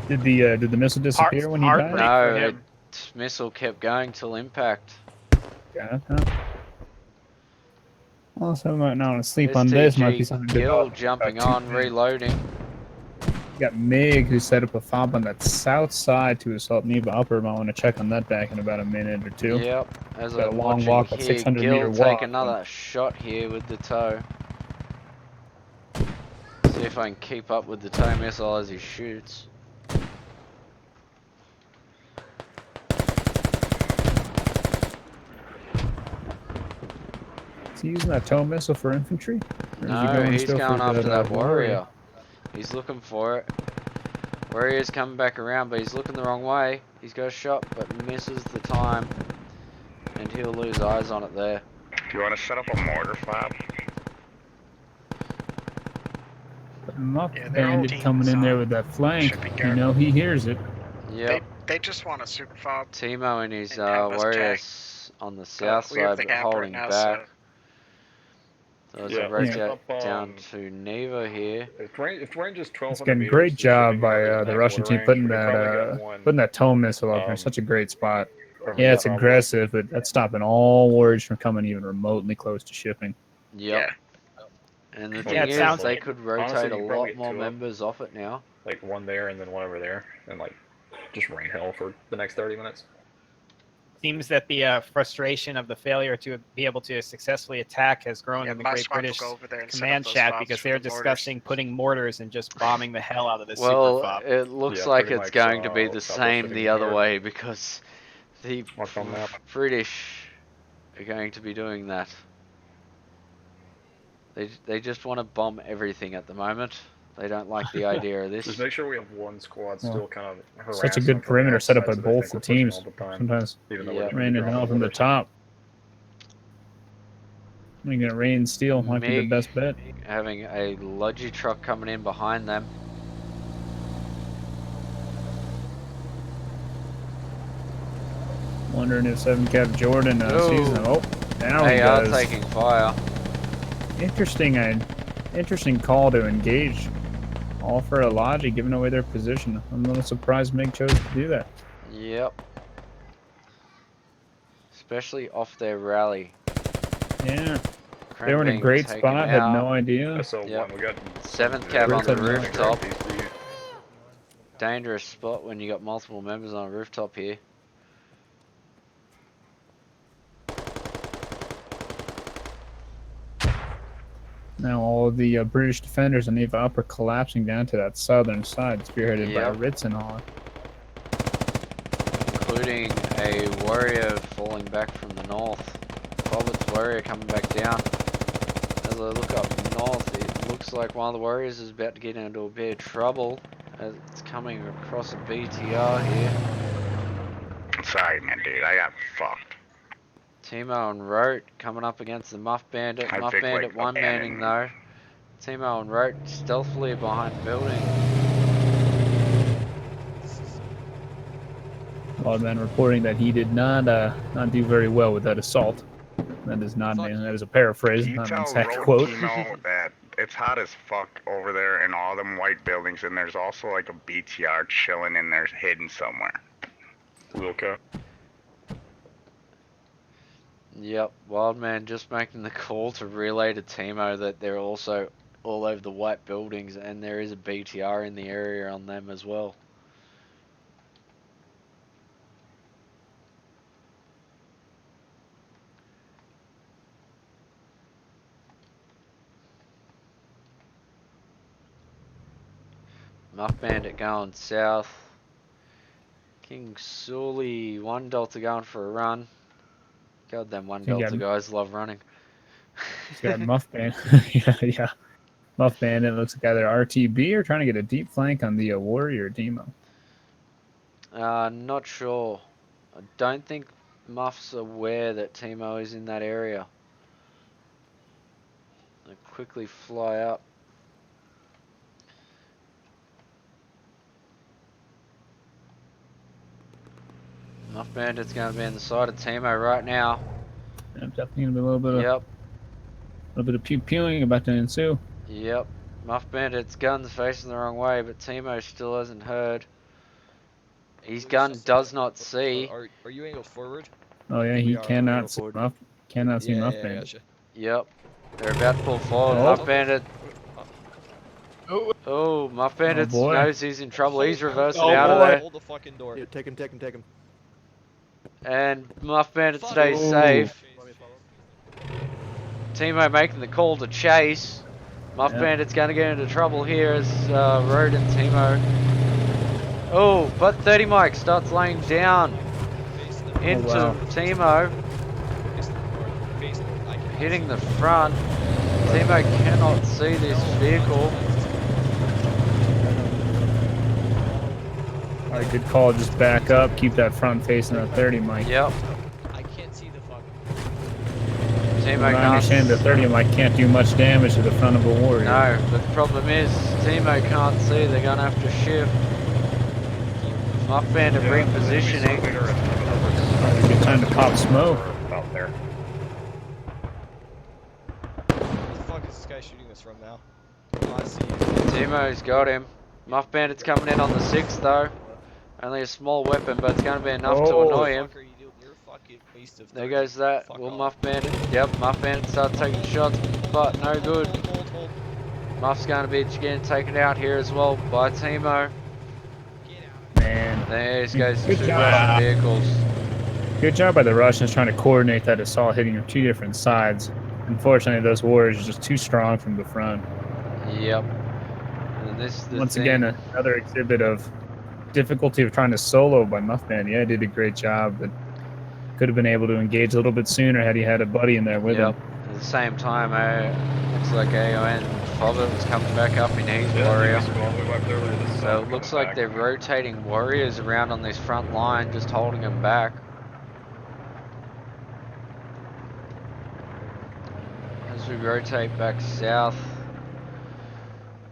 Did the missile disappear when he died? No, missile kept going till impact. Yeah. Well, so we might not want to sleep on this. Might be something good. Gill jumping on, reloading. You got Mig, who set up a fob on that south side to assault Neva Upper. Might want to check on that back in about a minute or two. Yep. As got a I'm long watching walk, a here, 600-meter Gill walk. take another shot here with the tow. See if I can keep up with the tow missile as he shoots. Is he using that tow missile for infantry? Or is he No, going he's still going for after that warrior? warrior. He's looking for it. Warrior's coming back around, but he's looking the wrong way. He's got a shot, but misses the time. And he'll lose eyes on it there. Do you want to set up a mortar fob? Muck Bandit coming in there with that flank. You know he hears it. Yep. They just want a super fob. Timo and his have us warriors on the south we have side, the but camper holding now, back. So it's a let's rotate up, down to Neva here. If range is 1200 It's getting meters, great the job shipping by yard is the max Russian water team range. putting We could probably get one, that tow missile up there. Such a great spot. perfect Yeah, it's problem. aggressive, but that's stopping all warriors from coming even remotely close to shipping. Yep. And the Yeah, thing it is, sounds they like- could rotate Honestly, a you could probably lot get more 2 up. members off it now. Like one there and then one over there, and like just rain hell for the next 30 minutes. Seems that the frustration of the failure to be able to successfully attack has grown in the my Great squad will British go over there and set Command up those chat fobs because for they're the mortars. discussing putting mortars and just bombing the hell out of this Well, super fob. it looks Yeah, like pretty it's much, going to be the Southwest same City the other Yard. way because the Marked on map. British are going to be doing that. They just want to bomb everything at the moment. They don't like the idea of this. Just make sure we have one squad still kind of harass Such a them good from the perimeter set up by outside so they both think the we're pushing teams. all the time, Sometimes even though we're just raining dropping hell from the orders. top. You're gonna rain steel might be the Mig best bet. having a Logi truck coming in behind them. Wondering if 7 Cap Jordan sees them. Oh, now They he are does. taking fire. Interesting call to engage. All for a Logi, giving away their position. I'm a little surprised Mig chose to do that. Yep. Especially off their rally. Yeah. They were in a being great taken spot, had out. no idea. Yep. We got 7th cab on Brits the have no idea. rooftop. Dangerous spot when you got multiple members on a rooftop here. Now all of the British defenders on Neva Up are collapsing down to that southern side, spearheaded Yep. by Ritz and all. Including a warrior falling back from the north. Robert's warrior coming back down. As I look up north, it looks like one of the warriors is about to get into a bit of trouble as it's coming across a BTR here. Sorry, man, dude. I got fucked. Timo and Rote coming up against the Muff Bandit. I Muff think, Bandit like, one manning though. Timo and Rote stealthily behind building. Oddman reporting that he did not do very well with that assault. That is not that is a paraphrase, Can you not an tell exact Road quote. Timo that it's hot as fuck over there in all them white buildings, and there's also like a BTR chilling in there hidden somewhere. Okay. Yep, Wildman just making the call to relay to Timo that they're also all over the white buildings and there is a BTR in the area on them as well. Muff Bandit going south. King Sully, 1 Delta going for a run. God, them 1 You Delta got- guys love running. He's got Muff Band. yeah. Muff Bandit looks like either RTB or trying to get a deep flank on the Warrior Demo. Not sure. I don't think Muff's aware that Timo is in that area. They quickly fly up. Muff Bandit's going to be on the side of Timo right now. Yeah, definitely gonna be a little bit Yep. of pew-pewing about to ensue. Yep. Muff Bandit's gun's facing the wrong way, but Timo still hasn't heard. His gun does not see. Are you angled forward? Oh yeah, he cannot see Muff. Cannot see Muff Bandit. Gotcha. Yep. They're about to pull forward. Oh. Muff Bandit. Oh, Muff Bandit boy. knows he's in trouble. He's reversing Oh, out of boy. there. Hold the fucking door. Yeah, take him, take him, take him. And Muff Bandit stays safe. Timo making the call to chase. Muff Yep. Bandit's going to get into trouble here as Road and Timo. Oh, but 30 Mike starts laying down into wow. Timo. Hitting the front. Timo cannot see this vehicle. All right, good call. Just back up. Keep that front facing that 30 Mike. Yep. I can't see the fucking. Timo I understand the 30 Mike can't do much damage to the front of a Warrior. No, but the problem is Timo can't see. They're going to have to shift. Muff Bandit repositioning. Probably a good time to pop smoke. About there. Where the fuck is this guy shooting us from now? Oh, I see. Timo's got him. Muff Bandit's coming in on the 6th though. Only a small weapon, but it's going to be enough to annoy him. There goes that. Will Muff Bandit? Yep, Muff Bandit start taking shots, but no good. Muff's going to be getting taken out here as well by Timo. Man. There goes Good two job. Russian vehicles. Good job by the Russians trying to coordinate that assault hitting from 2 different sides. Unfortunately, those Warriors are just too strong from the front. Yep. And this is the Once thing. again, another exhibit of difficulty of trying to solo by Muff Bandit. Yeah, he did a great job, but could have been able to engage a little bit sooner had he had a buddy in there with him. At the same time, looks like AON Fobbit was coming back up in his Warrior. So it looks like they're rotating Warriors around on this front line, just holding them back. As we rotate back south,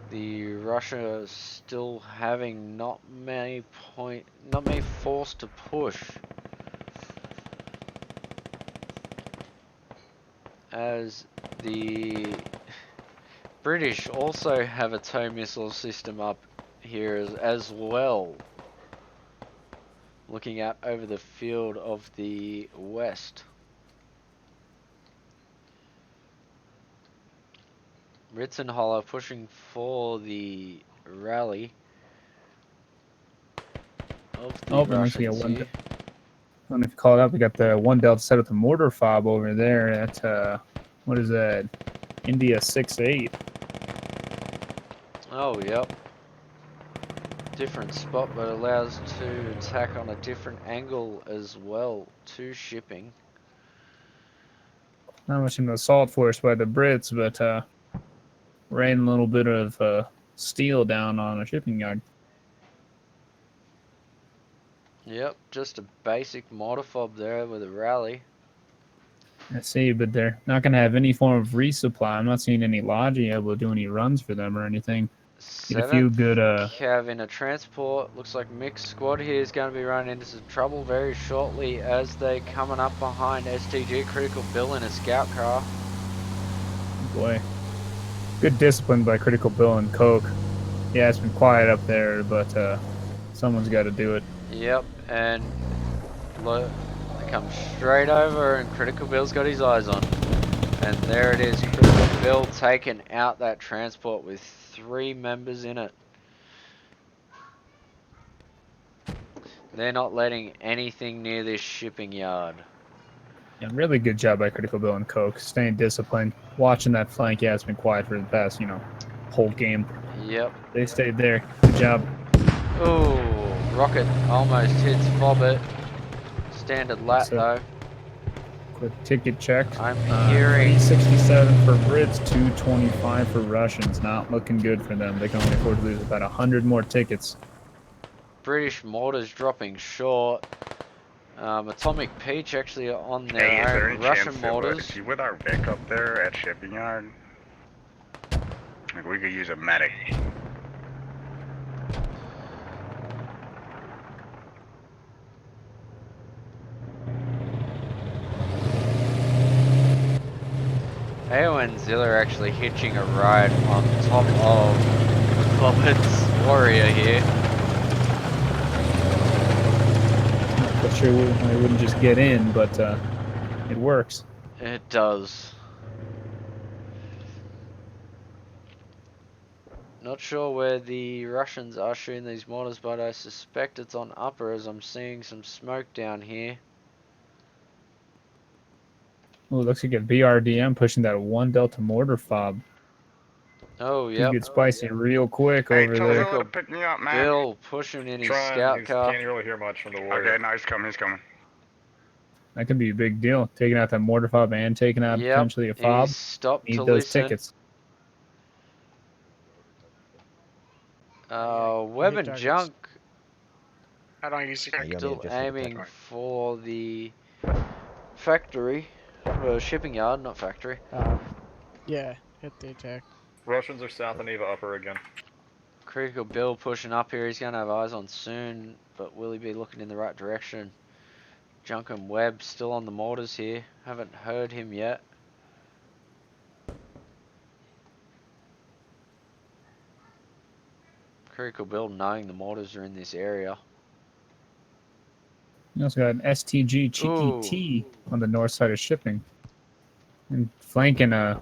the Russia is still having not many force to push. As the British also have a tow missile system up here as well. Looking out over the field of the west. Ritzenholler pushing for the rally of the Actually got Russians one. here. I don't know if you call it up. We got the 1 Delta set with the mortar fob over there. At what is that? India 6-8. Oh, yep. Different spot, but allows to attack on a different angle as well to shipping. Not much an assault force by the Brits, but rain a little bit of steel down on a shipping yard. Yep, just a basic mortar fob there with a rally. I see, but they're not going to have any form of resupply. I'm not seeing any Logi able to do any runs for them or anything. Get a few good. Cav in a transport. Looks like mixed squad here is going to be running into some trouble very shortly as they're coming up behind STG Critical Bill in a scout car. Boy, good discipline by Critical Bill and Coke. Yeah, it's been quiet up there, but someone's got to do it. Yep, and look, they come straight over, and Critical Bill's got his eyes on. And there it is, Critical Bill taking out that transport with 3 members in it. They're not letting anything near this shipping yard. Yeah, really good job by Critical Bill and Coke, staying disciplined, watching that flank. Yeah, it's been quiet for the past, whole game. Yep. They stayed there. Good job. Oh, Rocket almost hits Fobbit. Standard lat though. Quick ticket check. I'm hearing 367 for Brits, 225 for Russians. Not looking good for them. They can only afford to lose about 100 more tickets. British mortars dropping short. Atomic Peach actually on their Hey, is there own any Russian chance mortars. is he with our Vic up there at shipping yard? Like, we could use a medic. AO and Zilla are actually hitching a ride on top of Fobbit's warrior here. Not sure why we wouldn't just get in, but it works. It does. Not sure where the Russians are shooting these mortars, but I suspect it's on upper as I'm seeing some smoke down here. Oh, looks like a BRDM pushing that 1 Delta mortar fob. Oh, Could yep. get spicy real quick Hey, over tell there. Zilla to pick me up, man. Bill pushing in his scout car. Can't really hear much from the warrior. Okay, no, he's coming, he's coming. That could be a big deal. Taking out that mortar fob and taking out Yep, potentially a fob. he's stopped Need to those listen. tickets. Web and Junk I don't use the still aiming for the factory, shipping yard, not factory. Yeah, hit the attack. Russians are south of Neva upper again. Critical Bill pushing up here. He's going to have eyes on soon, but will he be looking in the right direction? Junk and Webb still on the mortars here. Haven't heard him yet. Critical Bill knowing the mortars are in this area. You also got an STG Cheeky T on the north side of shipping. And flanking the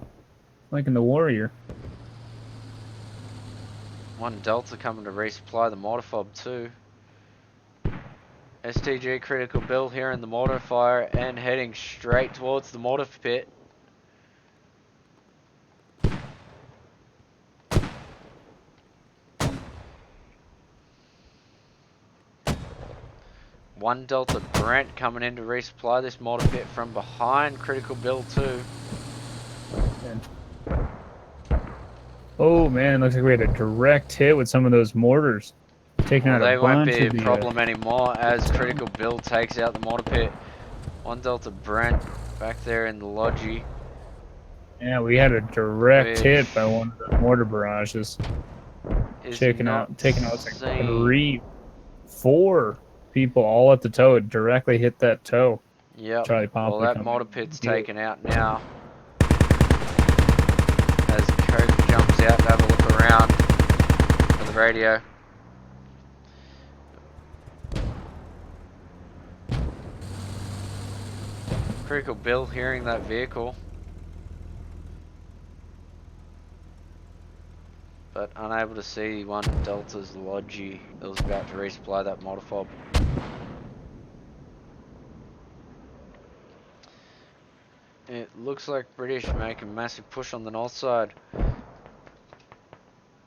warrior. 1 Delta coming to resupply the mortar fob too. STG Critical Bill here in the mortar fire and heading straight towards the mortar pit. One Delta Brent coming in to resupply this mortar pit from behind Critical Bill too. Oh man, looks like we had a direct hit with some of those mortars. Taking out They a won't bunch be of a the problem anymore as Critical Bill takes out the mortar pit. 1 Delta Brent back there in the lodgy. Yeah, we had a direct hit by one of the mortar barrages. Taking out like 4 people all at the toe. It directly hit that toe. Yep. Charlie Pompey Well, that mortar pit's taken out now. As Coke jumps out to have a look around for the radio. Critical Bill hearing that vehicle, but unable to see 1 Delta's lodgy that was about to resupply that mortar fob. It looks like British make a massive push on the north side.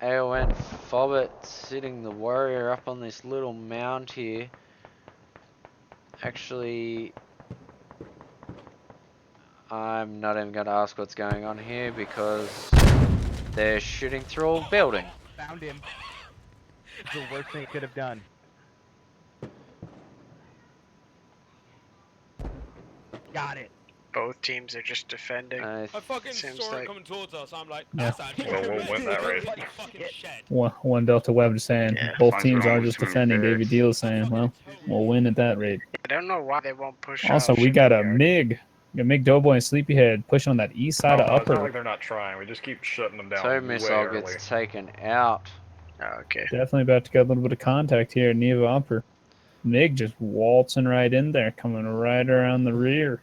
AON Fobbit sitting the warrior up on this little mound here. Actually, I'm not even going to ask what's going on here because they're shooting through a building. Found him. It's the worst thing he could have done. Got it. Both teams are just defending. I fucking saw it coming towards us. I'm like, Yeah. that's actually we'll win that race. fucking shed. One Delta Web is saying both teams are just defending. David Deal is saying, well, we'll win at that rate. I don't know why they won't push Also, out we got a Shipyard. MiG. We got MiG Doughboy and Sleepyhead pushing on that east side of It's not upper. like they're not trying. We just keep shutting them down. Toe way missile early. gets taken out. Okay. Definitely about to get a little bit of contact here at Neva upper. MiG just waltzing right in there, coming right around the rear.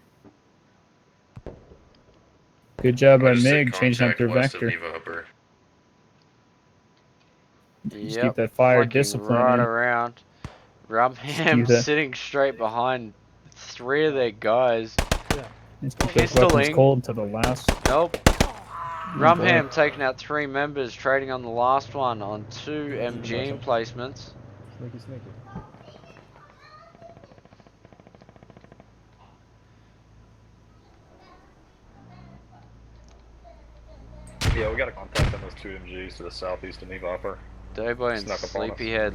Good job by MiG changing up their vector. Just keep that fire flanking discipline. right in. around. Rumham Keep that- sitting straight behind 3 of their guys. Just keep those weapons cold to the last. Nope. Rumham taking out 3 members, trading on the last one on 2 MG emplacements. Sneaky, sneaky. Yeah, we got a contact on those two MGs to the southeast of Neva Upper. Doughboy and Snuck up on us. Sleepyhead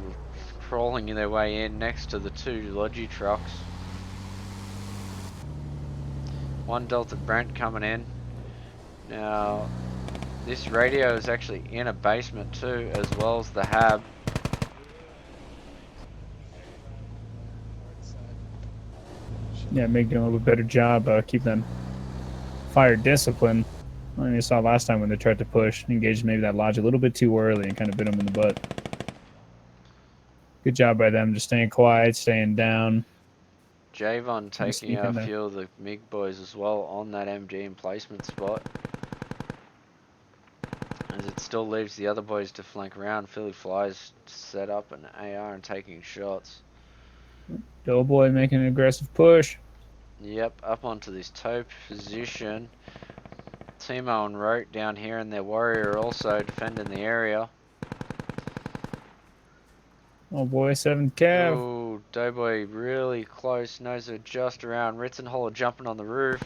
crawling their way in next to the two Logi trucks. One Delta Brent coming in. Now, this radio is actually in a basement too, as well as the hab. Yeah, Mig doing a little bit better job keeping them fire discipline. I mean, you saw last time when they tried to push, engaged maybe that lodge a little bit too early and kind of bit them in the butt. Good job by them, just staying quiet, staying down. Javon taking out a there. few of the MiG boys as well on that MG emplacement spot. As it still leaves the other boys to flank around. Philly Flies set up an AR and taking shots. Doughboy making an aggressive push. Yep, up onto this toe position. Timo and Rote down here and their warrior also defending the area. Oh boy, 7th Cav. Oh, Doughboy really close. Knows they're just around. Ritzenholler jumping on the roof.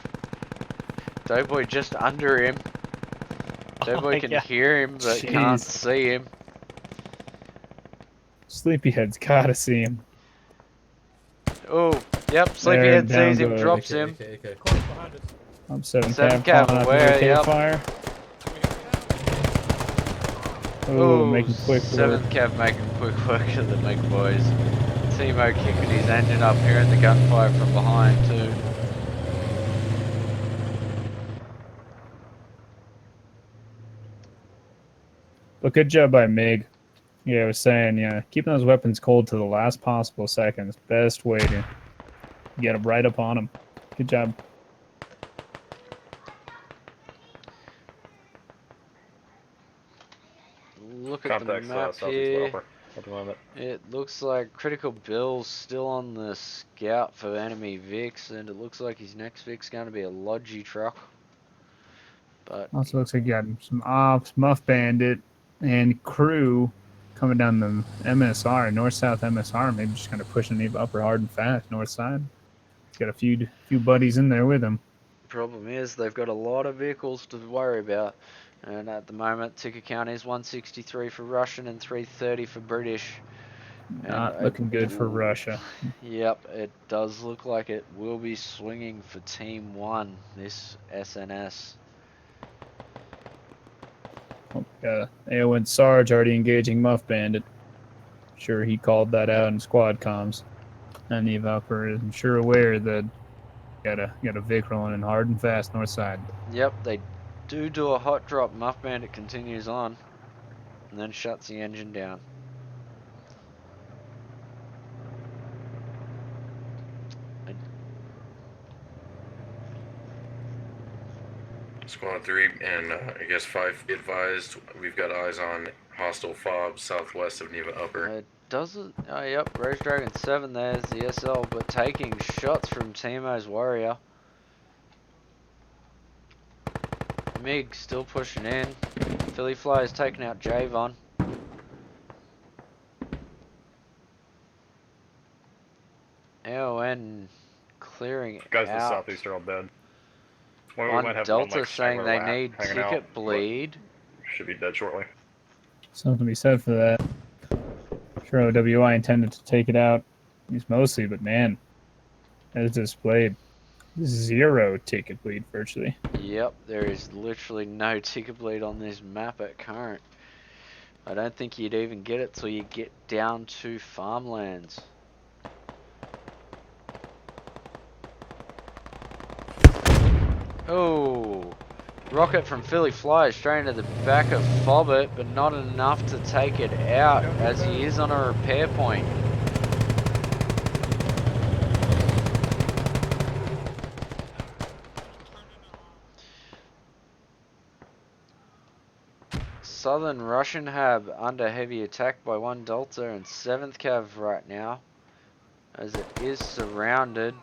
Doughboy just under him. Doughboy can hear him but can't see him. Sleepyhead's gotta see him. Oh, yep, Sleepyhead sees him, goes. drops him. I'm 7 7 Cav, Cav aware, yep. fire. Oh, making quick work. 7th Cav making quick work of the MiG boys. Timo kicking his engine up, hearing the gunfire from behind too. But good job by Mig. Yeah, I was saying, yeah, keeping those weapons cold to the last possible seconds. Best way to get them right up on them. Good job. Look at the map here. At the moment. It looks like Critical Bill's still on the scout for enemy Vics, and it looks like his next Vic's going to be a Logi truck. But Also looks like you got some ops, Muff Bandit, and crew coming down the MSR, north-south MSR, maybe just kind of pushing the upper hard and fast, north side. He's got a few buddies in there with him. problem is they've got a lot of vehicles to worry about. And at the moment, ticket count is 163 for Russian and 330 for British. Not looking good for Russia. Yep, it does look like it will be swinging for Team 1, this SNS. AON Sarge already engaging Muff Bandit. Sure, he called that out in squad comms. And Eve Upper is, I'm sure, aware that got a Vic rolling in hard and fast north side. Yep, they do a hot drop. Muff Bandit continues on and then shuts the engine down. Squad 3 and I guess 5 be advised. We've got eyes on hostile FOB southwest of Neva Upper. It doesn't. Oh, yep, Rose Dragon 7 there's the SL, but taking shots from Timo's warrior. MiG still pushing in. Philly Flyers taking out Javon. AON clearing Guys to the out. southeast are all dead. Well, One we might have Delta like, saying they need hanging ticket out, bleed. Should be dead shortly. Something to be said for that. Sure, OWI intended to take it out, at least mostly, but man, as displayed, 0 ticket bleed virtually. Yep, there is literally no ticket bleed on this map at current. I don't think you'd even get it till you get down to farmlands. Oh, rocket from Philly Flyers straight into the back of Fobbit, but not enough to take it out as he is on a repair point. Southern Russian Hab under heavy attack by 1 Delta and 7th Cav right now, as it is surrounded.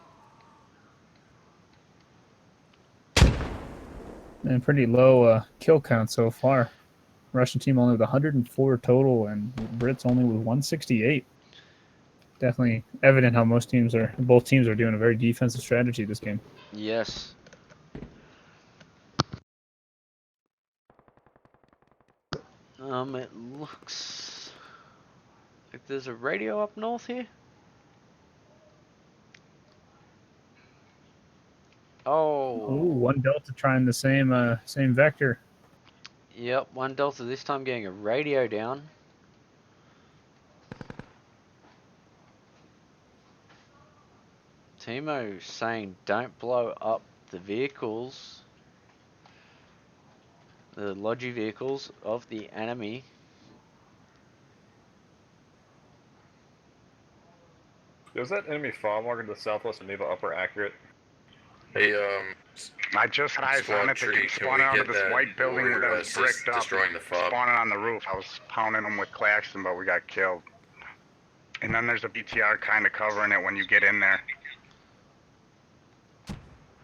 And pretty low kill count so far. Russian team only with 104 total, and Brits only with 168. Definitely evident how both teams are doing a very defensive strategy this game. Yes. It looks like there's a radio up north here. Oh. Ooh, one Delta trying the same vector. Yep, one Delta this time getting a radio down. Timo saying don't blow up the vehicles, the Logi vehicles of the enemy. Was that enemy fob walking to the southwest of Neva upper accurate? Hey, I just had eyes on it. They keep spawning out of this white building that was bricked up. Destroying the fob. Spawning on the roof. I was pounding them with Claxton, but we got killed. And then there's a BTR kind of covering it when you get in there.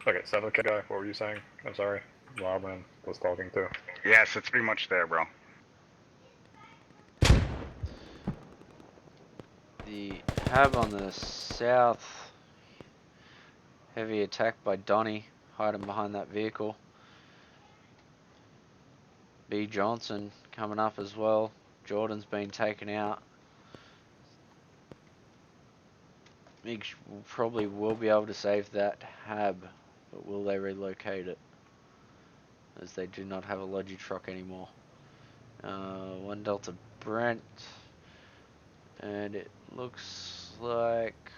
Okay, 7K guy, what were you saying? I'm sorry. Robin was talking to. Yes, it's pretty much there, bro. The hab on the south, heavy attack by Donny, hiding behind that vehicle. B. Johnson coming up as well. Jordan's been taken out. Migs probably will be able to save that hab, but will they relocate it? As they do not have a Logi truck anymore. One Delta Brent, and it looks like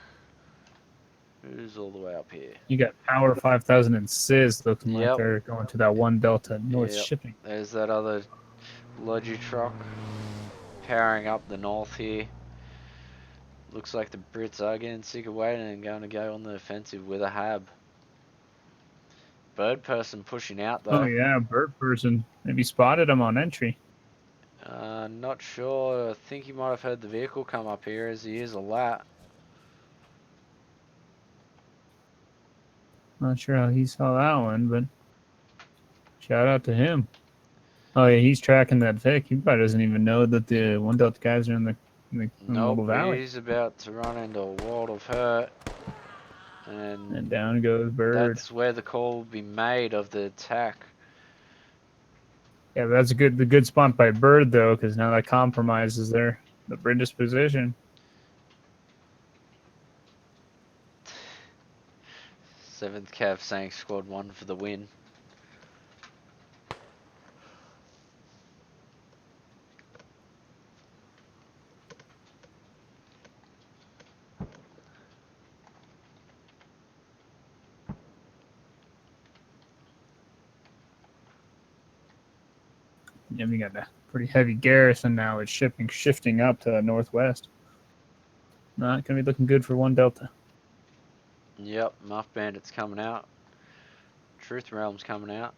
who's all the way up here? You got Power 5000 and Sizz looking like Yep. they're going to that one Delta North Yep. shipping. There's that other Logi truck powering up the north here. Looks like the Brits are getting sick of waiting and going to go on the offensive with a hab. Bird person pushing out though. Oh yeah, bird person. Maybe spotted him on entry. Not sure. I think he might have heard the vehicle come up here as he is a lat. Not sure how he saw that one, but shout out to him. Oh yeah, he's tracking that Vic. He probably doesn't even know that the one Delta guys are in the Mobile Valley. He's about to run into a world of hurt. And down goes Bird. That's where the call will be made of the attack. Yeah, that's the good spot by Bird though, because now that compromises the British position. 7th Cav saying squad 1 for the win. Yeah, we got a pretty heavy garrison now. It's shifting up to the northwest. Not gonna be looking good for one Delta. Yep, Muff Bandit's coming out. Truth Realm's coming out.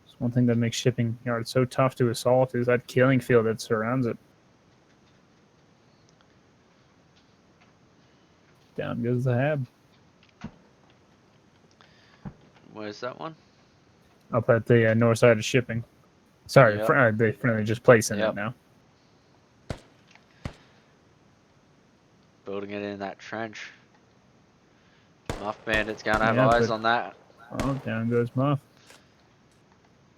It's one thing that makes shipping yard so tough to assault is that killing field that surrounds it. Down goes the hab. Where's that one? Up at the north side of shipping. Sorry, Yep. they friendly just placing Yep. it now. Building it in that trench. Muff Bandit's gonna have Yeah, eyes but- on that. Oh, down goes Muff.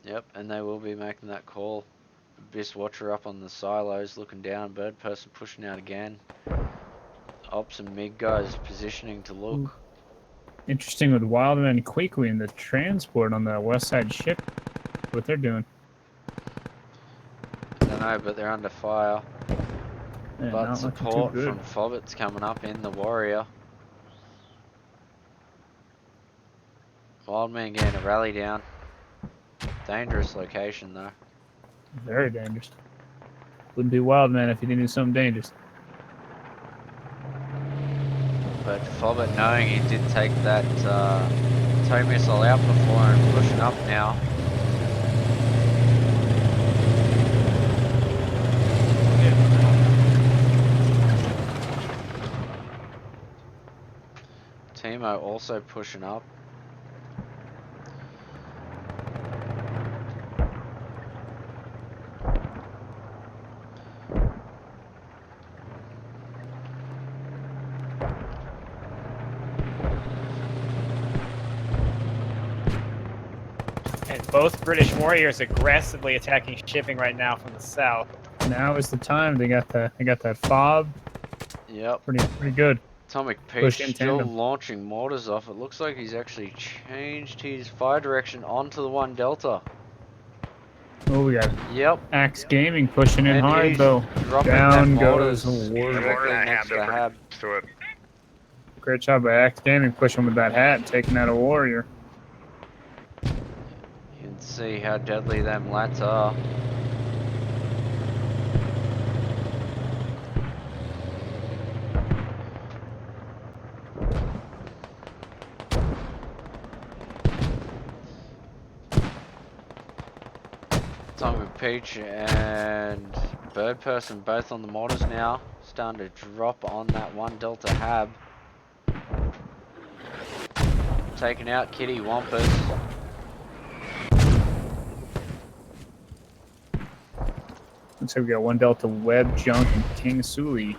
Yep, and they will be making that call. Abyss Watcher up on the silos looking down. Bird person pushing out again. Ops and MiG guys positioning to look. Interesting with Wildman and Queequeg and the transport on the west side ship. What they're doing. I don't know, but they're under fire. Yeah, But not looking too support good. from Fobbett's coming up in the Warrior. Wildman getting a rally down. Dangerous location though. Very dangerous. Wouldn't be Wildman if he didn't do something dangerous. But Fobbett knowing he did take that tow missile out before and pushing up now. Timo also pushing up. And Both British warriors aggressively attacking shipping right now from the south. Now is the time. They got that fob. Yep. Pretty good. Atomic Push Peach in still tandem. launching mortars off. It looks like he's actually changed his fire direction onto the 1 Delta. Oh, we got Yep. Axe Gaming pushing in And hard he's though. dropping Down them goes mortars Warrior. directly next to Hab. To it. Great job by Axe Gaming pushing with that hat, taking out a warrior. You can see how deadly them lats are. Atomic Peach and Bird Person both on the mortars now. Starting to drop on that 1 Delta Hab. Taking out Kitty Wampus. Looks like we got 1 Delta Web, Junk, and King Suli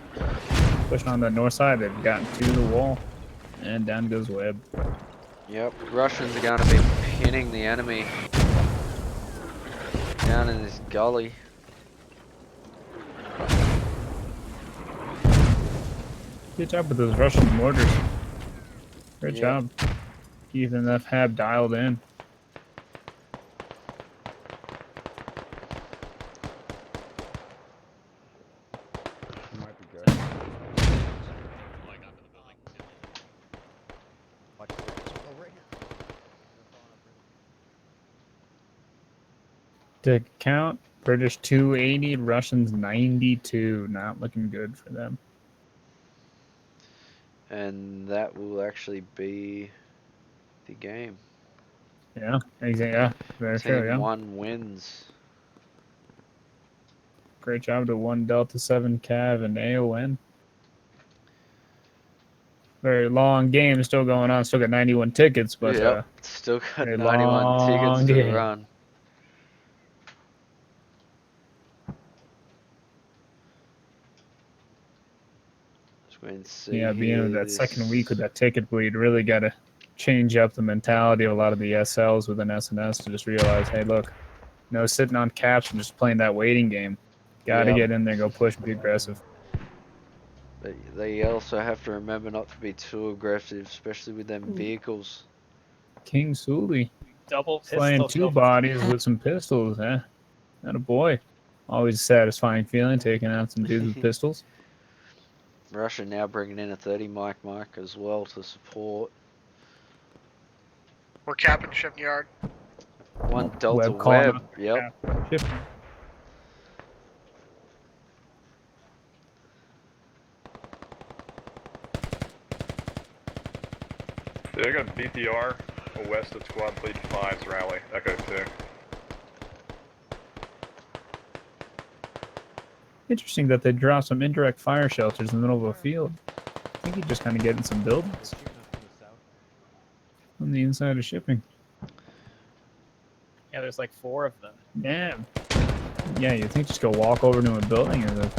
pushing on the north side. They've gotten to the wall, and down goes Web. Yep, Russians are going to be pinning the enemy down in this gully. Good job with those Russian mortars. Great Yep. job. Keeping that Hab dialed in. Might be good. To count, British 280, Russians 92. Not looking good for them. And that will actually be the game. Yeah, exactly. Yeah, very Team true. Yeah, 1 wins. great job to 1 Delta 7 Cav and AON. Very long game still going on. Still got 91 tickets, but Yep, still got very 91 tickets long to game. run. Yeah, being in that second week with that ticket bleed, really got to change up the mentality of a lot of the SLs within SNS to just realize, hey, look, no sitting on caps and just playing that waiting game. Got to Yep. get in there, go push, be aggressive. But they also have to remember not to be too aggressive, especially with them vehicles. King Suli Double playing pistol 2 bodies with some pistols, eh? Not a boy. Always a satisfying feeling taking out some dudes with pistols. Russia now bringing in a 30 mic as well to support. We're capping shipyard. 1 Delta Web calling Web, up. yep. Shipping. Yeah, I got BTR west of Squad Fleet 5's rally. Echo 2. Interesting that they draw some indirect fire shelters in the middle of a field. I think you're just kind of getting some buildings on the inside of shipping. Yeah, there's like 4 of them. Yeah. Yeah, you think just go walk over to a building and it's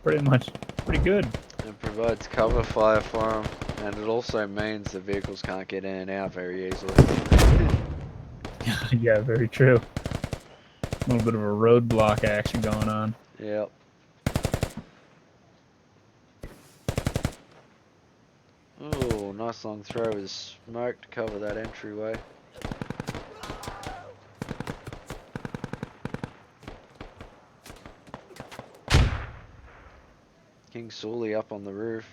pretty good. It provides cover fire for them, and it also means the vehicles can't get in and out very easily. Yeah, very true. A little bit of a roadblock action going on. Yep. Ooh, nice long throw with smoke to cover that entryway. King Suli up on the roof.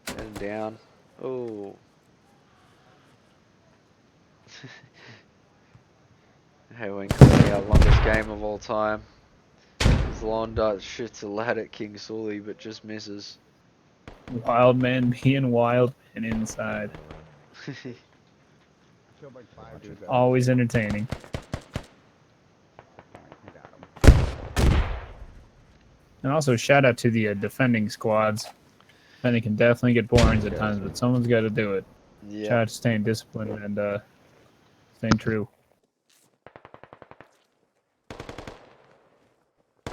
Heading down. Oh. Hey, we're including our longest game of all time. His lawn dart shoots a lad at King Suli, but just misses. Wild man being wild and inside. Always entertaining. And also shout out to the defending squads. Defending can definitely get boring at times, but someone's got to do it. Yep. Try to stay disciplined and staying true.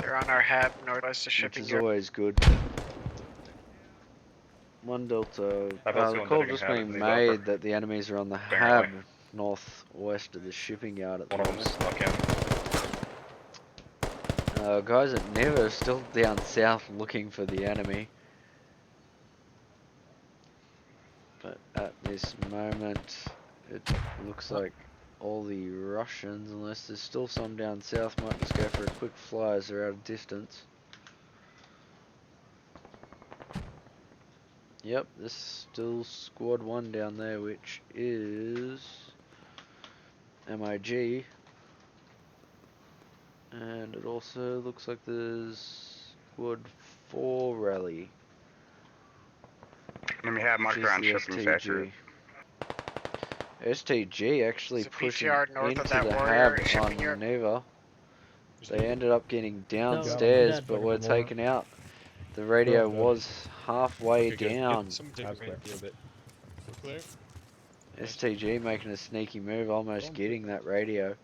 They're on our Hab northwest of Which shipping is yard. always good. 1 Delta. I've also The been call letting just him have it being in the made buffer. that the enemies are on the Apparently. Hab. northwest of the shipping yard at the One of them's moment. stuck in. Guys at Neva are still down south looking for the enemy. But at this moment, it looks like all the Russians, unless there's still some down south, might just go for a quick fly as they're out of distance. Yep, there's still squad 1 down there, which is MIG. And it also looks like there's squad 4 rally. Let me have marker on shipping factory. STG actually There's a pushing PTR north of into that the warrior hab shipping on yard. Neva. They ended up getting No, downstairs, dead. but were taken out. The radio was halfway Okay, good. down. Yep, someone take me back a bit. Clear. STG making a sneaky move, almost getting that radio.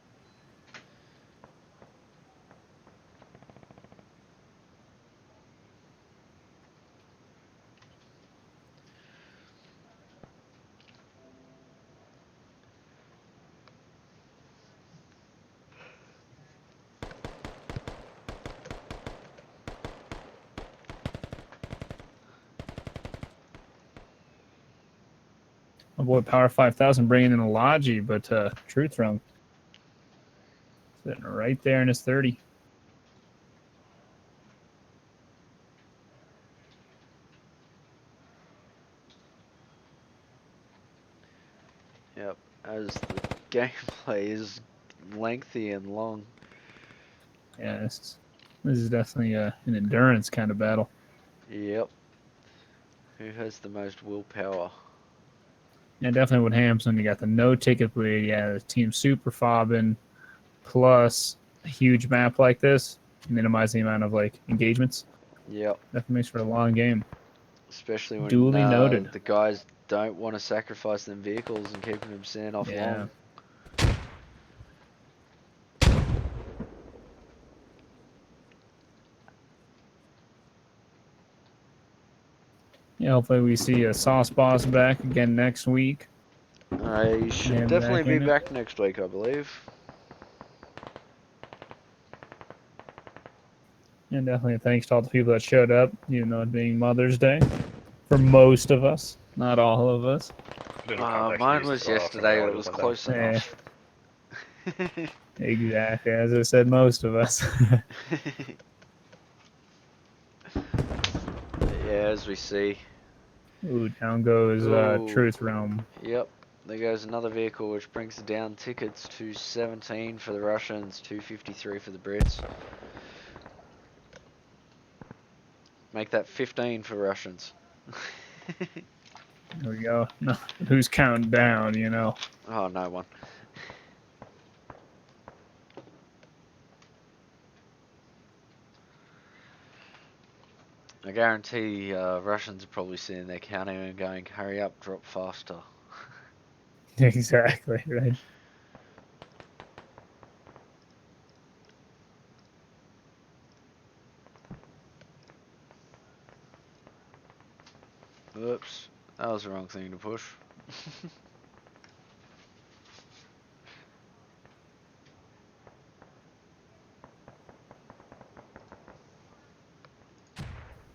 My boy Power 5000 bringing in a Logi, but Truth Realm sitting right there in his 30. Yep, as the gameplay is lengthy and long. Yeah, this is definitely an endurance kind of battle. Yep. Who has the most willpower? Yeah, definitely with Hamson, you got the no ticket bleed. Yeah, the team super fobbing, plus a huge map like this, minimize the amount of like engagements. Yep. Definitely makes for a long game. Especially when Duly noted. the guys don't want to sacrifice them vehicles and keeping them stand off long. Yeah, hopefully we see a Sauce Boss back again next week. He should And definitely be in it. back next week, I believe. And definitely thanks to all the people that showed up, even though it being Mother's Day. For most of us, not all of us. Mine was yesterday, it was close enough. Exactly, as I said, most of us. Yeah, as we see. Ooh, down goes Ooh. Truth Realm. Yep, there goes another vehicle, which brings down tickets to 17 for the Russians, 253 for the Brits. Make that 15 for Russians. There we go. No, who's counting down, you know? Oh, no one. I guarantee Russians are probably sitting there counting and going, hurry up, drop faster. Exactly, right? Oops, that was the wrong thing to push.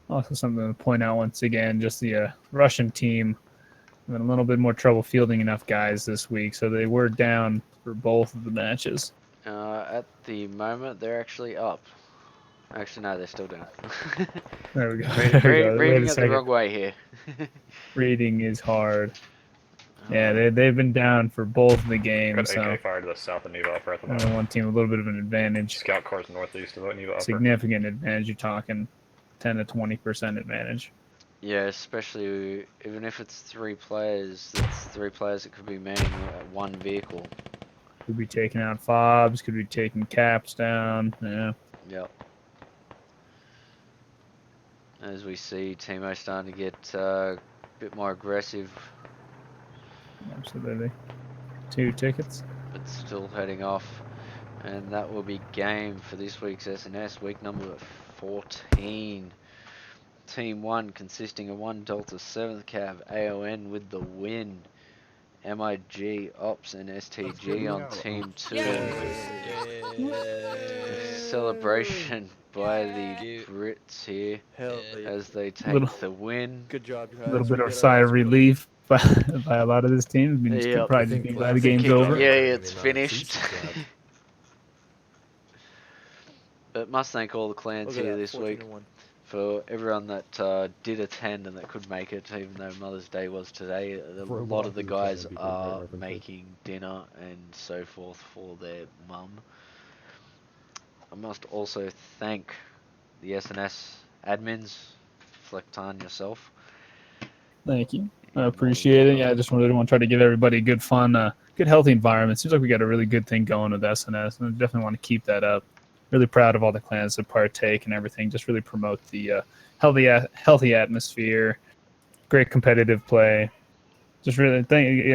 Also something to point out once again, just the Russian team having a little bit more trouble fielding enough guys this week, so they were down for both of the matches. At the moment, they're actually up. Actually, no, they're still down. There we go. There we go. Wait Reading a it the second. wrong way here. Reading is hard. Yeah, they've been down for both the games. Got So AK fire to the south of Neva upper at the moment. one team a little bit of an advantage. Scout cars northeast of Neva upper. Significant advantage. You're talking 10 to 20% advantage. Yeah, especially even if it's 3 players, that's 3 players that could be manning one vehicle. Could be taking out fobs, could be taking caps down. Yeah. Yep. As we see, Timo starting to get a bit more aggressive. Absolutely. 2 tickets. But still heading off. And that will be game for this week's SNS, week number 14. Team 1 consisting of 1 Delta 7th Cav AON with the win. MIG Ops and STG on Team 2. Celebration by the Brits here as they take the win. Good job, guys. A little bit of sigh of relief by a lot of this team. I mean, it's Yep. probably just be glad the game's over. Yeah, it's finished. But must thank all the clans Look at here that, this week 14-1. for everyone that did attend and that could make it, even though Mother's Day was today. A lot of the guys are making dinner and so forth for their mum. I must also thank the SNS admins, Flectan yourself. Thank you. I appreciate it. Yeah, I just want to try to give everybody a good, fun, good, healthy environment. Seems like we got a really good thing going with SNS, and I definitely want to keep that up. Really proud of all the clans that partake and everything. Just really promote the healthy atmosphere, great competitive play. Just really,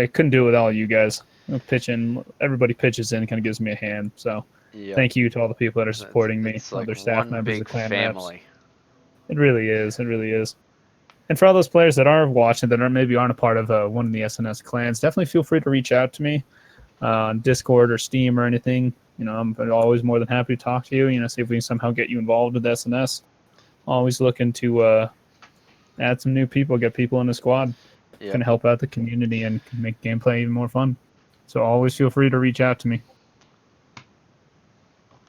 I couldn't do it with all you guys. Pitching, everybody pitches in, kind of gives me a hand. So thank you to all the people that are supporting me, It's all like their staff one members, the big clan family. reps. It really is. It really is. And for all those players that are watching that maybe aren't a part of one of the SNS clans, definitely feel free to reach out to me on Discord or Steam or anything. You know, I'm always more than happy to talk to you. You know, see if we can somehow get you involved with SNS. Always looking to add some new people, get people in the squad, Yep. kind of help out the community and make gameplay even more fun. So always feel free to reach out to me.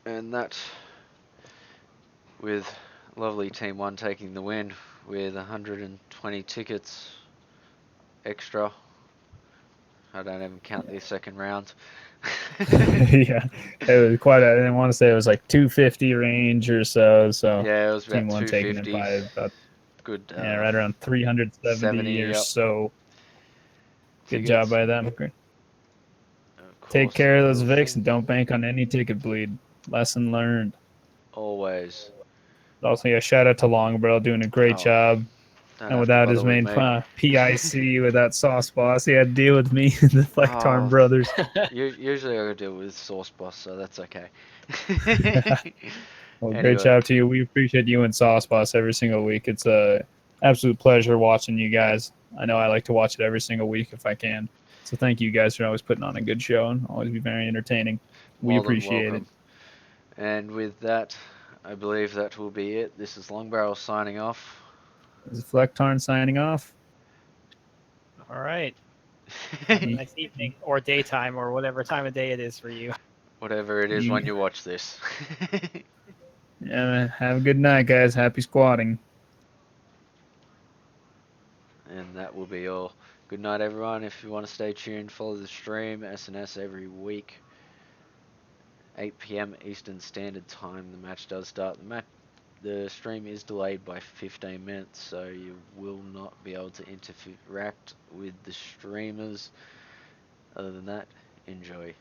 And that, with lovely Team 1 taking the win with 120 tickets extra. I don't even count the second round. Yeah, it was quite. I didn't want to say it was like 250 range or so. So yeah, it was about Team 1 taking it 250. by about Good. Yeah, right around 370 or yep. so. Good Tickets. job by them. Take care of those Vicks and don't bank on any ticket bleed. Lesson learned. Always. Also, yeah, shout out to Longbro doing a great job. And without his main PIC, without Sauce Boss, he had to deal with me and the Flectarn brothers. Usually I deal with Sauce Boss, so that's okay. Well, Anyway. Great job to you. We appreciate you and Sauce Boss every single week. It's a absolute pleasure watching you guys. I know I like to watch it every single week if I can. So thank you guys for always putting on a good show and always be very entertaining. We More than appreciate it. welcome. And with that, I believe that will be it. This is Long Barrel signing off. This is Flectarn signing off. All right. Have a nice evening or daytime or whatever time of day it is for you. Whatever it is when you watch this. Yeah, man. Have a good night, guys. Happy squatting. And that will be all. Good night, everyone. If you want to stay tuned, follow the stream, SNS every week. 8 p.m. Eastern Standard Time. The match does start. The stream is delayed by 15 minutes, so you will not be able to interact with the streamers. Other than that, enjoy.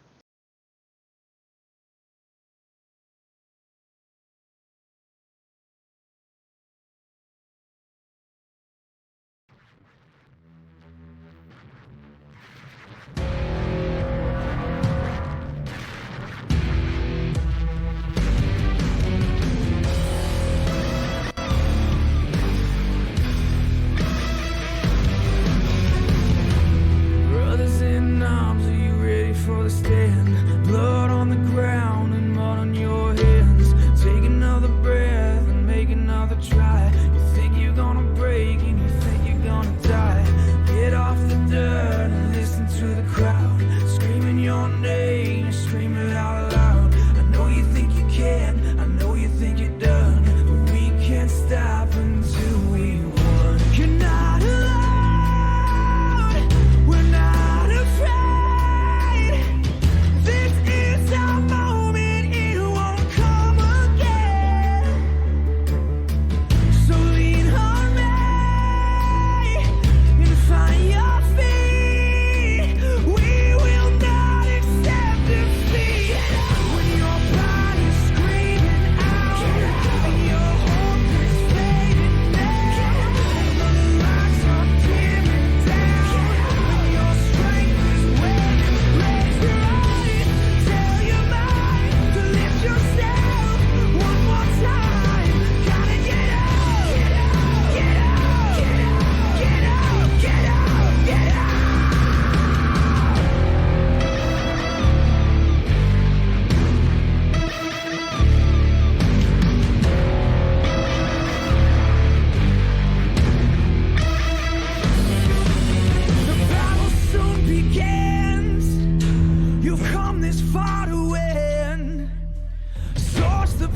Brothers in arms, are you ready for the stage?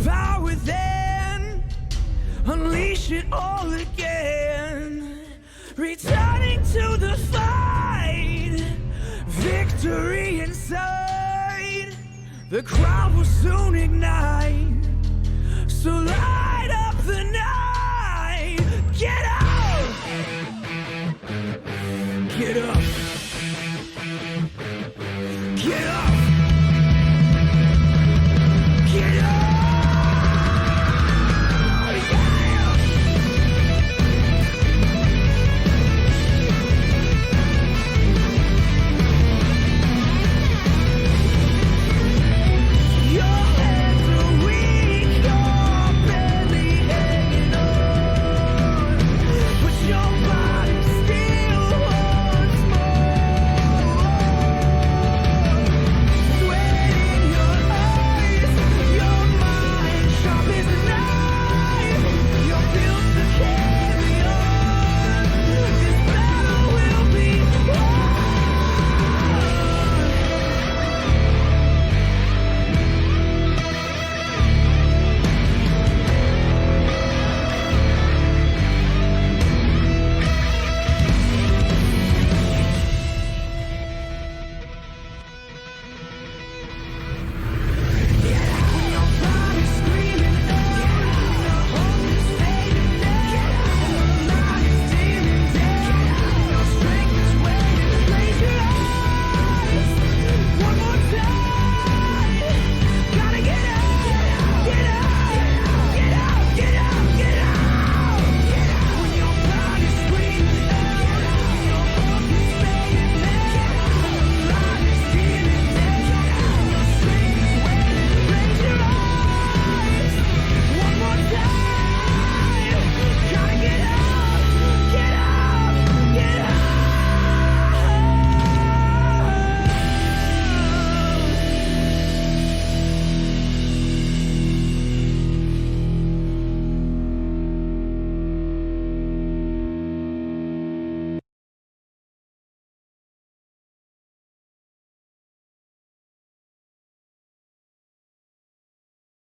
power within, unleash it all again. Returning to the fight, victory inside. The crowd will soon ignite, so light up.